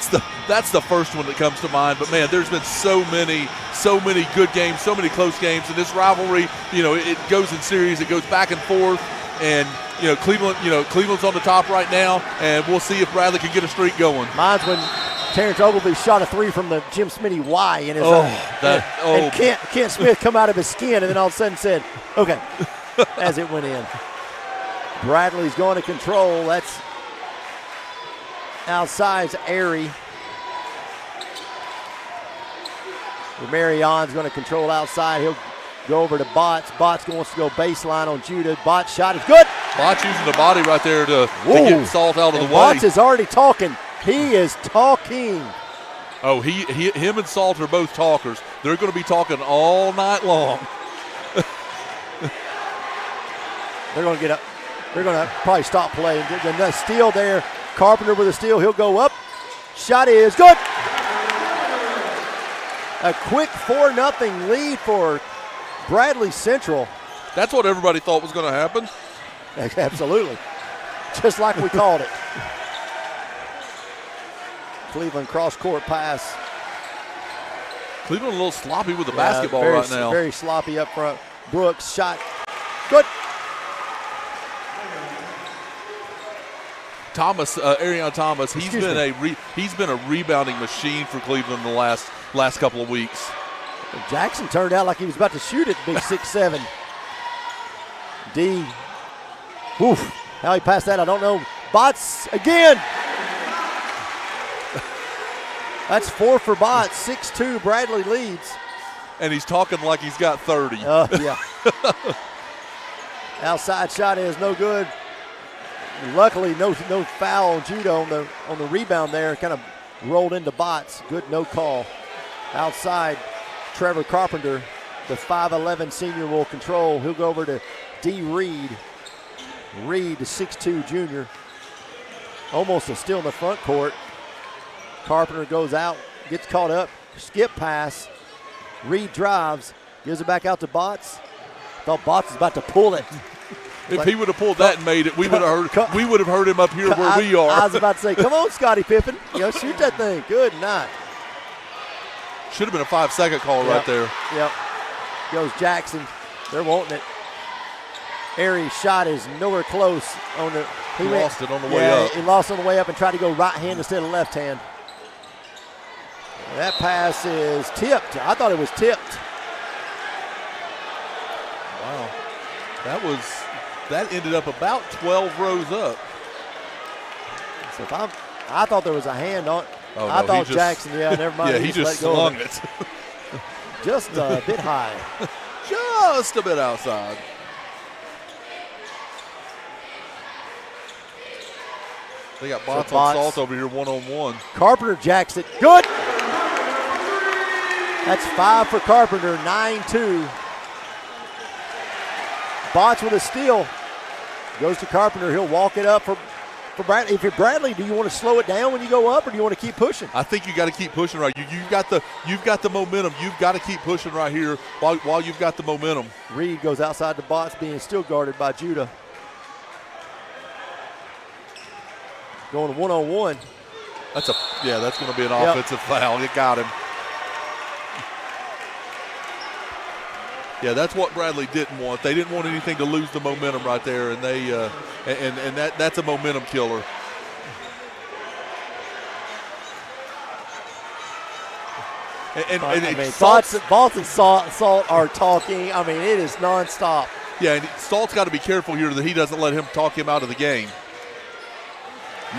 Speaker 2: the first one that comes to mind. But man, there's been so many good games, so many close games, and this rivalry, it goes in series, it goes back and forth, and Cleveland's on the top right now, and we'll see if Bradley can get a streak going.
Speaker 1: Mine's when Terrence Ogilvy shot a 3 from the Jim Smitty Y in his and Kent Smith come out of his skin, and then all of a sudden said, okay, as it went in. Bradley's going to control. That's outside's Airy. Marion's going to control outside. He'll go over to Botts. Botts wants to go baseline on Judah. Botts' shot is good.
Speaker 2: Botts using the body right there to get Salt out of the way.
Speaker 1: Botts is already talking. He is talking.
Speaker 2: Oh, him and Salt are both talkers. They're going to be talking all night long.
Speaker 1: They're going to get up. They're going to probably stop play. The steal there. Carpenter with a steal. He'll go up. Shot is good. A quick 4-0 lead for Bradley Central.
Speaker 2: That's what everybody thought was going to happen.
Speaker 1: Absolutely. Just like we called it. Cleveland cross-court pass.
Speaker 2: Cleveland a little sloppy with the basketball right now.
Speaker 1: Very sloppy up front. Brooks shot. Good.
Speaker 2: Thomas, Arion Thomas, he's been a rebounding machine for Cleveland the last couple of weeks.
Speaker 1: Jackson turned out like he was about to shoot it, big 6'7". D. Oof. How he passed that, I don't know. Botts again. That's 4 for Botts. 6'2", Bradley leads.
Speaker 2: And he's talking like he's got 30.
Speaker 1: Yeah. Outside shot is no good. Luckily, no foul on Judah on the rebound there. Kind of rolled into Botts. Good no call. Outside, Trevor Carpenter, the 5'11" senior, will control. He'll go over to D. Reed. Reed, the 6'2" junior. Almost a steal in the front court. Carpenter goes out, gets caught up. Skip pass. Reed drives, gives it back out to Botts. Thought Botts was about to pull it.
Speaker 2: If he would have pulled that and made it, we would have heard him up here where we are.
Speaker 1: I was about to say, come on, Scottie Pippen. Shoot that thing. Good night.
Speaker 2: Should have been a 5-second call right there.
Speaker 1: Yep. Goes Jackson. They're wanting it. Airy's shot is nowhere close. He
Speaker 2: lost it on the way up.
Speaker 1: He lost on the way up and tried to go right hand instead of left hand. That pass is tipped. I thought it was tipped.
Speaker 2: Wow. That ended up about 12 rows up.
Speaker 1: So I thought there was a hand on.
Speaker 2: Oh,
Speaker 1: I
Speaker 2: no,
Speaker 1: thought Jackson. Yeah, never mind.
Speaker 2: Yeah, he just slung it.
Speaker 1: Just a bit high.
Speaker 2: Just a bit outside. They got Bots on Salt over here one-on-one.
Speaker 1: Carpenter jacks it. Good. That's 5 for Carpenter, 9-2. Bots with a steal. Goes to Carpenter. He'll walk it up for Bradley. If you're Bradley, do you want to slow it down when you go up, or do you want to keep pushing?
Speaker 2: I think you got to keep pushing right. You've got the momentum. You've got to keep pushing right here while you've got the momentum.
Speaker 1: Reed goes outside the box, being still guarded by Judah. Going one-on-one.
Speaker 2: That's going to be an offensive foul. It got him. Yeah, that's what Bradley didn't want. They didn't want anything to lose the momentum right there, and they that's a momentum killer.
Speaker 1: Bots and Salt are talking. I mean, it is nonstop.
Speaker 2: Yeah, and Salt's got to be careful here that he doesn't let him talk him out of the game.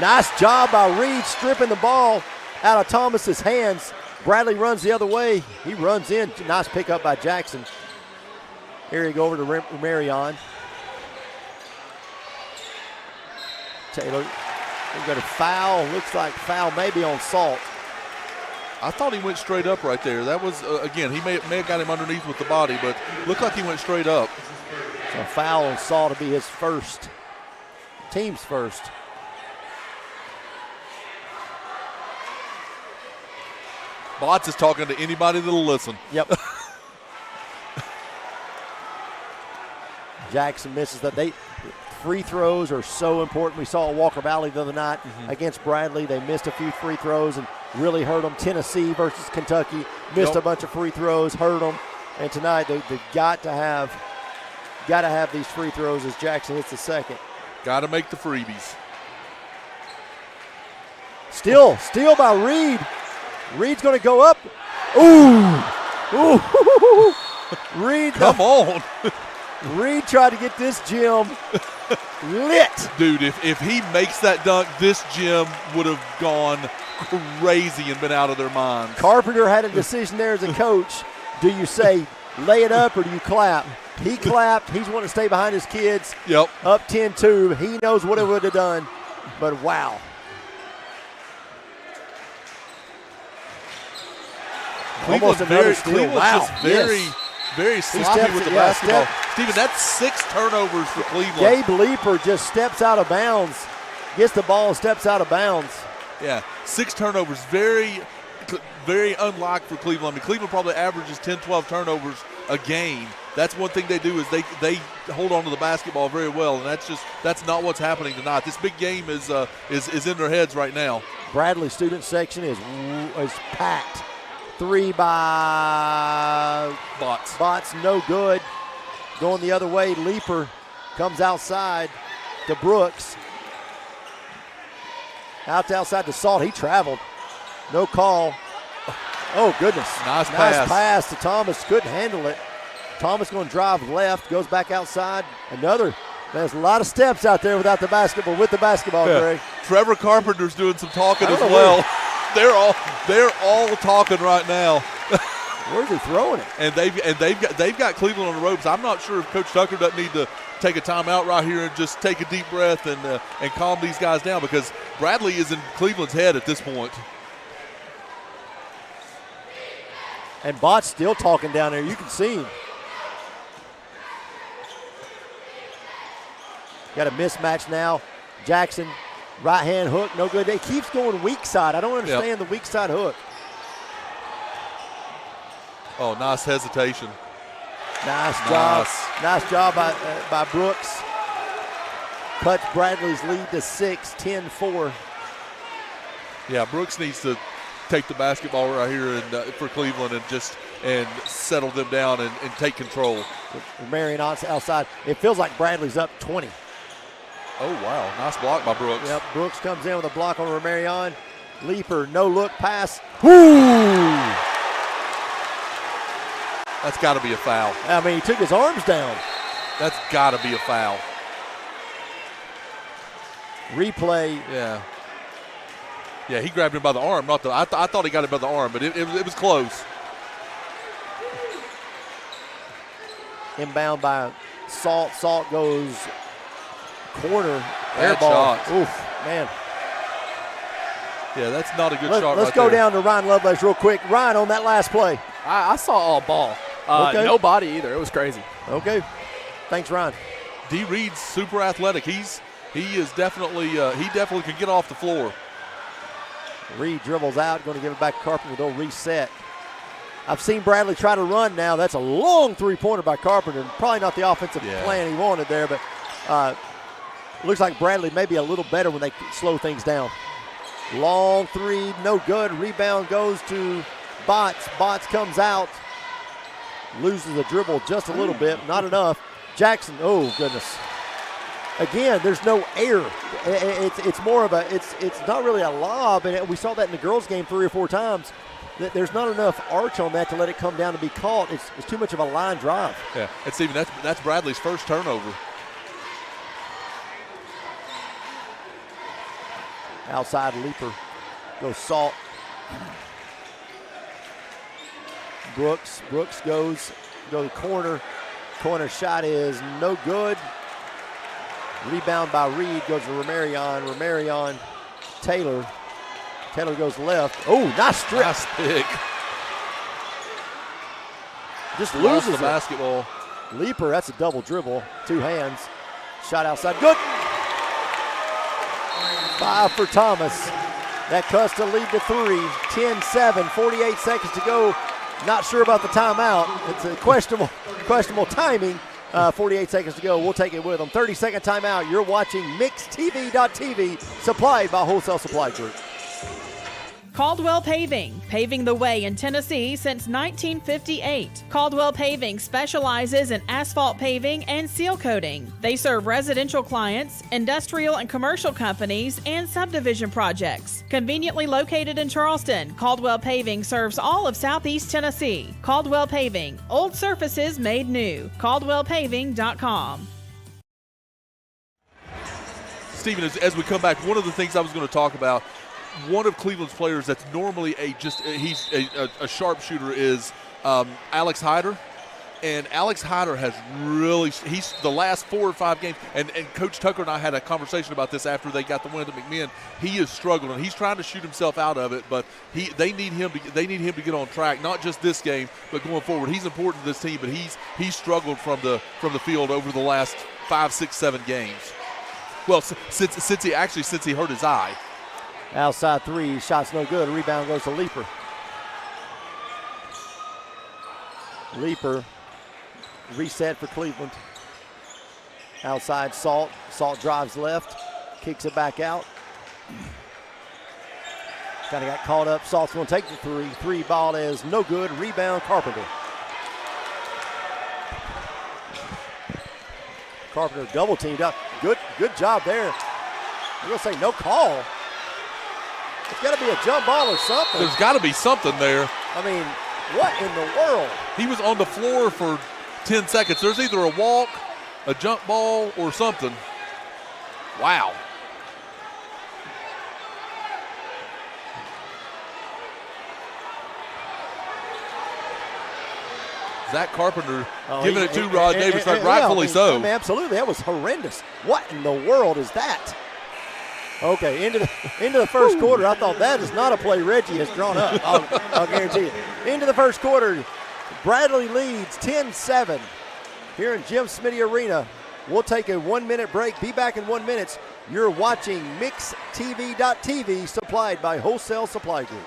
Speaker 1: Nice job by Reed stripping the ball out of Thomas's hands. Bradley runs the other way. He runs in. Nice pickup by Jackson. Here you go over to Marion. Taylor, we've got a foul. Looks like foul maybe on Salt.
Speaker 2: I thought he went straight up right there. That was, again, he may have got him underneath with the body, but looked like he went straight up.
Speaker 1: So a foul on Salt to be his first, team's first.
Speaker 2: Bots is talking to anybody that'll listen.
Speaker 1: Yep. Jackson misses that. Free throws are so important. We saw at Walker Valley the other night against Bradley. They missed a few free throws and really hurt them. Tennessee versus Kentucky missed a bunch of free throws, hurt them. And tonight they've got to have these free throws as Jackson hits the second.
Speaker 2: Got to make the freebies.
Speaker 1: Steal by Reed. Reed's going to go up. Ooh. Reed.
Speaker 2: Come on.
Speaker 1: Reed tried to get this gym lit.
Speaker 2: Dude, if he makes that dunk, this gym would have gone crazy and been out of their minds.
Speaker 1: Carpenter had a decision there as a coach. Do you say lay it up or do you clap? He clapped. He's wanting to stay behind his kids.
Speaker 2: Yep.
Speaker 1: Up 10-2. He knows what it would have done. But wow. Almost another steal.
Speaker 2: Cleveland's
Speaker 1: wow.
Speaker 2: Just very sloppy with the basketball. Steven, that's 6 turnovers for Cleveland.
Speaker 1: Gabe Leeper just steps out of bounds, gets the ball and steps out of bounds.
Speaker 2: Yeah, 6 turnovers, very unlike for Cleveland. I mean, Cleveland probably averages 10, 12 turnovers a game. That's one thing they do is they hold on to the basketball very well, and that's not what's happening tonight. This big game is in their heads right now.
Speaker 1: Bradley student section is packed. 3 by Bots, no good. Going the other way, Leeper comes outside to Brooks. Out to outside to Salt. He traveled. No call. Oh, goodness.
Speaker 2: Nice pass
Speaker 1: to Thomas. Couldn't handle it. Thomas going to drive left, goes back outside. There's a lot of steps out there without the basketball, with the basketball, Greg.
Speaker 2: Trevor Carpenter's doing some talking as well. They're all talking right now.
Speaker 1: Where's he throwing it?
Speaker 2: And they've got Cleveland on the ropes. I'm not sure if Coach Tucker doesn't need to take a timeout right here and just take a deep breath and calm these guys down, because Bradley is in Cleveland's head at this point.
Speaker 1: And Bott's still talking down there. You can see him. Got a mismatch now. Jackson, right hand hook, no good. He keeps going weak side. I don't understand the weak side hook.
Speaker 2: Oh, nice hesitation.
Speaker 1: Nice job. Nice job by Brooks. Cuts Bradley's lead to 6, 10-4.
Speaker 2: Yeah, Brooks needs to take the basketball right here and for Cleveland and settle them down and take control.
Speaker 1: Marion outside. It feels like Bradley's up 20.
Speaker 2: Oh, wow. Nice block by Brooks.
Speaker 1: Yep, Brooks comes in with a block on Romarion. Leeper, no look pass. Woo!
Speaker 2: That's got to be a foul.
Speaker 1: I mean, he took his arms down.
Speaker 2: That's got to be a foul.
Speaker 1: Replay.
Speaker 2: Yeah, he grabbed him by the arm. I thought he got him by the arm, but it was close.
Speaker 1: Inbound by Salt. Salt goes corner.
Speaker 2: Bad shot.
Speaker 1: Oof, man.
Speaker 2: Yeah, that's not a good shot.
Speaker 1: Let's go down to Ryan Lovelace real quick. Ryan, on that last play.
Speaker 3: I saw all ball.
Speaker 1: Okay.
Speaker 3: No body either. It was crazy.
Speaker 1: Okay. Thanks, Ryan.
Speaker 2: D. Reed's super athletic. He definitely can get off the floor.
Speaker 1: Reed dribbles out, going to give it back to Carpenter. They'll reset. I've seen Bradley try to run now. That's a long three-pointer by Carpenter. Probably not the offensive plan he wanted there, but looks like Bradley may be a little better when they slow things down. Long three, no good. Rebound goes to Botts. Botts comes out, loses the dribble just a little bit, not enough. Jackson, oh goodness. Again, there's no air. It's more of it's not really a lob, and we saw that in the girls' game 3 or 4 times. There's not enough arch on that to let it come down to be caught. It's too much of a line drive.
Speaker 2: Yeah, and Stephen, that's Bradley's first turnover.
Speaker 1: Outside leaper goes Salt. Brooks goes corner. Corner shot is no good. Rebound by Reed goes to Romarion. Taylor goes left. Oh, nice strip.
Speaker 2: Nice pick.
Speaker 1: Just
Speaker 2: Lost
Speaker 1: loses
Speaker 2: the basketball.
Speaker 1: Leaper, that's a double dribble. 2 hands. Shot outside. Good. 5 for Thomas. That cuts to lead to 3. 10-7, 48 seconds to go. Not sure about the timeout. It's a questionable timing. 48 seconds to go. We'll take it with them. 30-second timeout. You're watching MixTV.tv, supplied by Wholesale Supply Group.
Speaker 13: Caldwell Paving, paving the way in Tennessee since 1958. Caldwell Paving specializes in asphalt paving and seal coating. They serve residential clients, industrial and commercial companies, and subdivision projects. Conveniently located in Charleston, Caldwell Paving serves all of Southeast Tennessee. Caldwell Paving, old surfaces made new. CaldwellPaving.com.
Speaker 2: Stephen, as we come back, one of the things I was going to talk about, one of Cleveland's players that's normally he's a sharpshooter is Alex Hyder. And Alex Hyder has he's the last 4 or 5 games, and Coach Tucker and I had a conversation about this after they got the win at McMinn. He is struggling. He's trying to shoot himself out of it, but they need him to get on track, not just this game, but going forward. He's important to this team, but he's struggled from the field over the last 5, 6, 7 games. Well, since he hurt his eye.
Speaker 1: Outside 3, shot's no good. Rebound goes to Leaper. Leaper, reset for Cleveland. Outside Salt. Salt drives left, kicks it back out. Kind of got caught up. Salt's going to take the 3. 3 ball is no good. Rebound Carpenter. Carpenter double teamed up. Good job there. I'm going to say no call. It's got to be a jump ball or something.
Speaker 2: There's got to be something there.
Speaker 1: I mean, what in the world?
Speaker 2: He was on the floor for 10 seconds. There's either a walk, a jump ball, or something. Wow. Zach Carpenter giving it to Rod Davis, rightfully so.
Speaker 1: I mean, absolutely. That was horrendous. What in the world is that? Okay, into the first quarter. I thought that is not a play Reggie has drawn up. I'll guarantee you. Into the first quarter, Bradley leads 10-7 here in Jim Smitty Arena. We'll take a 1-minute break. Be back in 1 minute. You're watching MixTV.tv, supplied by Wholesale Supply Group.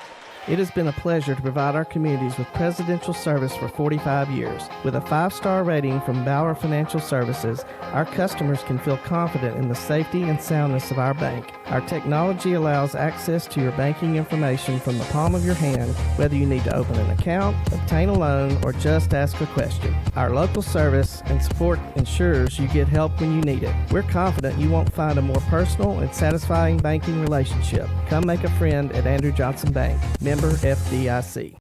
Speaker 10: It has been a pleasure to provide our communities with presidential service for 45 years. With a 5-star rating from Bauer Financial Services, our customers can feel confident in the safety and soundness of our bank. Our technology allows access to your banking information from the palm of your hand, whether you need to open an account, obtain a loan, or just ask a question. Our local service and support ensures you get help when you need it. We're confident you won't find a more personal and satisfying banking relationship. Come make a friend at Andrew Johnson Bank. Member FDIC.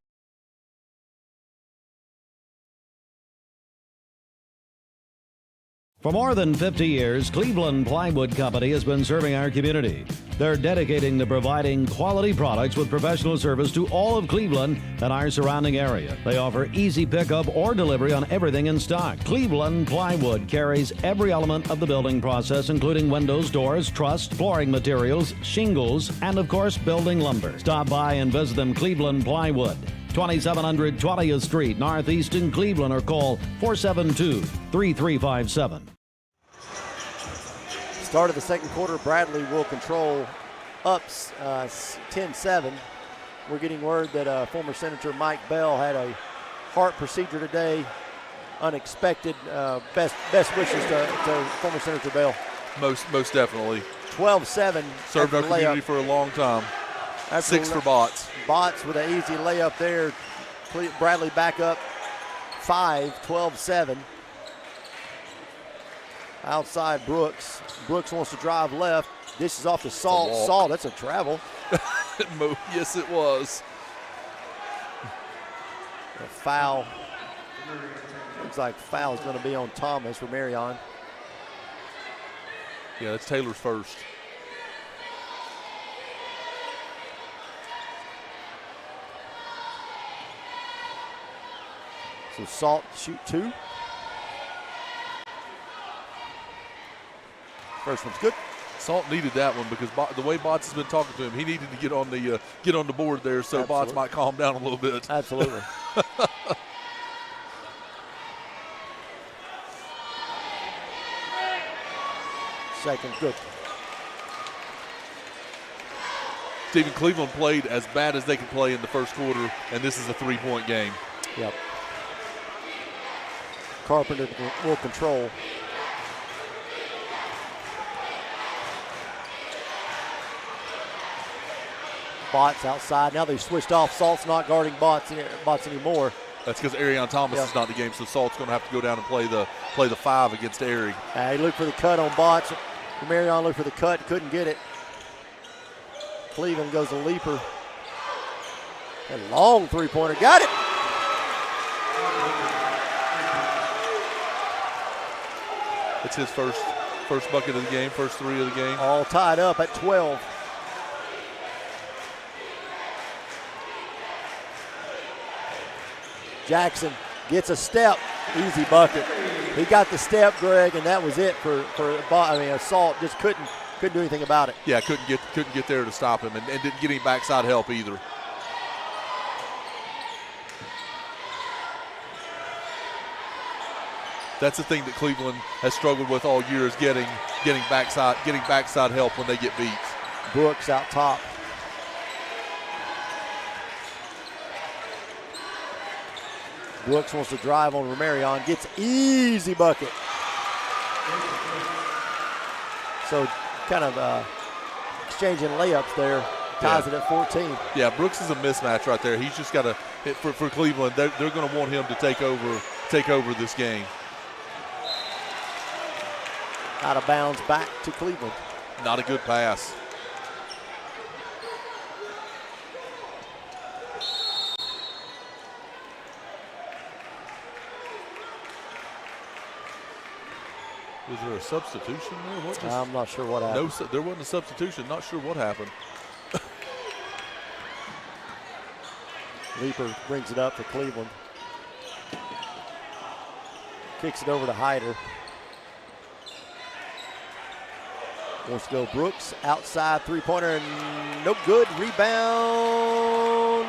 Speaker 7: For more than 50 years, Cleveland Plywood Company has been serving our community. They're dedicating to providing quality products with professional service to all of Cleveland and our surrounding area. They offer easy pickup or delivery on everything in stock. Cleveland Plywood carries every element of the building process, including windows, doors, truss, flooring materials, shingles, and of course, building lumber. Stop by and visit them. Cleveland Plywood, 2700 20th Street, Northeast in Cleveland, or call 472-3357.
Speaker 1: Start of the second quarter, Bradley will control up 10-7. We're getting word that former Senator Mike Bell had a heart procedure today. Unexpected. Best wishes to former Senator Bell.
Speaker 2: Most definitely.
Speaker 1: 12-7.
Speaker 2: Served our community for a long time. 6 for Botts.
Speaker 1: Botts with an easy layup there. Bradley back up 5, 12-7. Outside Brooks. Brooks wants to drive left. This is off to Salt. Salt, that's a travel.
Speaker 2: Yes, it was.
Speaker 1: A foul. Looks like foul is going to be on Thomas for Marion.
Speaker 2: Yeah, that's Taylor's first.
Speaker 1: So Salt shoot 2. First one's good.
Speaker 2: Salt needed that one because the way Botts has been talking to him, he needed to get on the board there, so Botts might calm down a little bit.
Speaker 1: Absolutely. Second good.
Speaker 2: Stephen, Cleveland played as bad as they could play in the first quarter, and this is a 3-point game.
Speaker 1: Yep. Carpenter will control. Botts outside. Now they've switched off. Salt's not guarding Botts anymore.
Speaker 2: That's because Arion Thomas is not in the game, so Salt's going to have to go down and play the 5 against Airy.
Speaker 1: He looked for the cut on Botts. Marion looked for the cut, couldn't get it. Cleveland goes a leaper. A long three-pointer, got it.
Speaker 2: It's his first bucket of the game, first 3 of the game.
Speaker 1: All tied up at 12. Jackson gets a step, easy bucket. He got the step, Greg, and that was it for Salt just couldn't do anything about it.
Speaker 2: Yeah, couldn't get there to stop him, and didn't get any backside help either. That's the thing that Cleveland has struggled with all year is getting backside help when they get beat.
Speaker 1: Brooks out top. Brooks wants to drive on Romarion, gets easy bucket. So kind of exchanging layups there, ties it at 14.
Speaker 2: Yeah, Brooks is a mismatch right there. He's just got to for Cleveland. They're going to want him to take over this game.
Speaker 1: Out of bounds, back to Cleveland.
Speaker 2: Not a good pass. Was there a substitution there?
Speaker 1: I'm not sure what happened.
Speaker 2: No, there wasn't a substitution. Not sure what happened.
Speaker 1: Leaper brings it up for Cleveland. Kicks it over to Hyder. Wants to go Brooks, outside three-pointer, and no good. Rebound.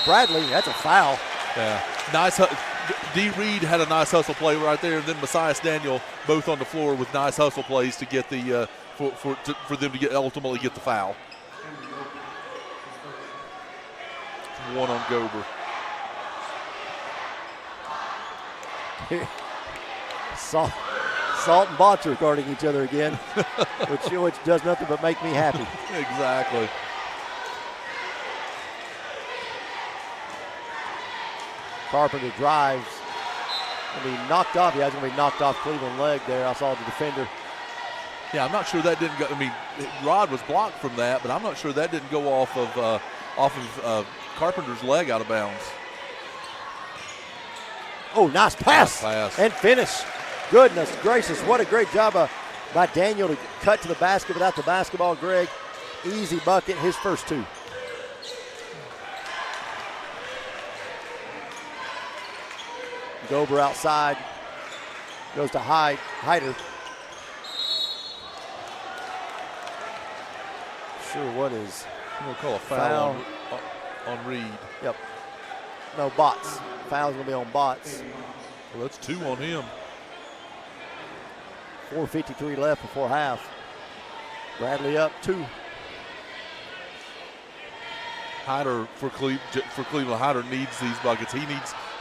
Speaker 1: Bradley, that's a foul.
Speaker 2: Yeah, nice. D. Reed had a nice hustle play right there, and then Messias Daniel both on the floor with nice hustle plays to get the for them to ultimately get the foul. One on Gober.
Speaker 1: Salt and Botts are guarding each other again, which does nothing but make me happy.
Speaker 2: Exactly.
Speaker 1: Carpenter drives. Knocked off. Yeah, he's going to be knocked off Cleveland leg there. I saw the defender.
Speaker 2: Yeah, I'm not sure that didn't go. I mean, Rod was blocked from that, but I'm not sure that didn't go off of Carpenter's leg out of bounds.
Speaker 1: Oh, nice pass.
Speaker 2: Nice pass.
Speaker 1: And finish. Goodness gracious, what a great job by Daniel to cut to the basket without the basketball, Greg. Easy bucket, his first 2. Gober outside, goes to Hyder. Sure, what is?
Speaker 2: We'll call a foul on Reed.
Speaker 1: Yep. No, Bots. Foul's going to be on Bots.
Speaker 2: Well, that's 2 on him.
Speaker 1: 4:53 left before half. Bradley up 2.
Speaker 2: Hyder for Cleveland. Hyder needs these buckets. He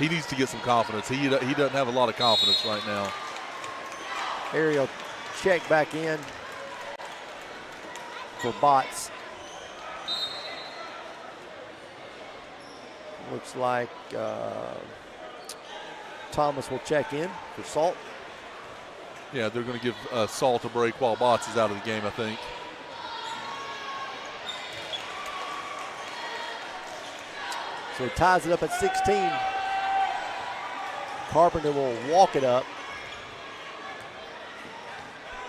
Speaker 2: needs to get some confidence. He doesn't have a lot of confidence right now.
Speaker 1: Ariel check back in for Bots. Looks like Thomas will check in for Salt.
Speaker 2: Yeah, they're going to give Salt a break while Bots is out of the game, I think.
Speaker 1: So he ties it up at 16. Carpenter will walk it up.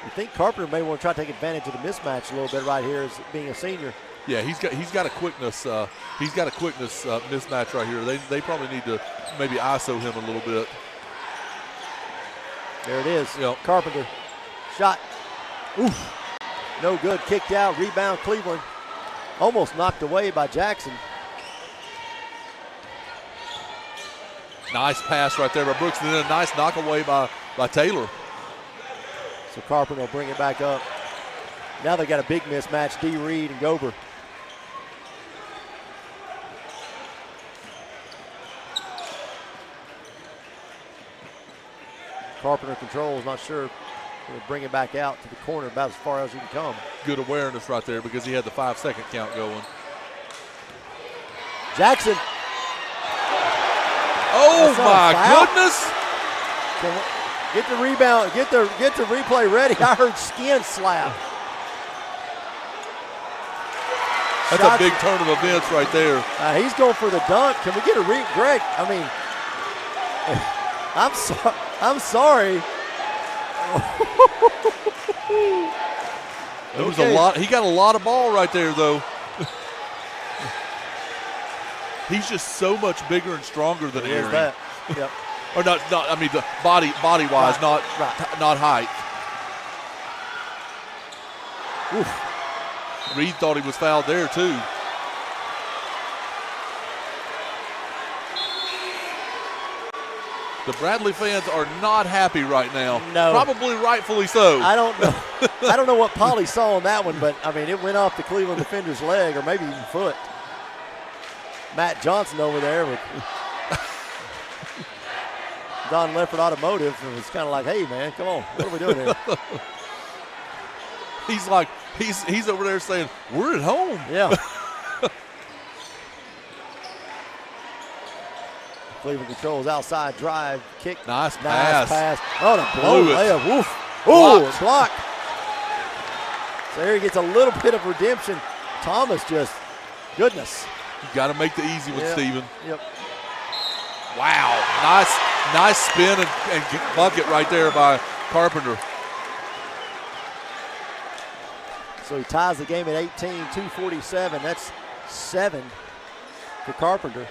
Speaker 1: You think Carpenter may want to try to take advantage of the mismatch a little bit right here as being a senior.
Speaker 2: Yeah, he's got a quickness. Mismatch right here. They probably need to maybe ISO him a little bit.
Speaker 1: There it is.
Speaker 2: Yep.
Speaker 1: Carpenter. Shot. Oof. No good. Kicked out. Rebound Cleveland. Almost knocked away by Jackson.
Speaker 2: Nice pass right there by Brooks, and then a nice knock away by Taylor.
Speaker 1: So Carpenter will bring it back up. Now they got a big mismatch, D. Reed and Gober. Carpenter controls, not sure. He'll bring it back out to the corner about as far as he can come.
Speaker 2: Good awareness right there because he had the 5-second count going.
Speaker 1: Jackson.
Speaker 2: Oh my goodness.
Speaker 1: Get the rebound, get the replay ready. I heard skin slap.
Speaker 2: That's a big turn of events right there.
Speaker 1: He's going for the dunk. Can we get a Greg? I mean, I'm sorry.
Speaker 2: There was a lot. He got a lot of ball right there, though. He's just so much bigger and stronger than Aaron.
Speaker 1: That. Yep.
Speaker 2: Or not. I mean, the body-wise, not height.
Speaker 1: Oof.
Speaker 2: Reed thought he was fouled there too. The Bradley fans are not happy right now.
Speaker 1: No.
Speaker 2: Probably rightfully so.
Speaker 1: I don't know. I don't know what Polly saw on that one, but I mean, it went off the Cleveland defender's leg or maybe even foot. Matt Johnson over there with Don Leffert Automotive was kind of like, hey, man, come on. What are we doing here?
Speaker 2: He's like, he's over there saying, we're at home.
Speaker 1: Yeah. Cleveland controls outside drive, kick.
Speaker 2: Nice pass.
Speaker 1: Oh, the blow layup. Woof. Oh, block. So here he gets a little bit of redemption. Thomas just, goodness.
Speaker 2: You got to make the easy one, Steven.
Speaker 1: Yep.
Speaker 2: Wow. Nice spin and bucket right there by Carpenter.
Speaker 1: So he ties the game at 18, 2:47. That's 7 for Carpenter.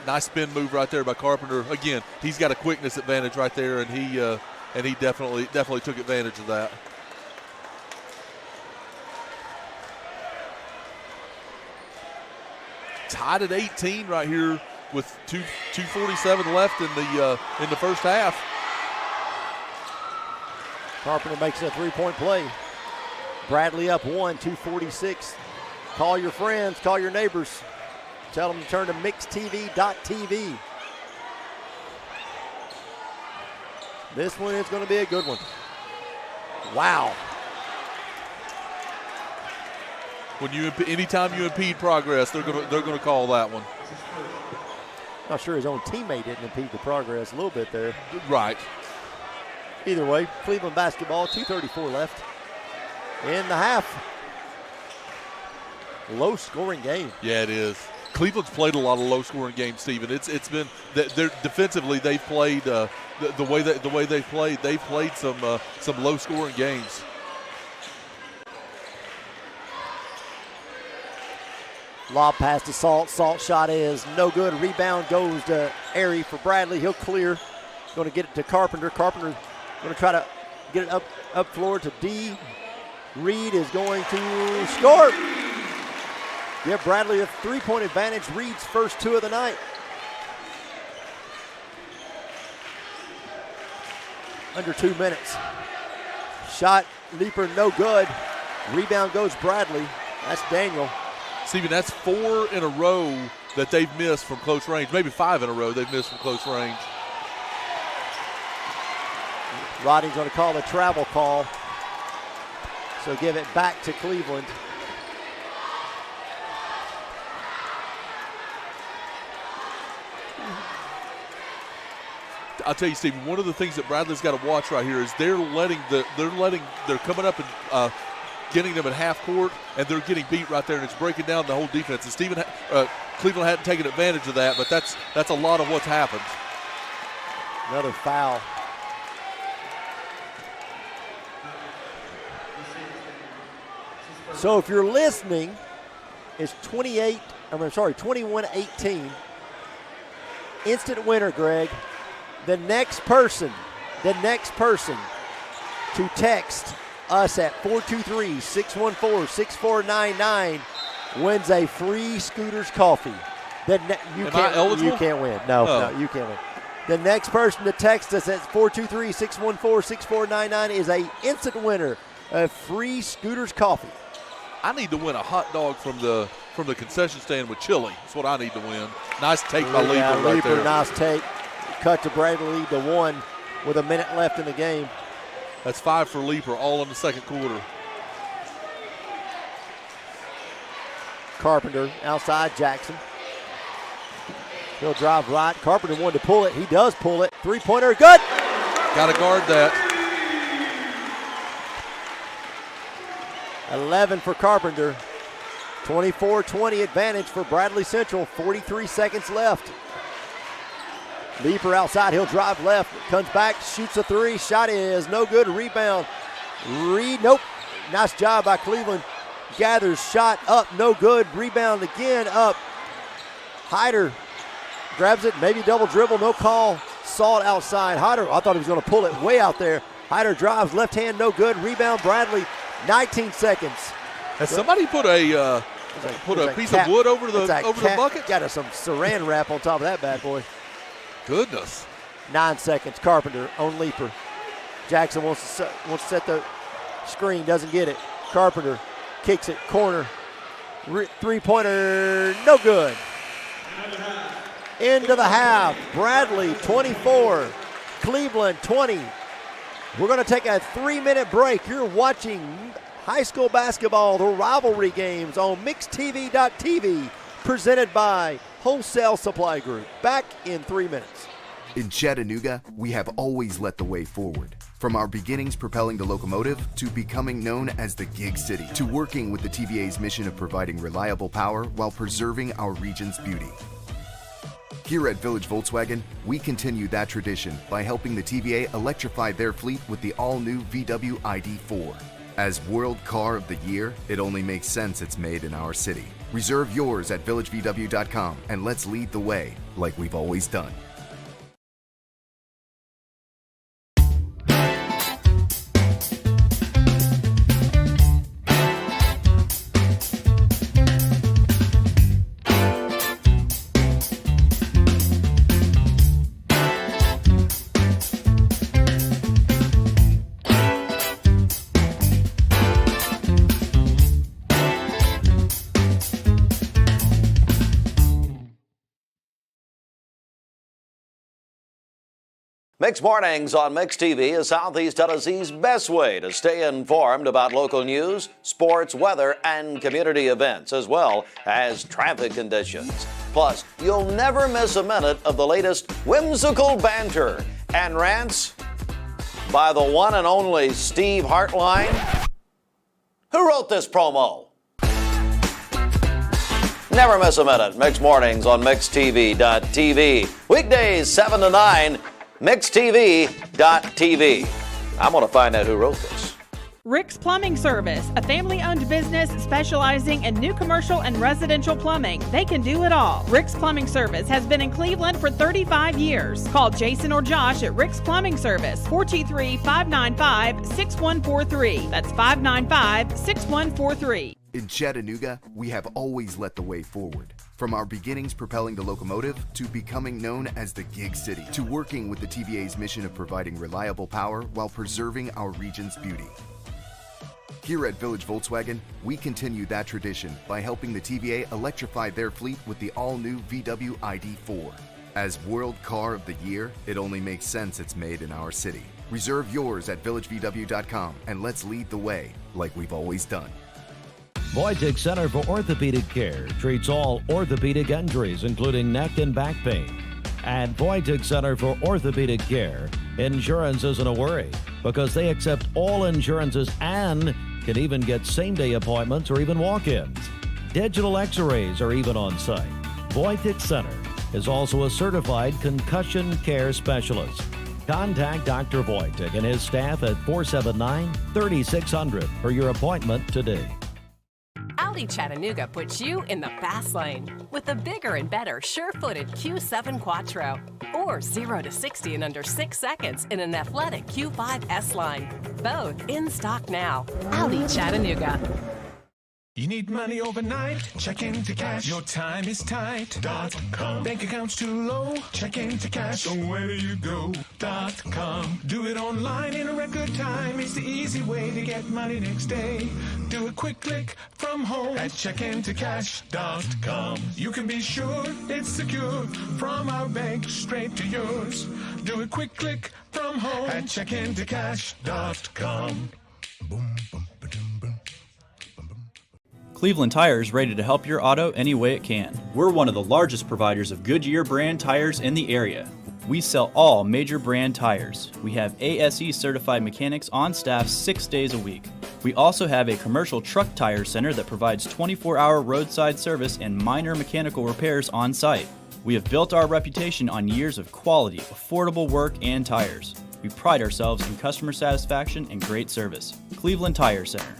Speaker 2: Nice spin move right there by Carpenter. Again, he's got a quickness advantage right there, and he definitely took advantage of that. Tied at 18 right here with 2:47 left in the first half.
Speaker 1: Carpenter makes a three-point play. Bradley up 1, 2:46. Call your friends, call your neighbors. Tell them to turn to mixtv.tv. This one is going to be a good one. Wow.
Speaker 2: Anytime you impede progress, they're going to call that one.
Speaker 1: Not sure his own teammate didn't impede the progress a little bit there.
Speaker 2: Right.
Speaker 1: Either way, Cleveland basketball, 2:34 left in the half. Low-scoring game.
Speaker 2: Yeah, it is. Cleveland's played a lot of low-scoring games, Stephen. It's been they're defensively they've played the way they've played. They've played some low-scoring games.
Speaker 1: Lob pass to Salt. Salt shot is no good. Rebound goes to Airy for Bradley. He'll clear. Going to get it to Carpenter. Carpenter going to try to get it up floor to D. Reed is going to score. Give Bradley a three-point advantage. Reed's first 2 of the night. Under 2 minutes. Shot, leaper, no good. Rebound goes Bradley. That's Daniel.
Speaker 2: Stephen, that's 4 in a row that they've missed from close range. Maybe 5 in a row they've missed from close range.
Speaker 1: Rodney's going to call a travel call. So give it back to Cleveland.
Speaker 2: I'll tell you, Stephen, one of the things that Bradley's got to watch right here is they're coming up and getting them at half court, and they're getting beat right there, and it's breaking down the whole defense. And Cleveland hadn't taken advantage of that, but that's a lot of what's happened.
Speaker 1: Another foul. So if you're listening, it's 21-18. Instant winner, Greg. The next person to text us at 423-614-6499 wins a free Scooters coffee. You can't win. No, you can't win. The next person to text us at 423-614-6499 is a instant winner of free Scooters coffee.
Speaker 2: I need to win a hot dog from the concession stand with chili. That's what I need to win. Nice take by Leaper right there.
Speaker 1: Nice take. Cut to Bradley, lead to 1 with a minute left in the game.
Speaker 2: That's 5 for Leaper, all in the second quarter.
Speaker 1: Carpenter outside Jackson. He'll drive right. Carpenter wanted to pull it. He does pull it. Three-pointer, good.
Speaker 2: Got to guard that.
Speaker 1: 11 for Carpenter. 24-20 advantage for Bradley Central. 43 seconds left. Leaper outside. He'll drive left. Comes back, shoots a 3. Shot is no good. Rebound. Reed, nope. Nice job by Cleveland. Gathers shot up, no good. Rebound again up. Hyder grabs it, maybe double dribble, no call. Salt outside. Hyder, I thought he was going to pull it way out there. Hyder drives, left hand, no good. Rebound, Bradley, 19 seconds.
Speaker 2: Has somebody put a piece of wood over the bucket?
Speaker 1: Got some saran wrap on top of that bad boy.
Speaker 2: Goodness.
Speaker 1: 9 seconds. Carpenter on Leaper. Jackson wants to set the screen, doesn't get it. Carpenter kicks it, corner. Three-pointer, no good. Into the half. Bradley 24, Cleveland 20. We're going to take a 3-minute break. You're watching high school basketball, the rivalry games on MixedTV.tv, presented by Wholesale Supply Group. Back in 3 minutes.
Speaker 11: In Chattanooga, we have always led the way forward. From our beginnings propelling the locomotive, to becoming known as the Gig City, to working with the TVA's mission of providing reliable power while preserving our region's beauty. Here at Village Volkswagen, we continue that tradition by helping the TVA electrify their fleet with the all-new VW ID4. As World Car of the Year, it only makes sense it's made in our city. Reserve yours at villagevw.com and let's lead the way like we've always done.
Speaker 14: Mixed Mornings on Mixed TV is Southeast Tennessee's best way to stay informed about local news, sports, weather, and community events, as well as traffic conditions. Plus, you'll never miss a minute of the latest whimsical banter and rants by the one and only Steve Hartline. Who wrote this promo? Never miss a minute. Mixed Mornings on MixedTV.tv. Weekdays 7 to 9, MixedTV.tv. I'm going to find out who wrote this.
Speaker 13: Rick's Plumbing Service, a family-owned business specializing in new commercial and residential plumbing. They can do it all. Rick's Plumbing Service has been in Cleveland for 35 years. Call Jason or Josh at Rick's Plumbing Service, 423-595-6143. That's 595-6143.
Speaker 11: In Chattanooga, we have always led the way forward. From our beginnings propelling the locomotive to becoming known as the Gig City, to working with the TVA's mission of providing reliable power while preserving our region's beauty. Here at Village Volkswagen, we continue that tradition by helping the TVA electrify their fleet with the all-new VW ID4. As World Car of the Year, it only makes sense it's made in our city. Reserve yours at villagevw.com and let's lead the way like we've always done.
Speaker 7: Wojtek Center for Orthopedic Care treats all orthopedic injuries, including neck and back pain. At Wojtek Center for Orthopedic Care, insurance isn't a worry because they accept all insurances and can even get same-day appointments or even walk-ins. Digital x-rays are even on site. Wojtek Center is also a certified concussion care specialist. Contact Dr. Wojtek and his staff at 479-3600 for your appointment today.
Speaker 12: Audi Chattanooga puts you in the fast lane with the bigger and better sure-footed Q7 Quattro, or 0 to 60 in under 6 seconds in an athletic Q5 S-Line. Both in stock now. Audi Chattanooga.
Speaker 15: You need money overnight? Check into cash. Your time is tight. .com. Bank account's too low? Check into cash. So where do you go? .com. Do it online in a record time. It's the easy way to get money next day. Do a quick click from home at checkintocash.com. You can be sure it's secure from our bank straight to yours. Do a quick click from home at checkintocash.com. Boom, boom, ba-dum, boom.
Speaker 16: Cleveland Tire is ready to help your auto any way it can. We're one of the largest providers of Goodyear brand tires in the area. We sell all major brand tires. We have ASE certified mechanics on staff 6 days a week. We also have a commercial truck tire center that provides 24-hour roadside service and minor mechanical repairs on site. We have built our reputation on years of quality, affordable work and tires. We pride ourselves in customer satisfaction and great service. Cleveland Tire Center.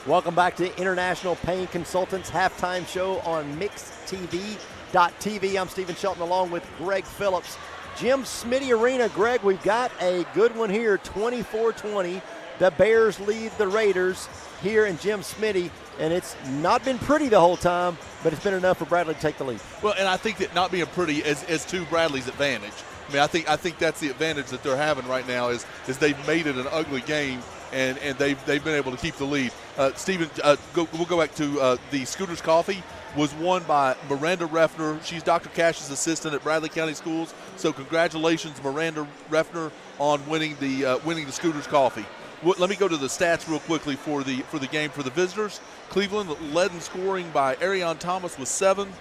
Speaker 1: Welcome back to International Pain Consultants halftime show on MixedTV.tv. I'm Stephen Shelton along with Greg Phillips. Jim Smitty Arena. Greg, we've got a good one here, 24-20. The Bears lead the Raiders here in Jim Smitty, and it's not been pretty the whole time, but it's been enough for Bradley to take the lead.
Speaker 2: Well, and I think that not being pretty is to Bradley's advantage. I mean, I think that's the advantage that they're having right now is they've made it an ugly game, and they've been able to keep the lead. Stephen, we'll go back to the Scooters Coffee was won by Miranda Refner. She's Dr. Cash's assistant at Bradley County Schools. So congratulations, Miranda Refner, on winning the Scooters Coffee. Let me go to the stats real quickly for the game for the visitors. Cleveland led in scoring by Arion Thomas with 7.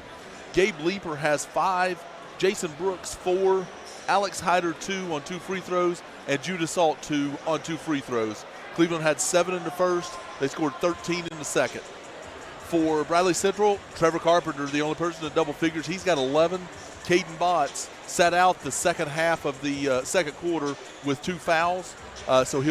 Speaker 2: Gabe Leeper has 5. Jason Brooks 4. Alex Hyder 2 on 2 free throws, and Judah Salt 2 on 2 free throws. Cleveland had 7 in the first. They scored 13 in the second. For Bradley Central, Trevor Carpenter, the only person in double figures, he's got 11. Caden Botts sat out the second half of the second quarter with 2 fouls. So he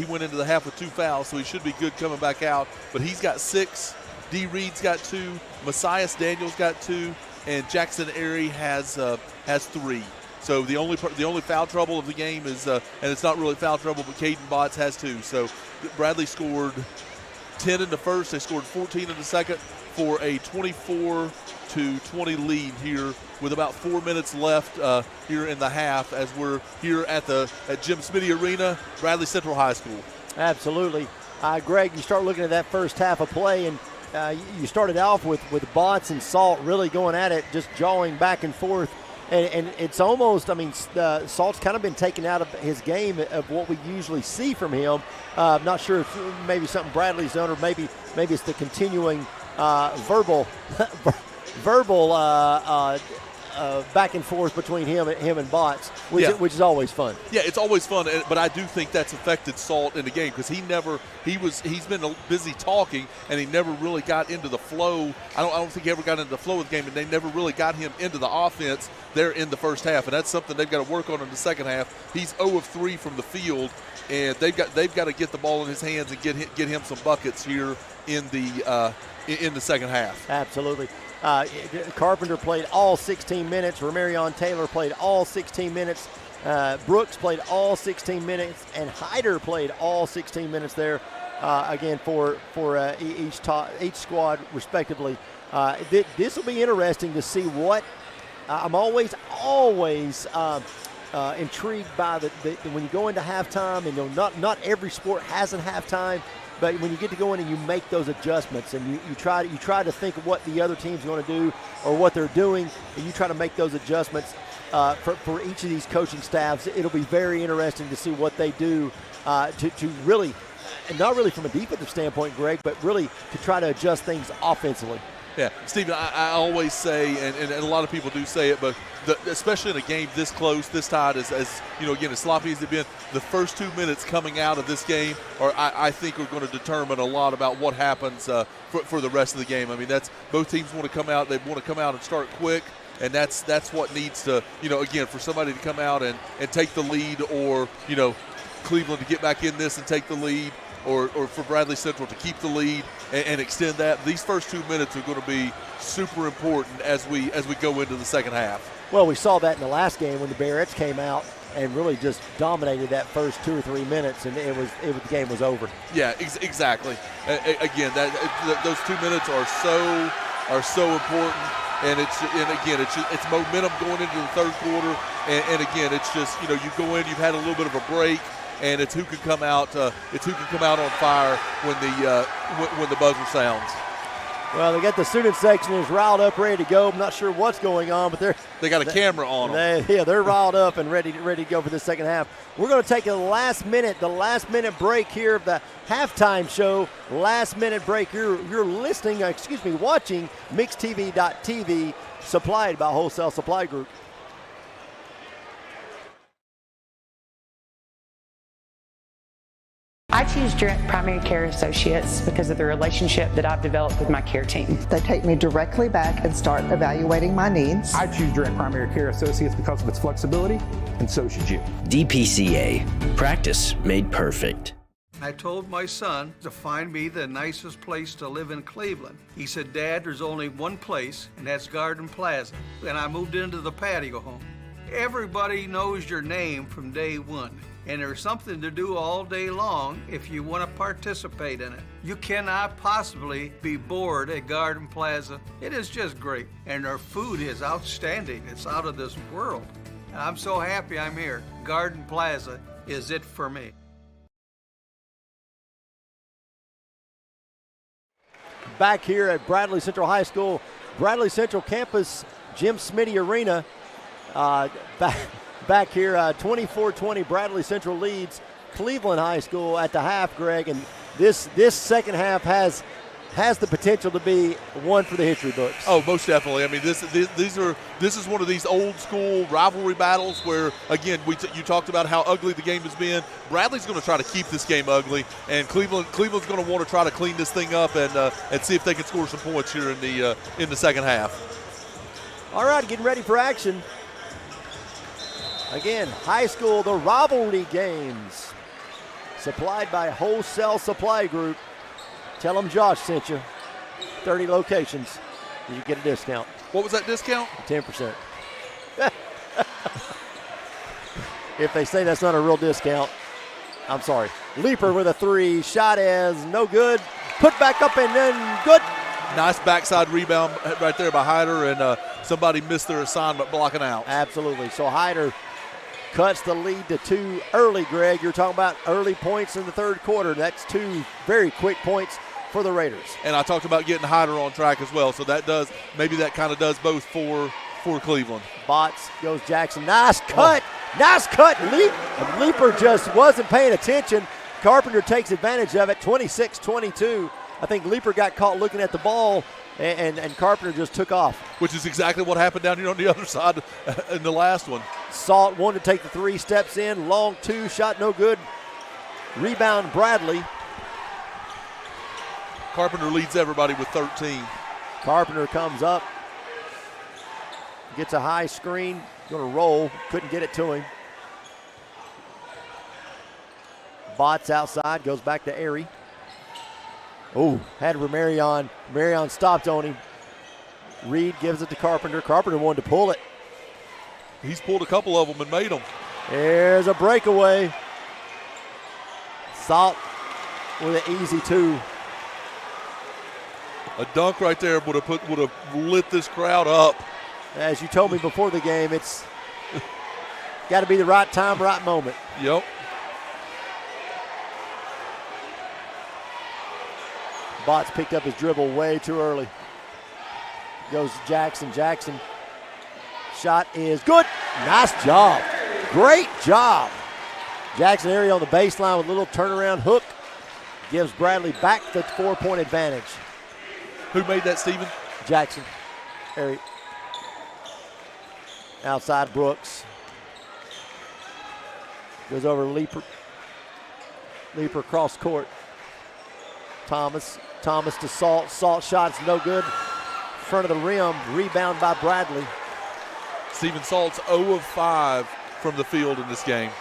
Speaker 2: went into the half with 2 fouls, so he should be good coming back out. But he's got 6. D. Reed's got 2. Messias Daniels got 2. And Jackson Airy has 3. So the only foul trouble of the game is, and it's not really foul trouble, but Caden Botts has 2. So Bradley scored 10 in the first. They scored 14 in the second for a 24-20 lead here with about 4 minutes left here in the half as we're here at Jim Smitty Arena, Bradley Central High School. Absolutely.
Speaker 1: Greg, you start looking at that first half of play, and you started off with Botts and Salt really going at it, just jawing back and forth. And it's almost, Salt's kind of been taken out of his game of what we usually see from him. I'm not sure if maybe something Bradley's done, or maybe it's the continuing verbal back and forth between him and Bots, which is always fun.
Speaker 2: Yeah, it's always fun, but I do think that's affected Salt in the game because he's been busy talking and he never really got into the flow. I don't think he ever got into the flow of the game, and they never really got him into the offense there in the first half, and that's something they've got to work on in the second half. He's 0 of 3 from the field, and they've got to get the ball in his hands and get him some buckets here in the second half.
Speaker 1: Absolutely. Carpenter played all 16 minutes. Romarion Taylor played all 16 minutes. Brooks played all 16 minutes, and Hyder played all 16 minutes there. Again, for each squad respectively. This will be interesting to see what. I'm always intrigued by the when you go into halftime, and not every sport has a halftime. But when you get to go in and you make those adjustments, and you try to think of what the other team's going to do or what they're doing, and you try to make those adjustments for each of these coaching staffs, it'll be very interesting to see what they do to really, and not really from a defensive standpoint, Greg, but really to try to adjust things offensively.
Speaker 2: Yeah, Stephen, I always say, and a lot of people do say it, but especially in a game this close, this tight, as you know, again, as sloppy as it's been, the first 2 minutes coming out of this game I think are going to determine a lot about what happens for the rest of the game. I mean, that's both teams want to come out. They want to come out and start quick, and that's what needs to, again, for somebody to come out and take the lead, or Cleveland to get back in this and take the lead, or for Bradley Central to keep the lead and extend that. These first 2 minutes are going to be super important as we go into the second half.
Speaker 1: Well, we saw that in the last game when the Barretts came out and really just dominated that first 2 or 3 minutes, and the game was over.
Speaker 2: Yeah, exactly. Again, those 2 minutes are so important, and it's momentum going into the third quarter, and again, it's just you go in, you've had a little bit of a break, and it's who can come out on fire when the buzzer sounds.
Speaker 1: Well, they got the student section is riled up, ready to go. I'm not sure what's going on, but
Speaker 2: they got a camera on them.
Speaker 1: They're riled up and ready to go for the second half. We're going to take the last minute break here of the halftime show. Last minute break. You're watching MixTV.tv, supplied by Wholesale Supply Group.
Speaker 17: I choose Direct Primary Care Associates because of the relationship that I've developed with my care team.
Speaker 20: They take me directly back and start evaluating my needs.
Speaker 21: I choose Direct Primary Care Associates because of its flexibility, and so should you.
Speaker 22: DPCA. Practice made perfect.
Speaker 23: I told my son to find me the nicest place to live in Cleveland. He said, Dad, there's only one place, and that's Garden Plaza. And I moved into the patio home. Everybody knows your name from day one. And there's something to do all day long if you want to participate in it. You cannot possibly be bored at Garden Plaza. It is just great. And their food is outstanding. It's out of this world. And I'm so happy I'm here. Garden Plaza is it for me.
Speaker 1: Back here at Bradley Central High School, Bradley Central campus, Jim Smitty Arena. Back here, 24-20, Bradley Central leads Cleveland High School at the half, Greg, and this second half has the potential to be one for the history books.
Speaker 2: Oh, most definitely. I mean, this is one of these old school rivalry battles where, again, you talked about how ugly the game has been. Bradley's going to try to keep this game ugly, and Cleveland's going to want to try to clean this thing up and see if they can score some points here in the second half.
Speaker 1: All right, getting ready for action. Again, high school, the rivalry games, supplied by Wholesale Supply Group. Tell them Josh sent you. 30 locations, you get a discount.
Speaker 2: What was that discount?
Speaker 1: 10%. If they say that's not a real discount, I'm sorry. Leaper with a three, shot is no good. Put back up and then good.
Speaker 2: Nice backside rebound right there by Hyder, and somebody missed their assignment blocking out.
Speaker 1: Absolutely. So Hyder cuts the lead to 2 early, Greg. You're talking about early points in the third quarter. That's 2 very quick points for the Raiders.
Speaker 2: And I talked about getting Hyder on track as well, so that kind of does both for Cleveland.
Speaker 1: Bots goes Jackson. Nice cut. Oh. Nice cut. Leaper just wasn't paying attention. Carpenter takes advantage of it, 26-22. I think Leaper got caught looking at the ball And Carpenter just took off.
Speaker 2: Which is exactly what happened down here on the other side in the last one.
Speaker 1: Salt wanted to take the 3, steps in, long 2, shot no good. Rebound Bradley.
Speaker 2: Carpenter leads everybody with 13.
Speaker 1: Carpenter comes up, gets a high screen, going to roll, couldn't get it to him. Bots outside, goes back to Airy. Oh, had Romarion. Romarion stopped on him. Reed gives it to Carpenter. Carpenter wanted to pull it.
Speaker 2: He's pulled a couple of them and made them.
Speaker 1: There's a breakaway. Salt with an easy 2.
Speaker 2: A dunk right there would have lit this crowd up.
Speaker 1: As you told me before the game, it's got to be the right time, right moment.
Speaker 2: Yep.
Speaker 1: Bots picked up his dribble way too early. Goes to Jackson. Jackson. Shot is good. Nice job. Great job. Jackson area on the baseline with a little turnaround hook. Gives Bradley back the 4-point advantage.
Speaker 2: Who made that, Steven?
Speaker 1: Jackson. Area. Outside Brooks. Goes over to Leaper. Leaper across court. Thomas to Salt. Salt shot's no good. Front of the rim. Rebound by Bradley.
Speaker 2: Steven Salt's 0 of 5 from the field in this game.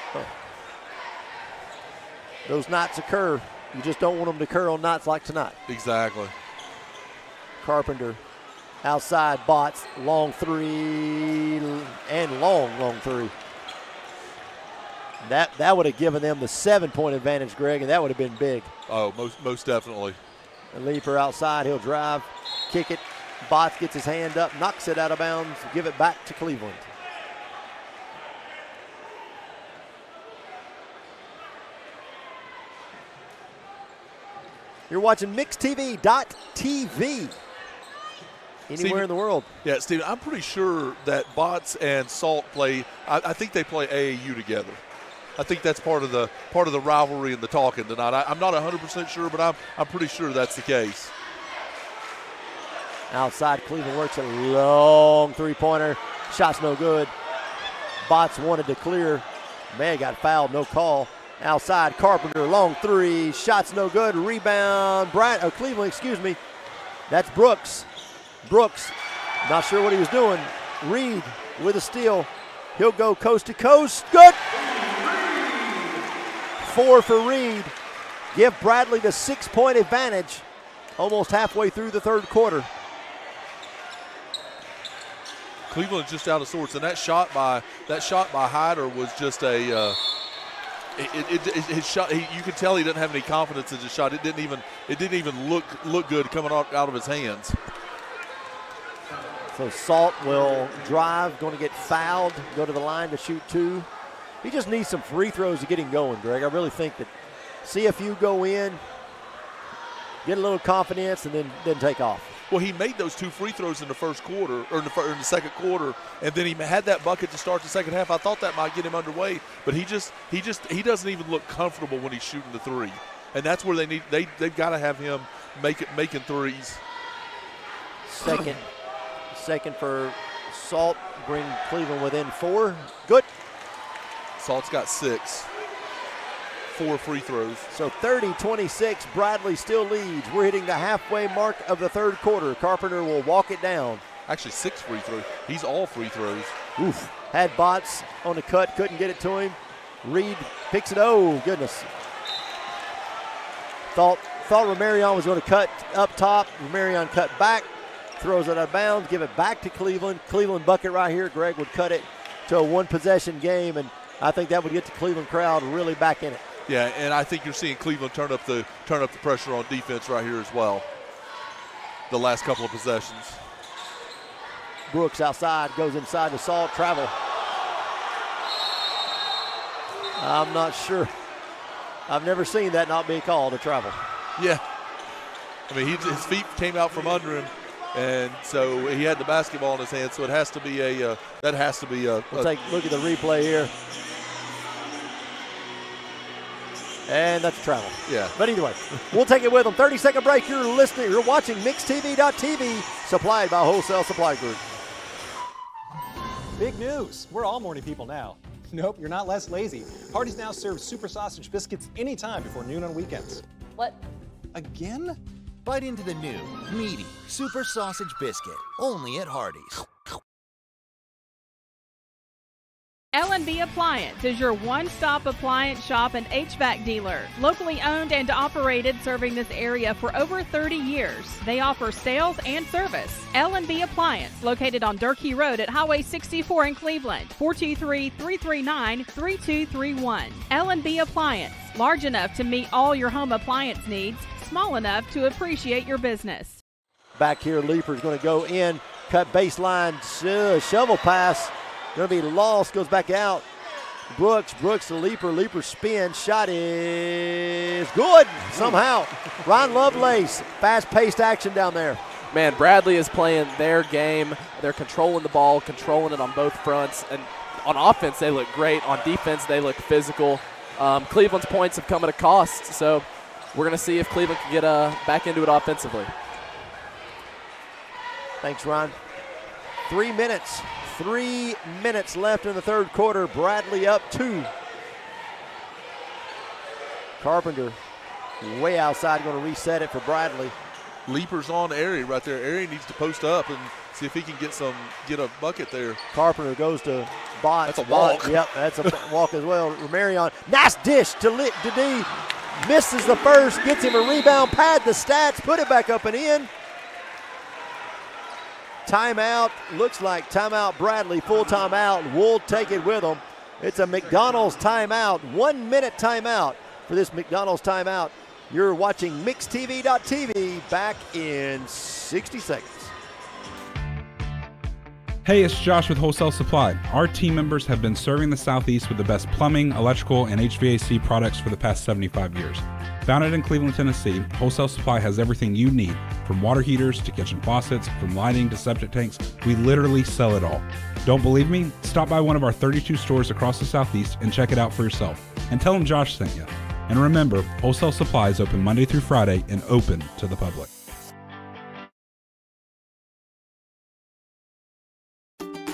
Speaker 1: Those nights occur. You just don't want them to occur on nights like tonight.
Speaker 2: Exactly.
Speaker 1: Carpenter outside. Bots. Long 3 and long 3. That would have given them the 7-point advantage, Greg, and that would have been big.
Speaker 2: Oh, most definitely.
Speaker 1: A leaper outside, he'll drive, kick it. Bots gets his hand up, knocks it out of bounds, give it back to Cleveland. You're watching MixedTV.tv. Anywhere in the world.
Speaker 2: Yeah, Steven, I'm pretty sure that Bots and Salt play, I think they play AAU together. I think that's part of the rivalry and the talking tonight. I'm not 100% sure, but I'm pretty sure that's the case.
Speaker 1: Outside, Cleveland works a long 3-pointer. Shot's no good. Bots wanted to clear. Man got fouled, no call. Outside, Carpenter, long 3. Shot's no good. Rebound, Cleveland, excuse me. That's Brooks. Brooks, not sure what he was doing. Reed with a steal. He'll go coast to coast. Good. 4 for Reed. Give Bradley the 6-point advantage almost halfway through the third quarter.
Speaker 2: Cleveland's just out of sorts, and that shot by Hyder was just a his shot. You could tell he didn't have any confidence in his shot. It didn't even look good coming out of his hands.
Speaker 1: So Salt will drive, going to get fouled, go to the line to shoot 2. He just needs some free throws to get him going, Greg. I really think that see a few go in, get a little confidence, and then take off.
Speaker 2: Well, he made those 2 free throws in the first quarter, or in the second quarter, and then he had that bucket to start the second half. I thought that might get him underway, but he doesn't even look comfortable when he's shooting the 3, and that's where they've got to have him making threes.
Speaker 1: Second for Salt, bring Cleveland within 4. Good.
Speaker 2: Salt's got 6. 4 free throws.
Speaker 1: So 30-26, Bradley still leads. We're hitting the halfway mark of the third quarter. Carpenter will walk it down.
Speaker 2: Actually, 6 free throws. He's all free throws.
Speaker 1: Oof. Had Bots on the cut, couldn't get it to him. Reed picks it. Oh, goodness. Thought Romarion was going to cut up top. Romarion cut back, throws it out of bounds, give it back to Cleveland. Cleveland bucket right here. Greg would cut it to a 1-possession game, and I think that would get the Cleveland crowd really back in it.
Speaker 2: Yeah, and I think you're seeing Cleveland turn up the pressure on defense right here as well. The last couple of possessions.
Speaker 1: Brooks outside, goes inside to Salt, travel. I'm not sure. I've never seen that not be called a travel.
Speaker 2: Yeah. I mean, his feet came out from under him, and so he had the basketball in his hand. So it has to be a.
Speaker 1: We'll take a look at the replay here. And that's travel.
Speaker 2: Yeah.
Speaker 1: But either way, we'll take it with them. 30-second break. You're watching MixTV.tv, supplied by Wholesale Supply Group.
Speaker 6: Big news. We're all morning people now. Nope, you're not less lazy. Hardee's now serves super sausage biscuits anytime before noon on weekends.
Speaker 18: What?
Speaker 6: Again?
Speaker 19: Bite into the new, meaty, super sausage biscuit, only at Hardee's.
Speaker 13: L&B Appliance is your one-stop appliance shop and HVAC dealer. Locally owned and operated, serving this area for over 30 years. They offer sales and service. L&B Appliance, located on Durkee Road at Highway 64 in Cleveland, 423-339-3231. L&B Appliance, large enough to meet all your home appliance needs, small enough to appreciate your business.
Speaker 1: Back here, Leaper's going to go in, cut baseline, shovel pass. Going to be lost, goes back out. Brooks to Leaper spin, shot is good somehow. Ryan Lovelace, fast-paced action down there.
Speaker 3: Man, Bradley is playing their game. They're controlling the ball, controlling it on both fronts. And on offense, they look great. On defense, they look physical. Cleveland's points have come at a cost, so we're going to see if Cleveland can get back into it offensively.
Speaker 1: Thanks, Ron. 3 minutes. 3 minutes left in the third quarter. Bradley up 2. Carpenter way outside, going to reset it for Bradley.
Speaker 2: Leaper's on Airy right there. Airy needs to post up and see if he can get a bucket there.
Speaker 1: Carpenter goes to Bott.
Speaker 2: That's a walk.
Speaker 1: Yep, that's a walk as well. Romarion, nice dish to D. Misses the first, gets him a rebound, pad the stats, put it back up and in. Timeout, looks like timeout Bradley, full timeout. We'll take it with them. It's a McDonald's timeout, 1 minute timeout for this McDonald's timeout. You're watching MixTV.tv, back in 60 seconds.
Speaker 8: Hey, it's Josh with Wholesale Supply. Our team members have been serving the Southeast with the best plumbing, electrical, and HVAC products for the past 75 years. Founded in Cleveland, Tennessee, Wholesale Supply has everything you need, from water heaters to kitchen faucets, from lighting to septic tanks. We literally sell it all. Don't believe me? Stop by one of our 32 stores across the Southeast and check it out for yourself. And tell them Josh sent you. And remember, Wholesale Supply is open Monday through Friday and open to the public.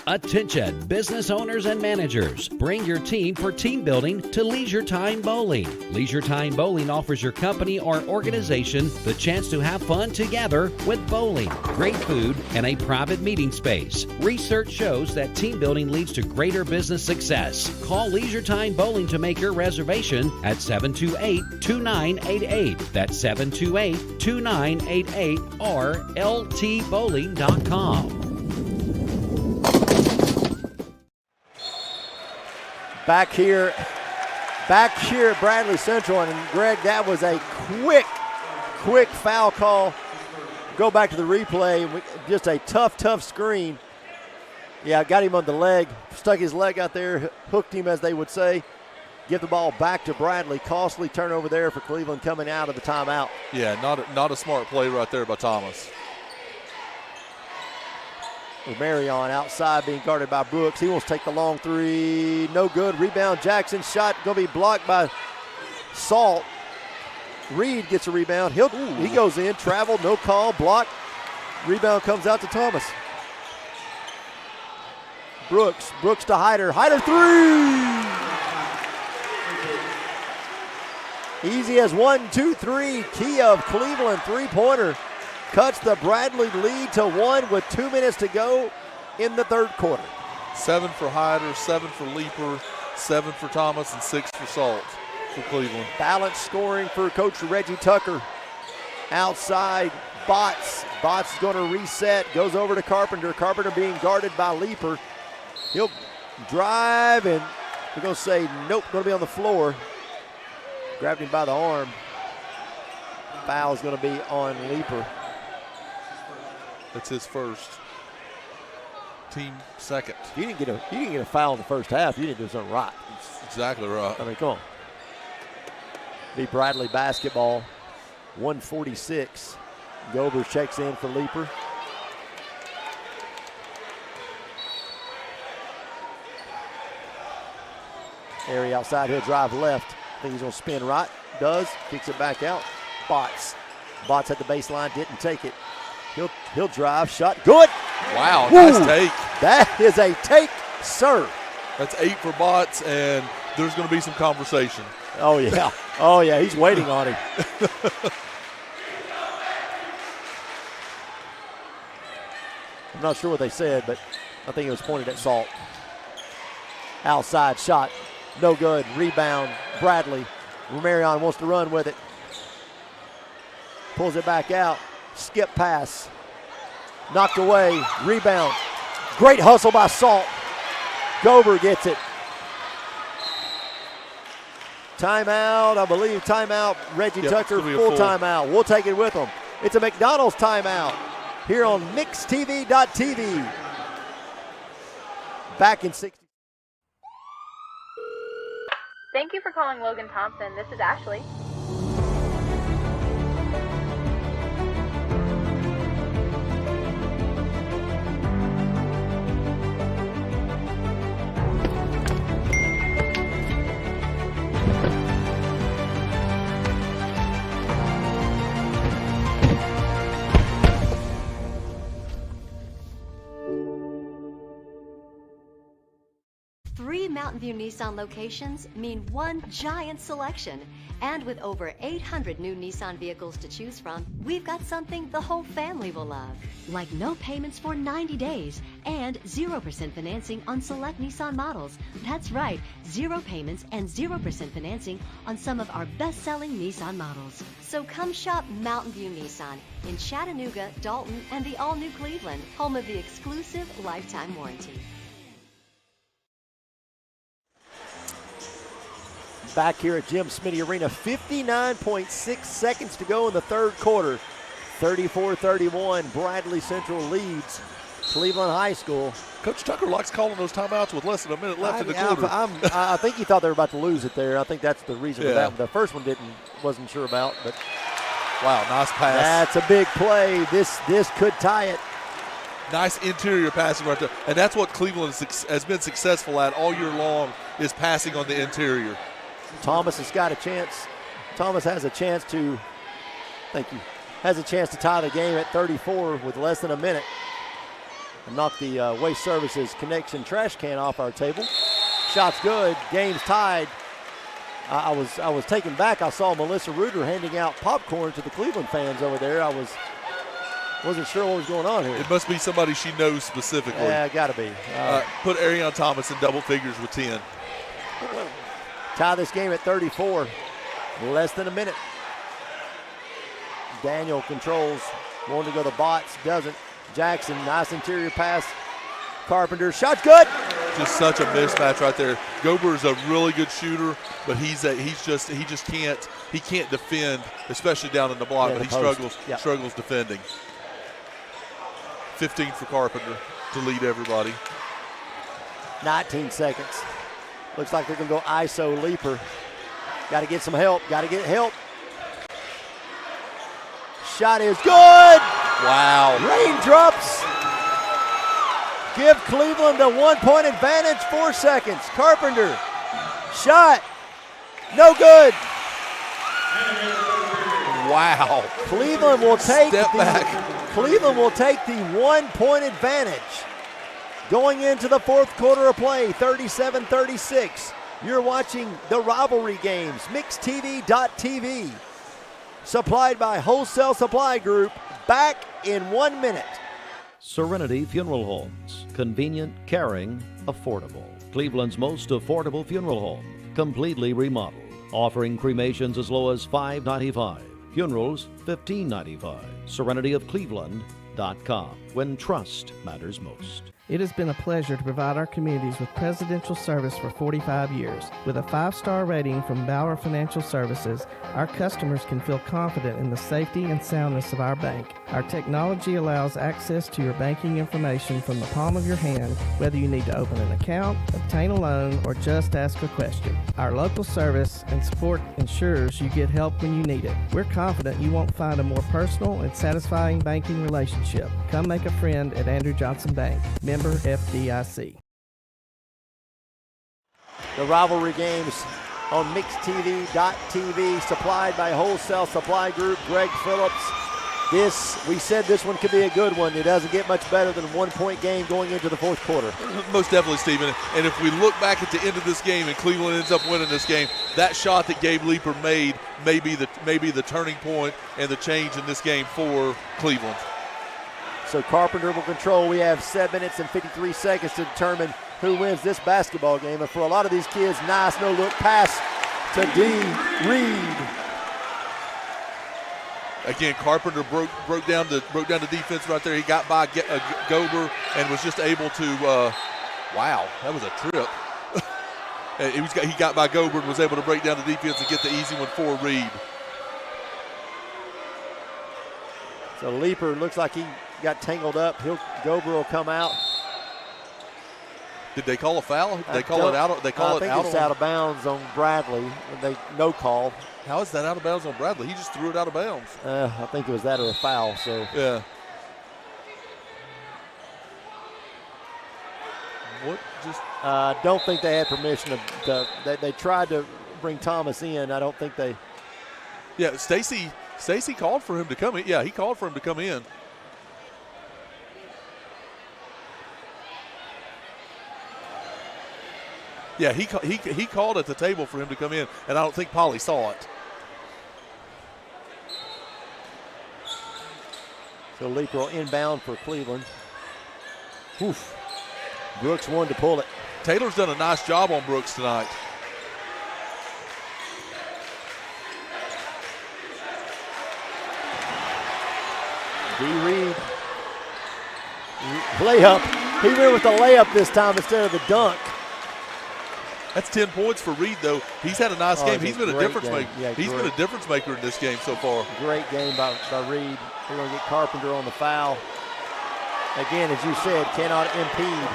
Speaker 7: Attention, business owners and managers. Bring your team for team building to Leisure Time Bowling. Leisure Time Bowling offers your company or organization the chance to have fun together with bowling, great food, and a private meeting space. Research shows that team building leads to greater business success. Call Leisure Time Bowling to make your reservation at 728-2988. That's 728-2988 or ltbowling.com.
Speaker 1: Back here at Bradley Central, and Greg, that was a quick foul call. Go back to the replay, just a tough screen. Yeah, got him on the leg, stuck his leg out there, hooked him, as they would say. Give the ball back to Bradley. Costly turnover there for Cleveland coming out of the timeout.
Speaker 2: Yeah, not a smart play right there by Thomas.
Speaker 1: Marion outside being guarded by Brooks. He wants to take the long three. No good. Rebound Jackson. Shot going to be blocked by Salt. Reed gets a rebound. He goes in. Travel. No call. Block. Rebound comes out to Thomas. Brooks to Hyder. Hyder three. Easy as 1, 2, 3. Key of Cleveland three-pointer. Cuts the Bradley lead to 1 with 2 minutes to go in the third quarter.
Speaker 2: 7 for Hyder, 7 for Leaper, 7 for Thomas, and 6 for Salt for Cleveland.
Speaker 1: Balanced scoring for Coach Reggie Tucker. Outside, Botts is going to reset, goes over to Carpenter. Carpenter being guarded by Leaper. He'll drive, and we're going to say nope, going to be on the floor. Grabbed him by the arm. Foul is going to be on Leaper.
Speaker 2: That's his first. Team second.
Speaker 1: You didn't get a foul in the first half. You didn't do something right.
Speaker 2: That's exactly right.
Speaker 1: I mean, come on. Be Bradley basketball. 146. Gober checks in for Leaper. Airy outside, he'll drive left. I think he's going to spin right. does, kicks it back out. Bots at the baseline, didn't take it. He'll drive, shot, good.
Speaker 2: Wow,
Speaker 1: Woo!
Speaker 2: nice take.
Speaker 1: That is a take, sir.
Speaker 2: That's 8 for Bots, and there's going to be some conversation.
Speaker 1: Oh, yeah. He's waiting on him. I'm not sure what they said, but I think it was pointed at Salt. Outside shot, no good. Rebound, Bradley. Romarion wants to run with it. Pulls it back out. Skip pass. Knocked away. Rebound. Great hustle by Salt. Gober gets it. Timeout, I believe timeout. Reggie Tucker, full timeout. We'll take it with them. It's a McDonald's timeout here on MixTV.tv. Back in 60.
Speaker 4: Thank you for calling Logan Thompson. This is Ashley.
Speaker 5: Three Mountain View Nissan locations mean one giant selection. And with over 800 new Nissan vehicles to choose from, we've got something the whole family will love. Like no payments for 90 days and 0% financing on select Nissan models. That's right, 0 payments and 0% financing on some of our best-selling Nissan models. So come shop Mountain View Nissan in Chattanooga, Dalton, and the all-new Cleveland, home of the exclusive lifetime warranty.
Speaker 1: Back here at Jim Smitty Arena, 59.6 seconds to go in the third quarter. 34-31, Bradley Central leads Cleveland High School.
Speaker 2: Coach Tucker likes calling those timeouts with less than a minute left in the quarter.
Speaker 1: I think he thought they were about to lose it there. I think that's the reason for that one. The first one wasn't sure about, but
Speaker 2: wow, nice pass.
Speaker 1: That's a big play. This could tie it.
Speaker 2: Nice interior passing right there. And that's what Cleveland has been successful at all year long, is passing on the interior.
Speaker 1: Thomas has got a chance. Thomas has a chance to, has a chance to tie the game at 34 with less than a minute. And knock the Waste Services Connection trash can off our table. Shot's good. Game's tied. I was taken back. I saw Melissa Reuter handing out popcorn to the Cleveland fans over there. I wasn't sure what was going on here.
Speaker 2: It must be somebody she knows specifically.
Speaker 1: Yeah, got to be.
Speaker 2: Put Ariane Thomas in double figures with 10.
Speaker 1: Tie this game at 34. Less than a minute. Daniel controls. Wanting to go to Bots. Doesn't. Jackson, nice interior pass. Carpenter, shot's good.
Speaker 2: Just such a mismatch right there. Gober is a really good shooter, but he can't defend, especially down in the block.
Speaker 1: Yeah,
Speaker 2: but he struggles defending. 15 for Carpenter to lead everybody.
Speaker 1: 19 seconds. Looks like they're going to go ISO leaper. Got to get some help. Got to get help. Shot is good.
Speaker 2: Wow.
Speaker 1: Raindrops. Give Cleveland a 1-point advantage. 4 seconds. Carpenter. Shot. No good.
Speaker 2: Wow.
Speaker 1: Cleveland will take
Speaker 2: Cleveland
Speaker 1: will take the 1-point advantage. Going into the fourth quarter of play, 37-36. You're watching the Rivalry games, MixTV.tv. Supplied by Wholesale Supply Group. Back in 1 minute.
Speaker 7: Serenity Funeral Homes. Convenient, caring, affordable. Cleveland's most affordable funeral home. Completely remodeled. Offering cremations as low as $5.95. Funerals, $15.95. SerenityofCleveland.com. When trust matters most.
Speaker 10: It has been a pleasure to provide our communities with presidential service for 45 years. With a 5-star rating from Bauer Financial Services, our customers can feel confident in the safety and soundness of our bank. Our technology allows access to your banking information from the palm of your hand, whether you need to open an account, obtain a loan, or just ask a question. Our local service and support ensures you get help when you need it. We're confident you won't find a more personal and satisfying banking relationship. Come make a friend at Andrew Johnson Bank. Member FDIC.
Speaker 1: The Rivalry games on mixedtv.tv, supplied by Wholesale Supply Group, Greg Phillips. We said this one could be a good one. It doesn't get much better than a 1-point game going into the fourth quarter.
Speaker 2: Most definitely, Stephen. And if we look back at the end of this game and Cleveland ends up winning this game, that shot that Gabe Leeper made may be the turning point and the change in this game for Cleveland.
Speaker 1: So Carpenter will control. We have 7 minutes and 53 seconds to determine who wins this basketball game. And for a lot of these kids, nice no-look pass to D. Reed.
Speaker 2: Again, Carpenter broke down the defense right there. He got by Gober and was just able to. Wow, that was a trip. He got by Gober and was able to break down the defense and get the easy one for Reed.
Speaker 1: So Leeper looks like he got tangled up. Gober will come out.
Speaker 2: Did they call a foul? Did they call it out? They call it out.
Speaker 1: I think it's out of bounds on Bradley. No call.
Speaker 2: How is that out of bounds on Bradley? He just threw it out of bounds.
Speaker 1: I think it was that or a foul. So
Speaker 2: yeah. What just?
Speaker 1: Don't think they had permission they tried to bring Thomas in. I don't think they.
Speaker 2: Yeah, Stacy called for him to come in. Yeah, he called for him to come in. Yeah, he called at the table for him to come in, and I don't think Polly saw it.
Speaker 1: So Leeper will inbound for Cleveland. Oof. Brooks wanted to pull it.
Speaker 2: Taylor's done a nice job on Brooks tonight.
Speaker 1: D. Reed. Layup. He went with the layup this time instead of the dunk.
Speaker 2: That's 10 points for Reed, though. He's had a nice game. He's been a difference maker.
Speaker 1: Yeah,
Speaker 2: He's been a difference maker in this game so far.
Speaker 1: Great game by Reed. We're going to get Carpenter on the foul. Again, as you said, cannot impede.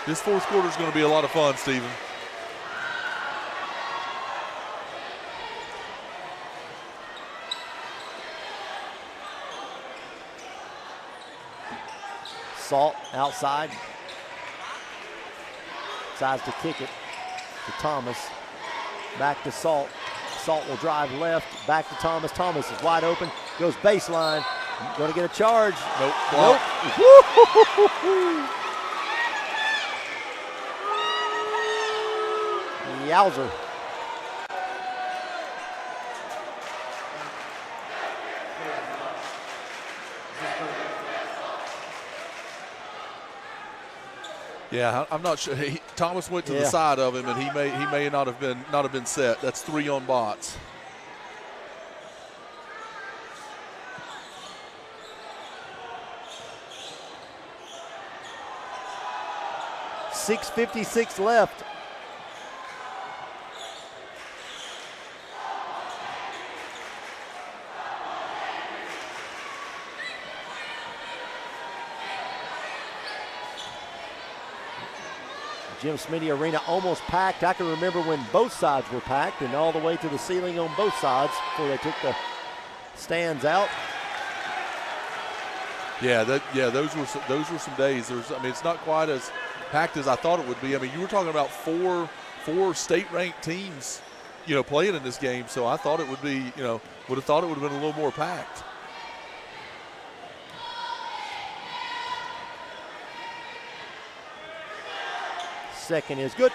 Speaker 2: This fourth quarter is going to be a lot of fun, Stephen.
Speaker 1: Salt outside. Decides to kick it to Thomas. Back to Salt. Salt will drive left. Back to Thomas. Thomas is wide open. Goes baseline. Going to get a charge.
Speaker 2: Nope. Block.
Speaker 1: Nope. Yowzer.
Speaker 2: Yeah, I'm not sure. Thomas went to the side of him, and he may not have been set. That's 3 on Bots.
Speaker 1: .656 left. Jim Smitty Arena almost packed. I can remember when both sides were packed and all the way to the ceiling on both sides before they took the stands out.
Speaker 2: Yeah, those were some days. It's not quite as packed as I thought it would be. I mean, you were talking about four state-ranked teams, playing in this game. So I thought it would be, would have thought it would have been a little more packed.
Speaker 1: Second is good.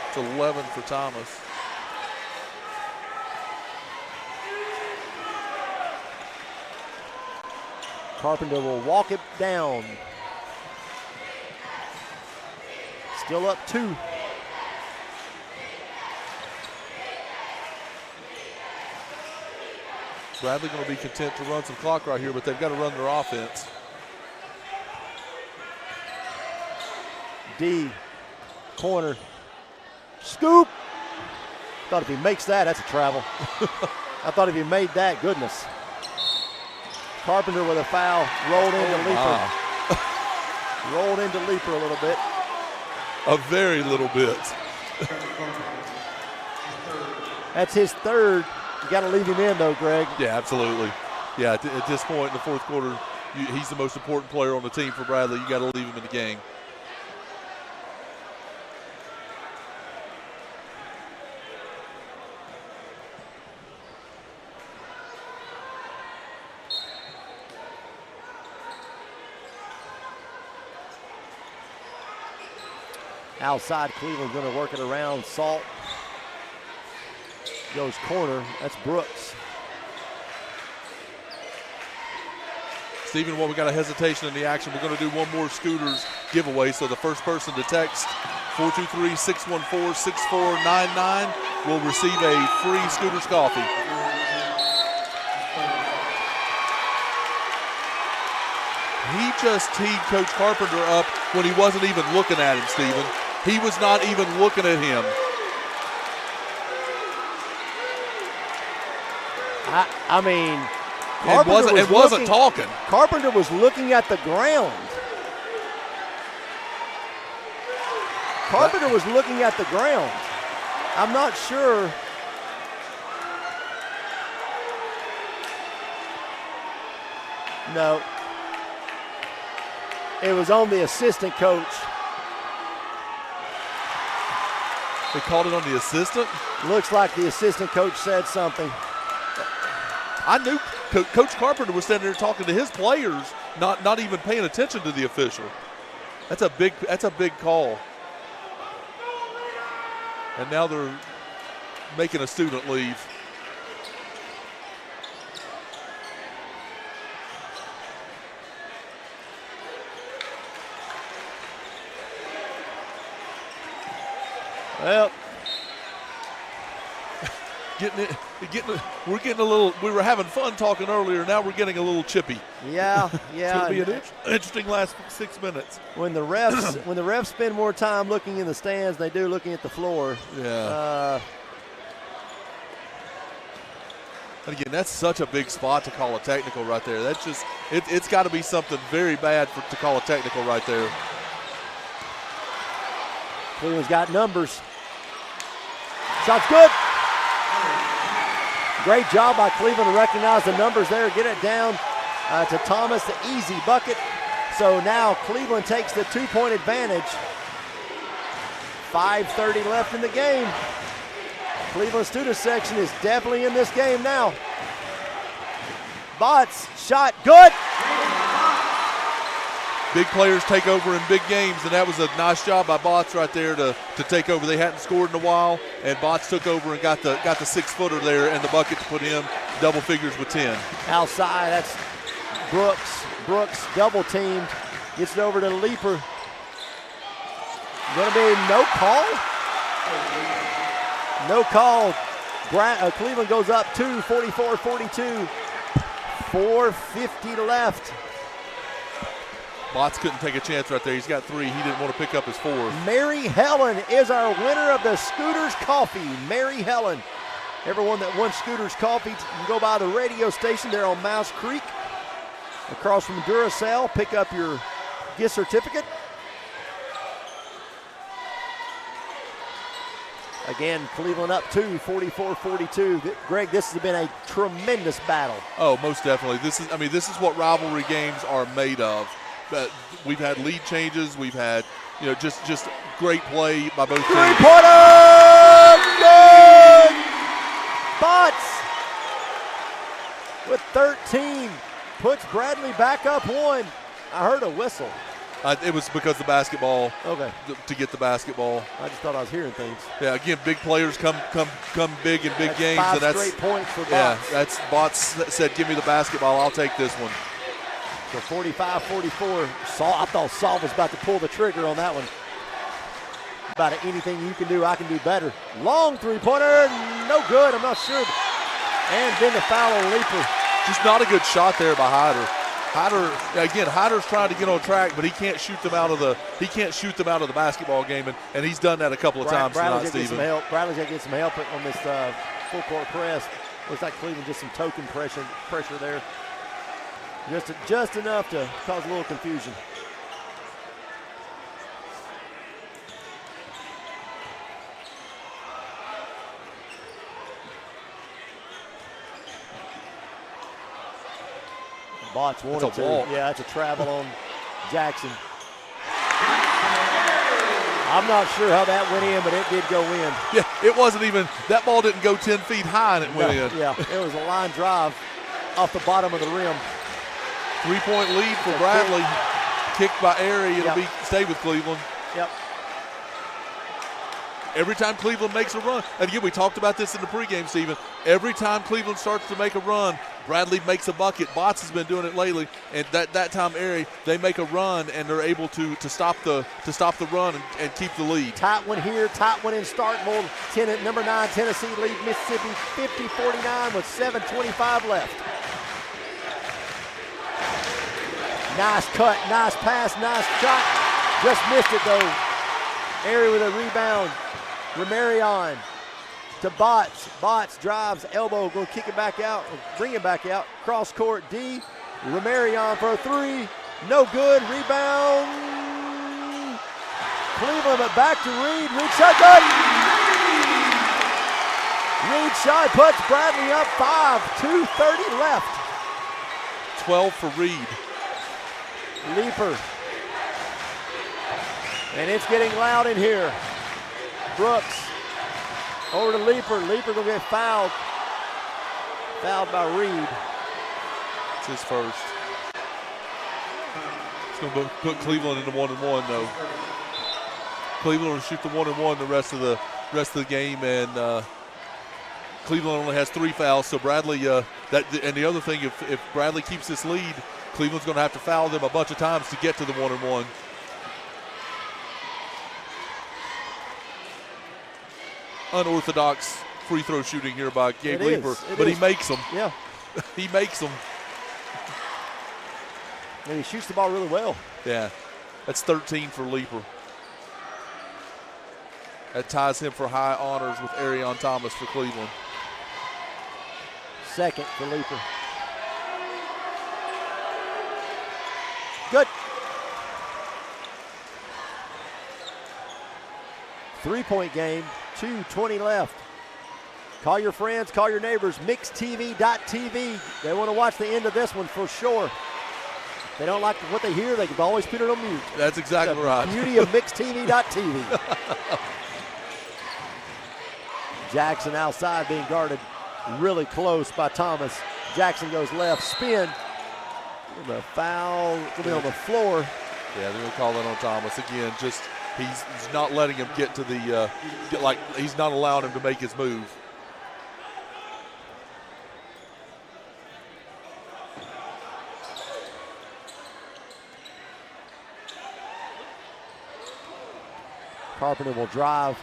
Speaker 2: It's 11 for Thomas.
Speaker 1: Carpenter will walk it down. Still up 2.
Speaker 2: Bradley going to be content to run some clock right here, but they've got to run their offense.
Speaker 1: D, corner, scoop. Thought if he makes that, that's a travel. I thought if he made that, goodness. Carpenter with a foul, rolled into Leeper. Rolled into Leeper a little bit.
Speaker 2: A very little bit.
Speaker 1: That's his third. You got to leave him in, though, Greg.
Speaker 2: Yeah, absolutely. Yeah, at this point in the fourth quarter, he's the most important player on the team for Bradley. You got to leave him in the game.
Speaker 1: Outside, Cleveland's going to work it around. Salt goes corner. That's Brooks.
Speaker 2: Stephen, we got a hesitation in the action. We're going to do one more Scooters giveaway. So the first person to text 423-614-6499 will receive a free Scooters coffee. He just teed Coach Carpenter up when he wasn't even looking at him, Stephen. He was not even looking at him.
Speaker 1: I mean, Carpenter
Speaker 2: wasn't talking.
Speaker 1: Carpenter was looking at the ground. Carpenter was looking at the ground. I'm not sure. No. It was on the assistant coach.
Speaker 2: They called it on the assistant?
Speaker 1: Looks like the assistant coach said something.
Speaker 2: I knew Coach Carpenter was standing there talking to his players, not even paying attention to the official. That's a big call. And now they're making a student leave.
Speaker 1: Well,
Speaker 2: we're getting a little. We were having fun talking earlier. Now we're getting a little chippy.
Speaker 1: Yeah.
Speaker 2: It's going to be an interesting last 6 minutes.
Speaker 1: When the refs spend more time looking in the stands than they do looking at the floor.
Speaker 2: Yeah. And again, that's such a big spot to call a technical right there. That's just it's got to be something very bad to call a technical right there.
Speaker 1: Cleveland's got numbers. Shot's good. Great job by Cleveland to recognize the numbers there, get it down to Thomas, the easy bucket. So now Cleveland takes the 2-point advantage. 5:30 left in the game. Cleveland student section is definitely in this game now. Botts, shot, good.
Speaker 2: Big players take over in big games, and that was a nice job by Botts right there to take over. They hadn't scored in a while, and Botts took over and got the 6-footer there and the bucket to put him double figures with 10.
Speaker 1: Outside, that's Brooks. Brooks double teamed, gets it over to Leaper. Gonna be no call? No call. Cleveland goes up 44-42. 4:50 left.
Speaker 2: Botts couldn't take a chance right there. He's got 3. He didn't want to pick up his 4th.
Speaker 1: Mary Helen is our winner of the Scooters Coffee. Mary Helen. Everyone that won Scooters Coffee, you can go by the radio station there on Mouse Creek. Across from Duracell, pick up your gift certificate. Again, Cleveland up 2, 44-42. Greg, this has been a tremendous battle.
Speaker 2: Oh, most definitely. This is what rivalry games are made of. We've had lead changes. We've had, just great play by both teams.
Speaker 1: Three-pointer! Good! Botts with 13 puts Bradley back up 1. I heard a whistle.
Speaker 2: It was because the basketball.
Speaker 1: Okay.
Speaker 2: To get the basketball.
Speaker 1: I just thought I was hearing things.
Speaker 2: Yeah. Again, big players come big in big games,
Speaker 1: 5
Speaker 2: and that's
Speaker 1: straight points for Botts.
Speaker 2: Yeah, that's Botts said, "Give me the basketball. I'll take this one."
Speaker 1: So 45-44. I thought Saul was about to pull the trigger on that one. About anything you can do, I can do better. Long three-pointer, no good. I'm not sure. And then the foul on Leaper.
Speaker 2: Just not a good shot there by Hyder. Hyder's trying to get on track, but he can't shoot them out of the basketball game, and he's done that a couple of times tonight, Stephen.
Speaker 1: Bradley's got to get some help on this full court press. Looks like Cleveland just some token pressure there. Just enough to cause a little confusion. Botts wanted to.
Speaker 2: walk.
Speaker 1: Yeah, that's a travel on Jackson. I'm not sure how that went in, but it did go in.
Speaker 2: Yeah, it wasn't even, that ball didn't go 10 feet high and it went in.
Speaker 1: Yeah, it was a line drive off the bottom of the rim.
Speaker 2: 3-point lead for Bradley. Kicked by Airy. It'll
Speaker 1: Yep.
Speaker 2: stay with Cleveland.
Speaker 1: Yep.
Speaker 2: Every time Cleveland makes a run, and again, we talked about this in the pregame, Stephen. Every time Cleveland starts to make a run, Bradley makes a bucket. Botts has been doing it lately, and that time Airy, they make a run and they're able to stop the run and keep the lead.
Speaker 1: Tight one here, tight one in Starkville. Number 9 Tennessee lead Mississippi 50-49 with 7:25 left. Nice cut, nice pass, nice shot. Just missed it though. Airy with a rebound. Romarion to Botts. Botts drives, elbow, going to kick it back out, bring it back out. Cross court D. Romarion for a 3. No good. Rebound. Cleveland, but back to Reed. Reed shot good. Reed shot puts Bradley up 5. 2:30 left.
Speaker 2: 12 for Reed.
Speaker 1: Leaper. And it's getting loud in here. Brooks over to Leaper. Leaper gonna get fouled. Fouled by Reed.
Speaker 2: It's his first. It's gonna put Cleveland into 1-1 though. Cleveland will shoot the 1-1 the rest of the game, and Cleveland only has 3 fouls. So Bradley, and the other thing, if Bradley keeps this lead, Cleveland's gonna have to foul them a bunch of times to get to the 1-1. Unorthodox free throw shooting here by Gabe Leaper, but he makes them.
Speaker 1: Yeah.
Speaker 2: He makes them.
Speaker 1: And he shoots the ball really well.
Speaker 2: Yeah. That's 13 for Leaper. That ties him for high honors with Arion Thomas for Cleveland.
Speaker 1: Second for Leaper. Good. 3-point game. 2:20 left. Call your friends, call your neighbors. MixTV.tv. They want to watch the end of this one for sure. If they don't like what they hear, they can always put it on mute.
Speaker 2: That's exactly right.
Speaker 1: Beauty of MixTV.tv. Jackson outside being guarded really close by Thomas. Jackson goes left, spin. The foul will be on the floor.
Speaker 2: Yeah, they're going to call that on Thomas again. Just he's not letting him get to the he's not allowing him to make his move.
Speaker 1: Carpenter will drive,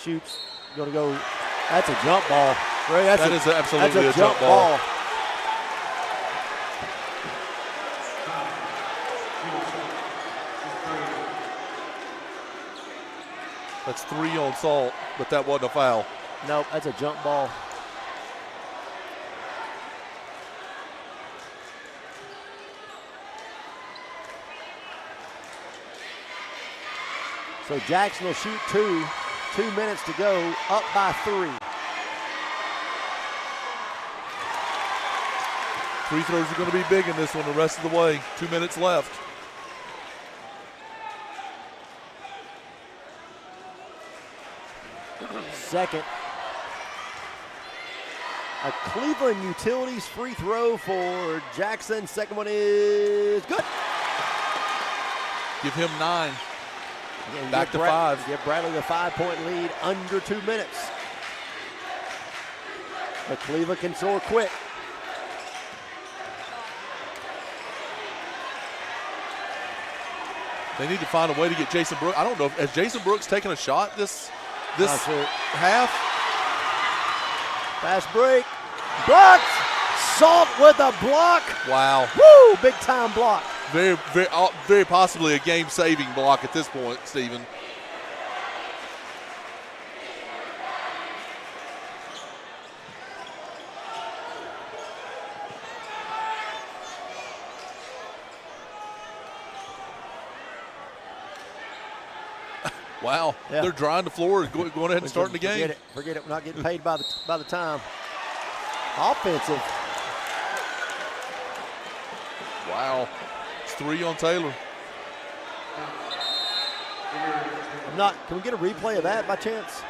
Speaker 1: shoots, going to go. That's a jump ball. That's
Speaker 2: absolutely a jump ball. That's 3 on Salt, but that wasn't a foul.
Speaker 1: Nope, that's a jump ball. So Jackson will shoot 2. 2 minutes to go, up by 3.
Speaker 2: Free throws are going to be big in this one the rest of the way. 2 minutes left.
Speaker 1: Second. A Cleveland Utilities free throw for Jackson. Second one is good.
Speaker 2: Give him 9.
Speaker 1: Again,
Speaker 2: back to 5.
Speaker 1: Give Bradley the 5-point lead under 2 minutes. But Cleveland can score quick.
Speaker 2: They need to find a way to get Jason Brooks. I don't know. Has Jason Brooks taken a shot this half?
Speaker 1: Fast break. Blocked. Salt with a block.
Speaker 2: Wow.
Speaker 1: Woo! Big time block.
Speaker 2: Very possibly a game-saving block at this point, Stephen. Wow, yeah. They're drying the floor, going ahead and starting the game.
Speaker 1: Forget it. We're not getting paid by the time. Offensive.
Speaker 2: Wow. It's 3 on Taylor.
Speaker 1: Can we get a replay of that by chance?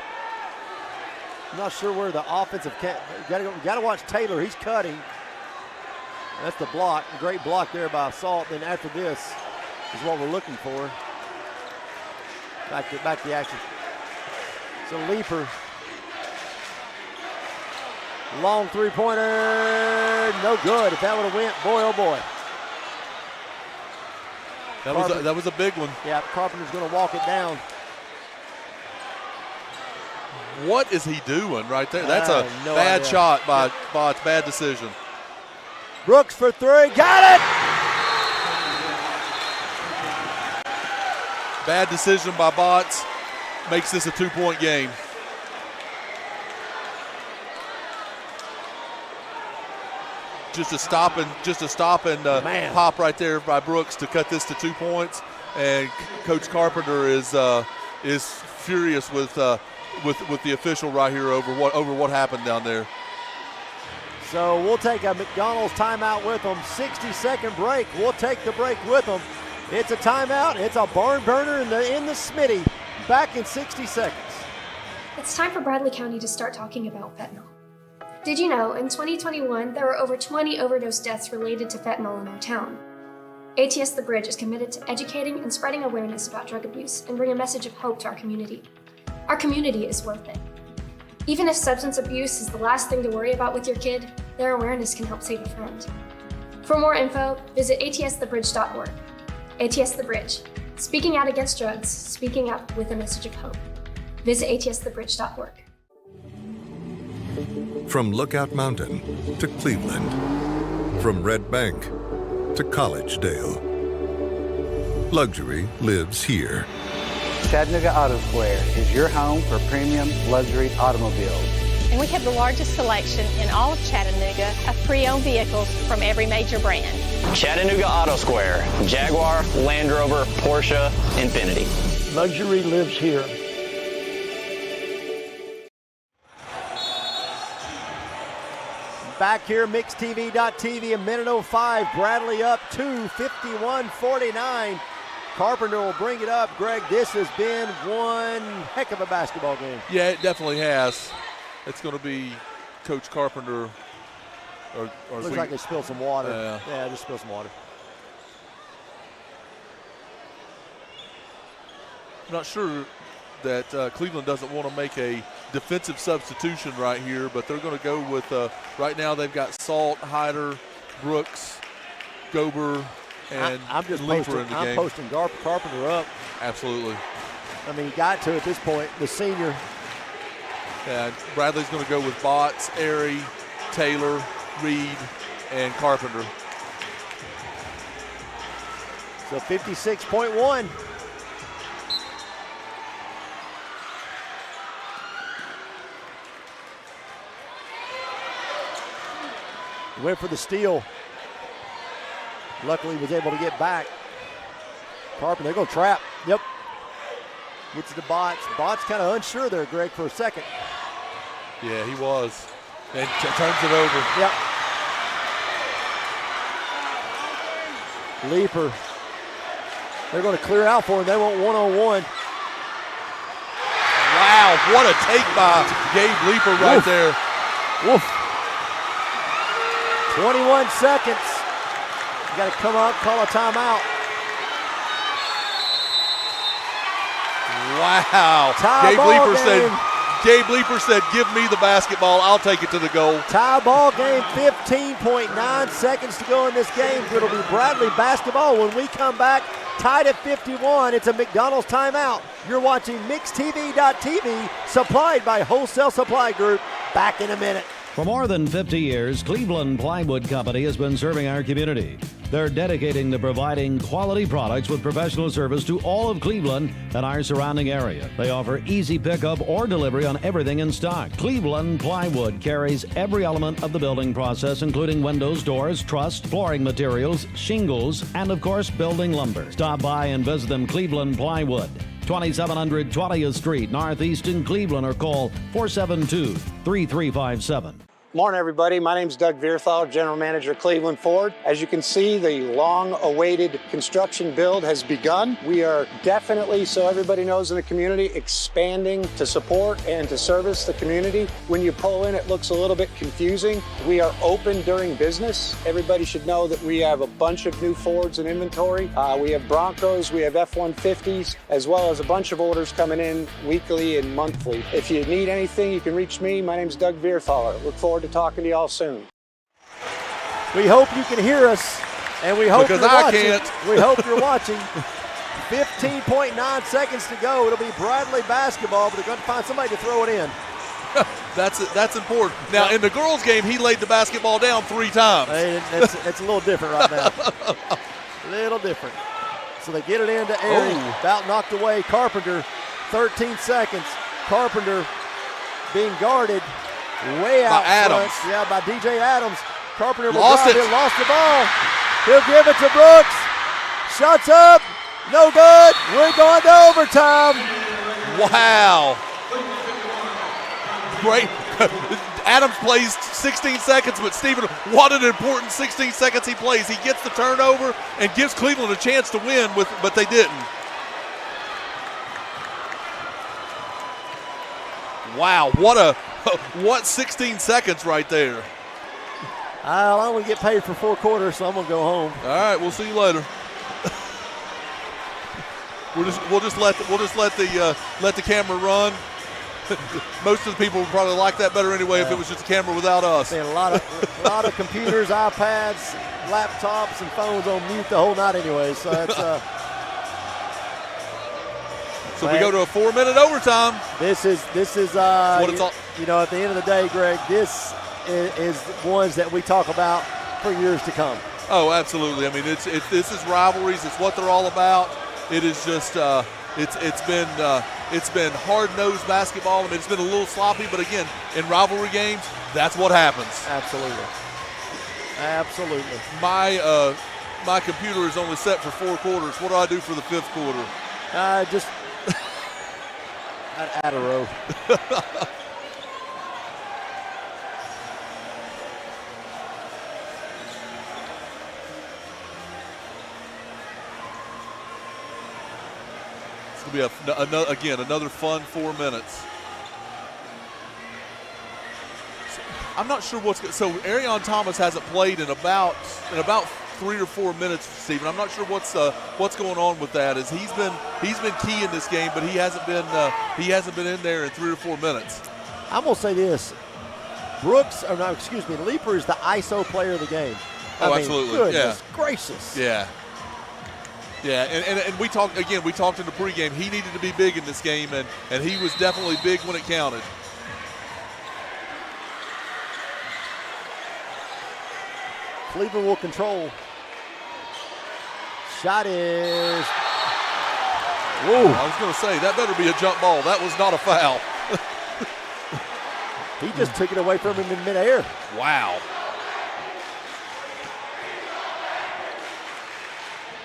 Speaker 1: I'm not sure where the offensive got to watch Taylor. He's cutting. That's the block. A great block there by Salt. Then after this is what we're looking for. Back to the action. So Leaper. Long three-pointer. No good. If that would have went, boy, oh boy.
Speaker 2: That was a big one.
Speaker 1: Yeah, Carpenter's going to walk it down.
Speaker 2: What is he doing right there? That's a bad shot by Botts. Bad decision.
Speaker 1: Brooks for 3. Got it!
Speaker 2: Bad decision by Botts. Makes this a 2-point game. Just a stop and pop right there by Brooks to cut this to 2 points. And Coach Carpenter is furious with the official right here over what happened down there.
Speaker 1: So we'll take a McDonald's timeout with them. 60-second break. We'll take the break with them. It's a timeout. It's a barn burner in the Smitty. Back in 60 seconds.
Speaker 9: It's time for Bradley County to start talking about fentanyl. Did you know in 2021 there were over 20 overdose deaths related to fentanyl in our town? ATS The Bridge is committed to educating and spreading awareness about drug abuse and bring a message of hope to our community. Our community is worth it. Even if substance abuse is the last thing to worry about with your kid, their awareness can help save a friend. For more info, visit atsthebridge.org. ATS The Bridge, speaking out against drugs, speaking up with a message of hope. Visit atsthebridge.org.
Speaker 14: From Lookout Mountain to Cleveland, from Red Bank to Collegedale, luxury lives here.
Speaker 18: Chattanooga Auto Square is your home for premium luxury automobiles.
Speaker 24: And we have the largest selection in all of Chattanooga of pre-owned vehicles from every major brand.
Speaker 22: Chattanooga Auto Square, Jaguar, Land Rover, Porsche, Infiniti.
Speaker 25: Luxury lives here.
Speaker 1: Back here, MixTV.tv, a minute 05. Bradley up 2, 51-49. Carpenter will bring it up. Greg, this has been one heck of a basketball game.
Speaker 2: Yeah, it definitely has. It's going to be Coach Carpenter.
Speaker 1: Looks like they spilled some water. Yeah, just spilled some water.
Speaker 2: I'm not sure that Cleveland doesn't want to make a defensive substitution right here, but they're going to go with, right now they've got Salt, Hyder, Brooks, Gober, and Leaper in the game.
Speaker 1: I'm posting Carpenter up.
Speaker 2: Absolutely.
Speaker 1: I mean, he got to at this point, the senior.
Speaker 2: Yeah, Bradley's going to go with Botts, Airy, Taylor, Reed, and Carpenter.
Speaker 1: So 56.1. Went for the steal. Luckily was able to get back. Carpenter, they're going to trap. Yep. Gets to Botts. Botts kind of unsure there, Greg, for a second.
Speaker 2: Yeah, he was. And turns it over.
Speaker 1: Yep. Leaper. They're going to clear out for him. They want one-on-one.
Speaker 2: Wow, what a take by Gabe Leaper right there.
Speaker 1: Woof. 21 seconds. You got to come out, call a timeout.
Speaker 2: Wow. Gabe Leaper said, give me the basketball. I'll take it to the goal.
Speaker 1: Tie ball game, 15.9 seconds to go in this game. It'll be Bradley basketball when we come back. Tied at 51. It's a McDonald's timeout. You're watching MixTV.tv, supplied by Wholesale Supply Group. Back in a minute.
Speaker 7: For more than 50 years, Cleveland Plywood Company has been serving our community. They're dedicating to providing quality products with professional service to all of Cleveland and our surrounding area. They offer easy pickup or delivery on everything in stock. Cleveland Plywood carries every element of the building process, including windows, doors, truss, flooring materials, shingles, and of course, building lumber. Stop by and visit them. Cleveland Plywood, 2700 20th Street, Northeast in Cleveland, or call 472-3357.
Speaker 11: Morning, everybody. My name is Doug Vierthal, General Manager, Cleveland Ford. As you can see, the long-awaited construction build has begun. We are definitely, so everybody knows in the community, expanding to support and to service the community. When you pull in, it looks a little bit confusing. We are open during business. Everybody should know that we have a bunch of new Fords in inventory. We have Broncos, we have F-150s, as well as a bunch of orders coming in weekly and monthly. If you need anything, you can reach me. My name is Doug Vierthaler. Look forward to talking to y'all soon.
Speaker 1: We hope you can hear us, and we hope
Speaker 2: because
Speaker 1: you're watching.
Speaker 2: Can't.
Speaker 1: We hope you're watching. 15.9 seconds to go. It'll be Bradley basketball, but they're going to find somebody to throw it in.
Speaker 2: That's important. Now, in the girls' game, he laid the basketball down 3 times.
Speaker 1: It's a little different right now. A little different. So they get it into Airy. About knocked away. Carpenter, 13 seconds. Carpenter being guarded way out
Speaker 2: by Adams.
Speaker 1: Front. Yeah, by DJ Adams. Carpenter
Speaker 2: lost it.
Speaker 1: Lost the ball. He'll give it to Brooks. Shots up. No good. We're going to overtime.
Speaker 2: Wow. Great. Adams plays 16 seconds, but Stephen, what an important 16 seconds he plays. He gets the turnover and gives Cleveland a chance to win, but they didn't. Wow, what 16 seconds right there.
Speaker 1: I'll only get paid for 4 quarters, so I'm gonna go home.
Speaker 2: All right, we'll see you later. we'll just let the camera run. Most of the people would probably like that better anyway if it was just a camera without us.
Speaker 1: Man, a lot of computers, iPads, laptops, and phones on mute the whole night anyway. So that's.
Speaker 2: So we go to a 4-minute overtime.
Speaker 1: This is
Speaker 2: what it's all.
Speaker 1: You know, at the end of the day, Greg, this is ones that we talk about for years to come.
Speaker 2: Oh, absolutely. I mean, this is rivalries. It's what they're all about. It is just it's been hard-nosed basketball. I mean, it's been a little sloppy, but again, in rivalry games, that's what happens.
Speaker 1: Absolutely. Absolutely.
Speaker 2: My computer is only set for 4 quarters. What do I do for the 5th quarter?
Speaker 1: Just add a row.
Speaker 2: It's going to be another fun 4 minutes. I'm not sure so Arion Thomas hasn't played in about 3 or 4 minutes, Stephen. I'm not sure what's going on with that. As he's been key in this game, but he hasn't been in there in 3 or 4 minutes.
Speaker 1: I'm gonna say this: Leeper is the ISO player of the game.
Speaker 2: Absolutely.
Speaker 1: Goodness gracious.
Speaker 2: Yeah. Yeah, and we talked in the pregame. He needed to be big in this game, and he was definitely big when it counted.
Speaker 1: Cleveland will control. Shot is. Whoa.
Speaker 2: I was going to say, that better be a jump ball. That was not a foul.
Speaker 1: He just took it away from him in midair.
Speaker 2: Wow.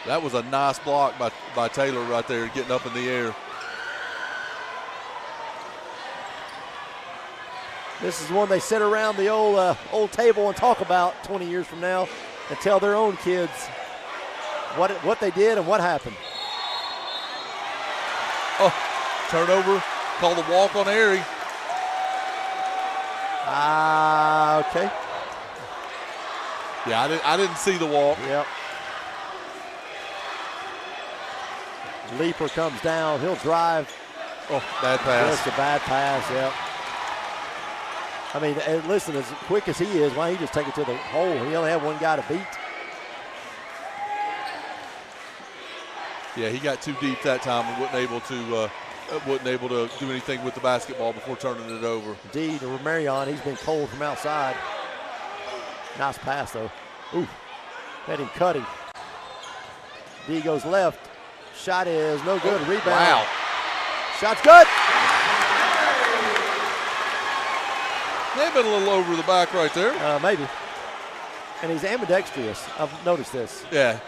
Speaker 2: That was a nice block by Taylor right there, getting up in the air.
Speaker 1: This is one they sit around the old table and talk about 20 years from now and tell their own kids what they did and what happened.
Speaker 2: Oh, turnover. Call the walk on Airy.
Speaker 1: Okay.
Speaker 2: Yeah, I didn't see the walk.
Speaker 1: Yep. Leeper comes down. He'll drive.
Speaker 2: Oh, bad pass.
Speaker 1: Just a bad pass, yep. I mean, listen, as quick as he is, why don't he just take it to the hole? He only had one guy to beat.
Speaker 2: Yeah, he got too deep that time and wasn't able to do anything with the basketball before turning it over.
Speaker 1: Indeed, Romarion, he's been cold from outside. Nice pass, though. Ooh, had him cutting. D goes left. Shot is no good. Rebound.
Speaker 2: Wow.
Speaker 1: Shot's good.
Speaker 2: They've been a little over the back right there.
Speaker 1: Maybe. And he's ambidextrous. I've noticed this.
Speaker 2: Yeah.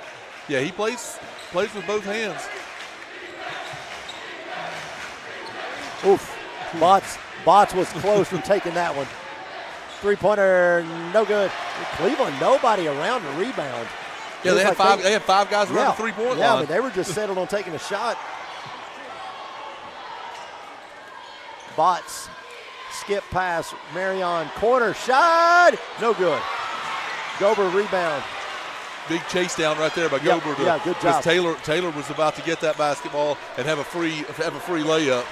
Speaker 2: Yeah, he plays with both hands.
Speaker 1: Oof. Bots was close from taking that one. Three-pointer, no good. Cleveland, nobody around to rebound.
Speaker 2: Yeah, they had five guys around the three-point line.
Speaker 1: Yeah, I mean, they were just settled on taking a shot. Bots, skip pass, Marion, corner shot, no good. Gober rebound.
Speaker 2: Big chase down right there by Gober.
Speaker 1: Yeah, good job.
Speaker 2: Taylor was about to get that basketball and have a free layup.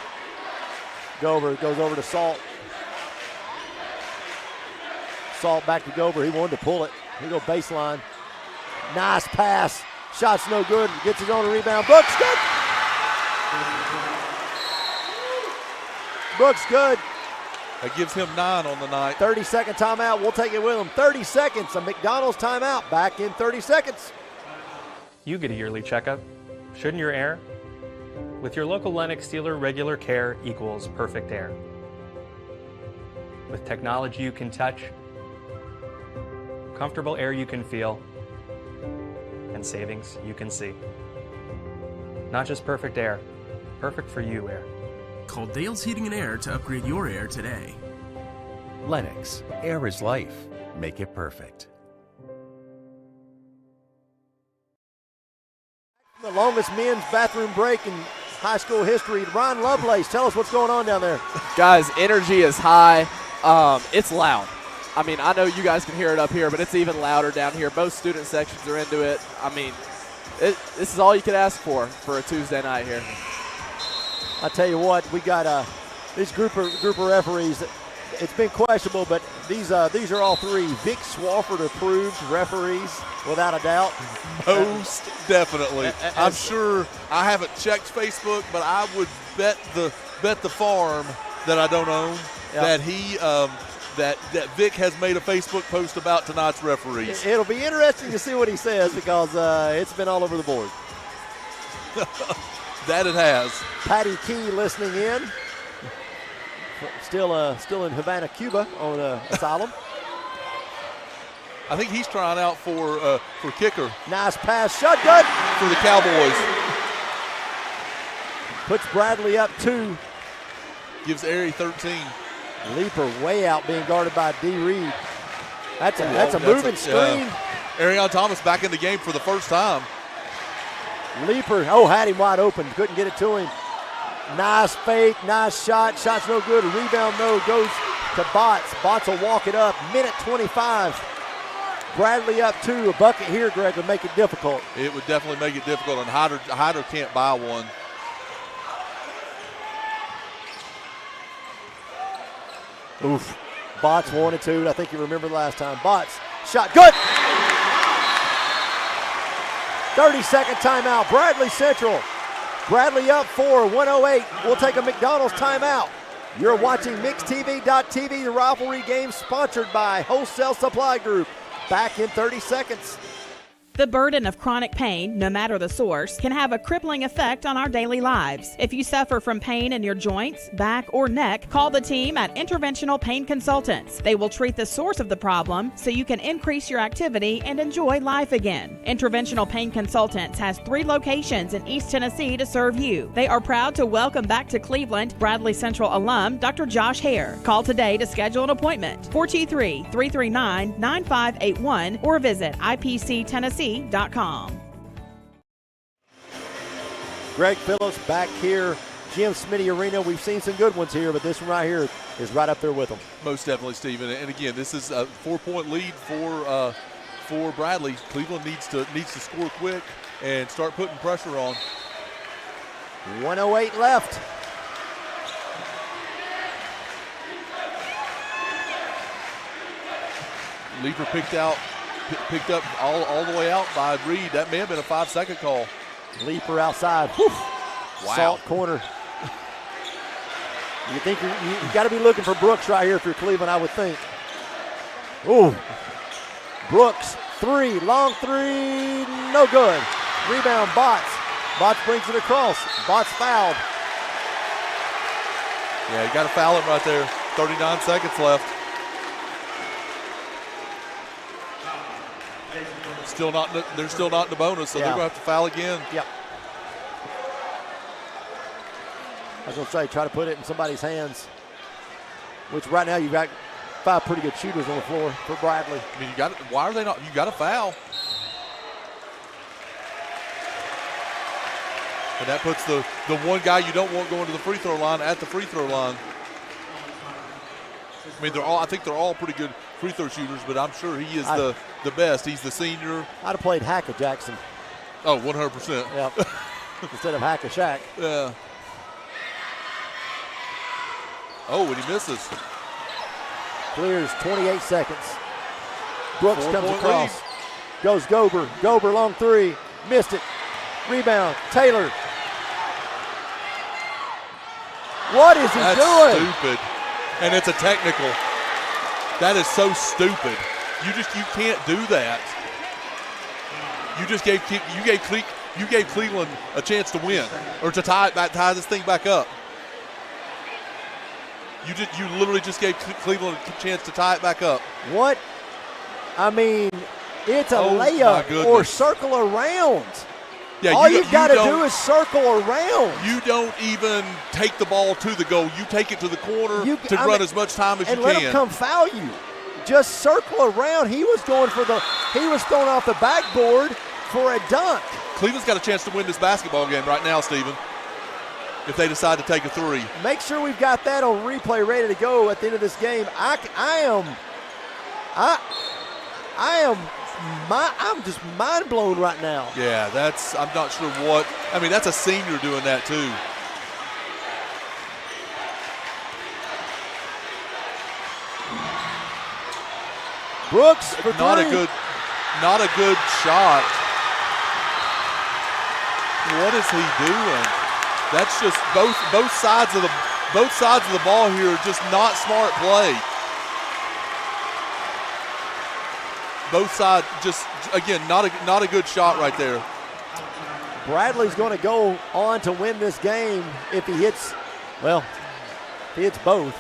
Speaker 1: Gober goes over to Salt. Salt back to Gober. He wanted to pull it. Here we go baseline. Nice pass. Shot's no good. Gets his own rebound. Brooks good. Brooks good.
Speaker 2: That gives him 9 on the night.
Speaker 1: 30-second timeout. We'll take it with him. 30 seconds. A McDonald's timeout. Back in 30 seconds.
Speaker 12: You get a yearly checkup. Shouldn't your air? With your local Lennox dealer, regular care equals perfect air. With technology you can touch, comfortable air you can feel, and savings you can see. Not just perfect air, perfect for you air.
Speaker 15: Call Dale's Heating and Air to upgrade your air today.
Speaker 16: Lennox, air is life. Make it perfect.
Speaker 1: The longest men's bathroom break in high school history. Ron Lovelace, tell us what's going on down there.
Speaker 3: Guys, energy is high. It's loud. I mean, I know you guys can hear it up here, but it's even louder down here. Both student sections are into it. I mean, this is all you could ask for a Tuesday night here.
Speaker 1: I tell you what, we got this group of referees. It's been questionable, but these are all three Vic Swafford approved referees, without a doubt.
Speaker 2: Most definitely. I'm sure I haven't checked Facebook, but I would bet the farm that I don't own that he that Vic has made a Facebook post about tonight's referees.
Speaker 1: It'll be interesting to see what he says because it's been all over the board.
Speaker 2: That it has.
Speaker 1: Patty Key listening in. Still in Havana, Cuba on asylum.
Speaker 2: I think he's trying out for kicker.
Speaker 1: Nice pass, shot good.
Speaker 2: For the Cowboys.
Speaker 1: Puts Bradley up 2.
Speaker 2: Gives Airy 13.
Speaker 1: Leaper way out being guarded by D. Reed. That's a moving screen.
Speaker 2: Arion Thomas back in the game for the first time.
Speaker 1: Leaper, had him wide open. Couldn't get it to him. Nice fake, nice shot. Shot's no good. A rebound, though, goes to Bots. Bots will walk it up. Minute 25. Bradley up 2. A bucket here, Greg, would make it difficult.
Speaker 2: It would definitely make it difficult, and Hyder can't buy one.
Speaker 1: Oof. Bots wanted to. I think you remember last time. Bots, shot good. 30-second timeout. Bradley Central. Bradley up 4, 1:08. We'll take a McDonald's timeout. You're watching MixTV.tv, the rivalry game sponsored by Wholesale Supply Group. Back in 30 seconds.
Speaker 13: The burden of chronic pain, no matter the source, can have a crippling effect on our daily lives. If you suffer from pain in your joints, back, or neck, call the team at Interventional Pain Consultants. They will treat the source of the problem so you can increase your activity and enjoy life again. Interventional Pain Consultants has 3 locations in East Tennessee to serve you. They are proud to welcome back to Cleveland Bradley Central alum Dr. Josh Hare. Call today to schedule an appointment. 423-339-9581 or visit IPCTennessee.com.
Speaker 1: Greg Phillips back here, Jim Smitty Arena. We've seen some good ones here, but this one right here is right up there with them.
Speaker 2: Most definitely, Steve. And again, this is a 4-point lead for Bradley. Cleveland needs to score quick and start putting pressure on.
Speaker 1: 1:08 left.
Speaker 2: Leaper picked up all the way out by Reed. That may have been a 5-second call.
Speaker 1: Leaper outside. Whew.
Speaker 2: Wow.
Speaker 1: Salt corner. You think you got to be looking for Brooks right here if you're Cleveland, I would think. Ooh. Brooks, 3, long 3, no good. Rebound, Bots. Bots brings it across. Bots fouled.
Speaker 2: Yeah, you got to foul him right there. 39 seconds left. They're still not in the bonus, so they're going to have to foul again.
Speaker 1: Yep. I was going to say, try to put it in somebody's hands, which right now you've got 5 pretty good shooters on the floor for Bradley.
Speaker 2: I mean, why are they not? You got a foul. And that puts the one guy you don't want going to the free throw line at the free throw line. I mean, I think they're all pretty good free throw shooters, but I'm sure he is the best. He's the senior.
Speaker 1: I'd have played Hackett Jackson.
Speaker 2: Oh, 100%.
Speaker 1: Yep. Instead of Hackett Shack.
Speaker 2: Yeah. Oh, and he misses.
Speaker 1: Clears 28 seconds. Brooks comes across.
Speaker 2: Lead.
Speaker 1: Goes Gober. Gober long 3. Missed it. Rebound. Taylor. What is he doing?
Speaker 2: That's stupid. And it's a technical. That is so stupid. You can't do that. You just gave Cleveland a chance to win or to tie this thing back up. You literally just gave Cleveland a chance to tie it back up.
Speaker 1: What? I mean, it's a layup or circle around.
Speaker 2: Yeah,
Speaker 1: all you've got to do is circle around.
Speaker 2: You don't even take the ball to the goal. You take it to the corner to run as much time as you can.
Speaker 1: And let him come foul you. Just circle around. He was thrown off the backboard for a dunk.
Speaker 2: Cleveland's got a chance to win this basketball game right now, Steven, if they decide to take a 3.
Speaker 1: Make sure we've got that on replay ready to go at the end of this game. I'm just mind blown right now.
Speaker 2: Yeah, I'm not sure what. I mean, that's a senior doing that too.
Speaker 1: Brooks for 3.
Speaker 2: Not a good shot. What is he doing? That's just both sides of the ball here are just not smart play. Both sides just, again, not a good shot right there.
Speaker 1: Bradley's going to go on to win this game if he hits both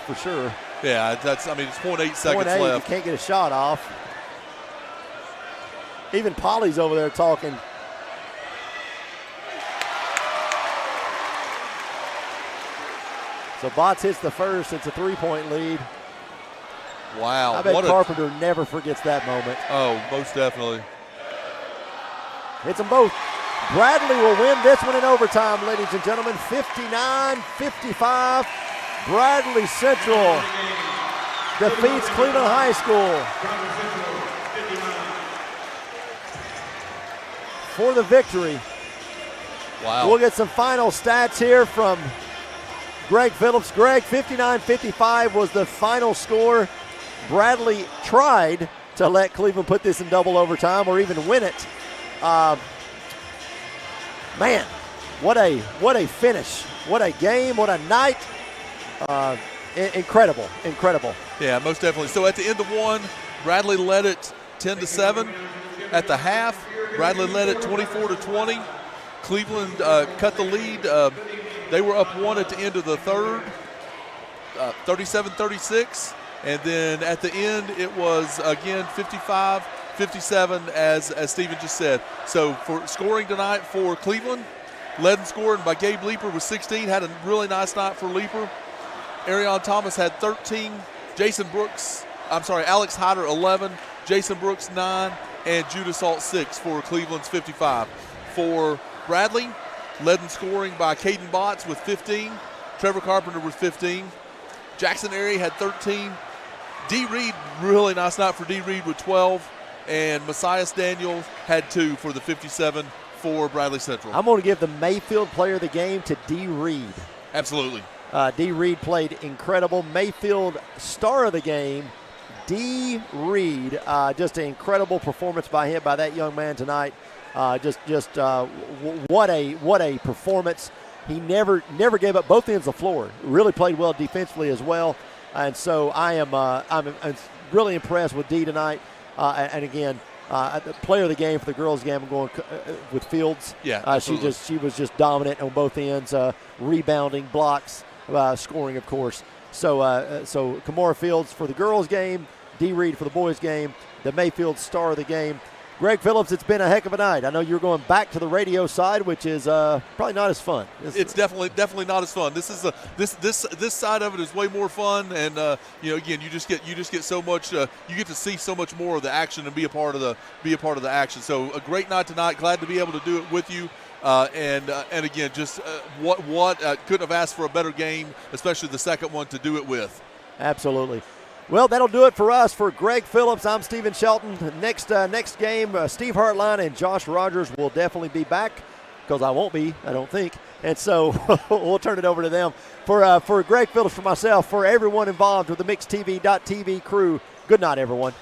Speaker 1: for sure.
Speaker 2: Yeah, it's 0.8 seconds left.
Speaker 1: You can't get a shot off. Even Polly's over there talking. So Botts hits the first. It's a 3-point lead.
Speaker 2: Wow.
Speaker 1: I bet Carpenter never forgets that moment.
Speaker 2: Oh, most definitely.
Speaker 1: Hits them both. Bradley will win this one in overtime, ladies and gentlemen. 59-55. Bradley Central defeats Cleveland High School for the victory.
Speaker 2: Wow.
Speaker 1: We'll get some final stats here from Greg Phillips. Greg, 59-55 was the final score. Bradley tried to let Cleveland put this in double overtime or even win it. Man, what a finish. What a game, what a night. Incredible.
Speaker 2: Yeah, most definitely. So at the end of one, Bradley led it 10-7. At the half, Bradley led it 24-20. Cleveland cut the lead. They were up 1 at the end of the third, 37-36. And then at the end, it was, again, 55-57, as Steven just said. So for scoring tonight for Cleveland, led in scoring by Gabe Leeper with 16. Had a really nice night for Leeper. Arion Thomas had 13. Alex Hyder, 11. Jason Brooks, 9. And Judas Alt, 6 for Cleveland's 55. For Bradley, led in scoring by Caden Botts with 15. Trevor Carpenter with 15. Jackson Airy had 13. D. Reed, really nice night for D. Reed with 12. And Messias Daniels had 2 for the 57 for Bradley Central.
Speaker 1: I'm going to give the Mayfield player of the game to D. Reed.
Speaker 2: Absolutely.
Speaker 1: D. Reed played incredible. Mayfield star of the game, D. Reed. Just an incredible performance by him, by that young man tonight. What a performance. He never gave up both ends of the floor. Really played well defensively as well. And so I'm really impressed with D tonight. And again, the player of the game for the girls' game, I'm going with Fields.
Speaker 2: Yeah, absolutely.
Speaker 1: She was just dominant on both ends, rebounding, blocks, scoring, of course. So Kamora Fields for the girls' game, D. Reed for the boys' game, the Mayfield star of the game. Greg Phillips, it's been a heck of a night. I know you're going back to the radio side, which is probably not as fun.
Speaker 2: It's definitely not as fun. This is this side of it is way more fun, and again, you just get so much. You get to see so much more of the action and be a part of the action. So a great night tonight. Glad to be able to do it with you. And again, just what couldn't have asked for a better game, especially the second one to do it with.
Speaker 1: Absolutely. Well, that'll do it for us. For Greg Phillips, I'm Stephen Shelton. Next game, Steve Hartline and Josh Rogers will definitely be back, because I won't be, I don't think. And so we'll turn it over to them. For Greg Phillips, for myself, for everyone involved with the MixTV.tv crew, good night, everyone.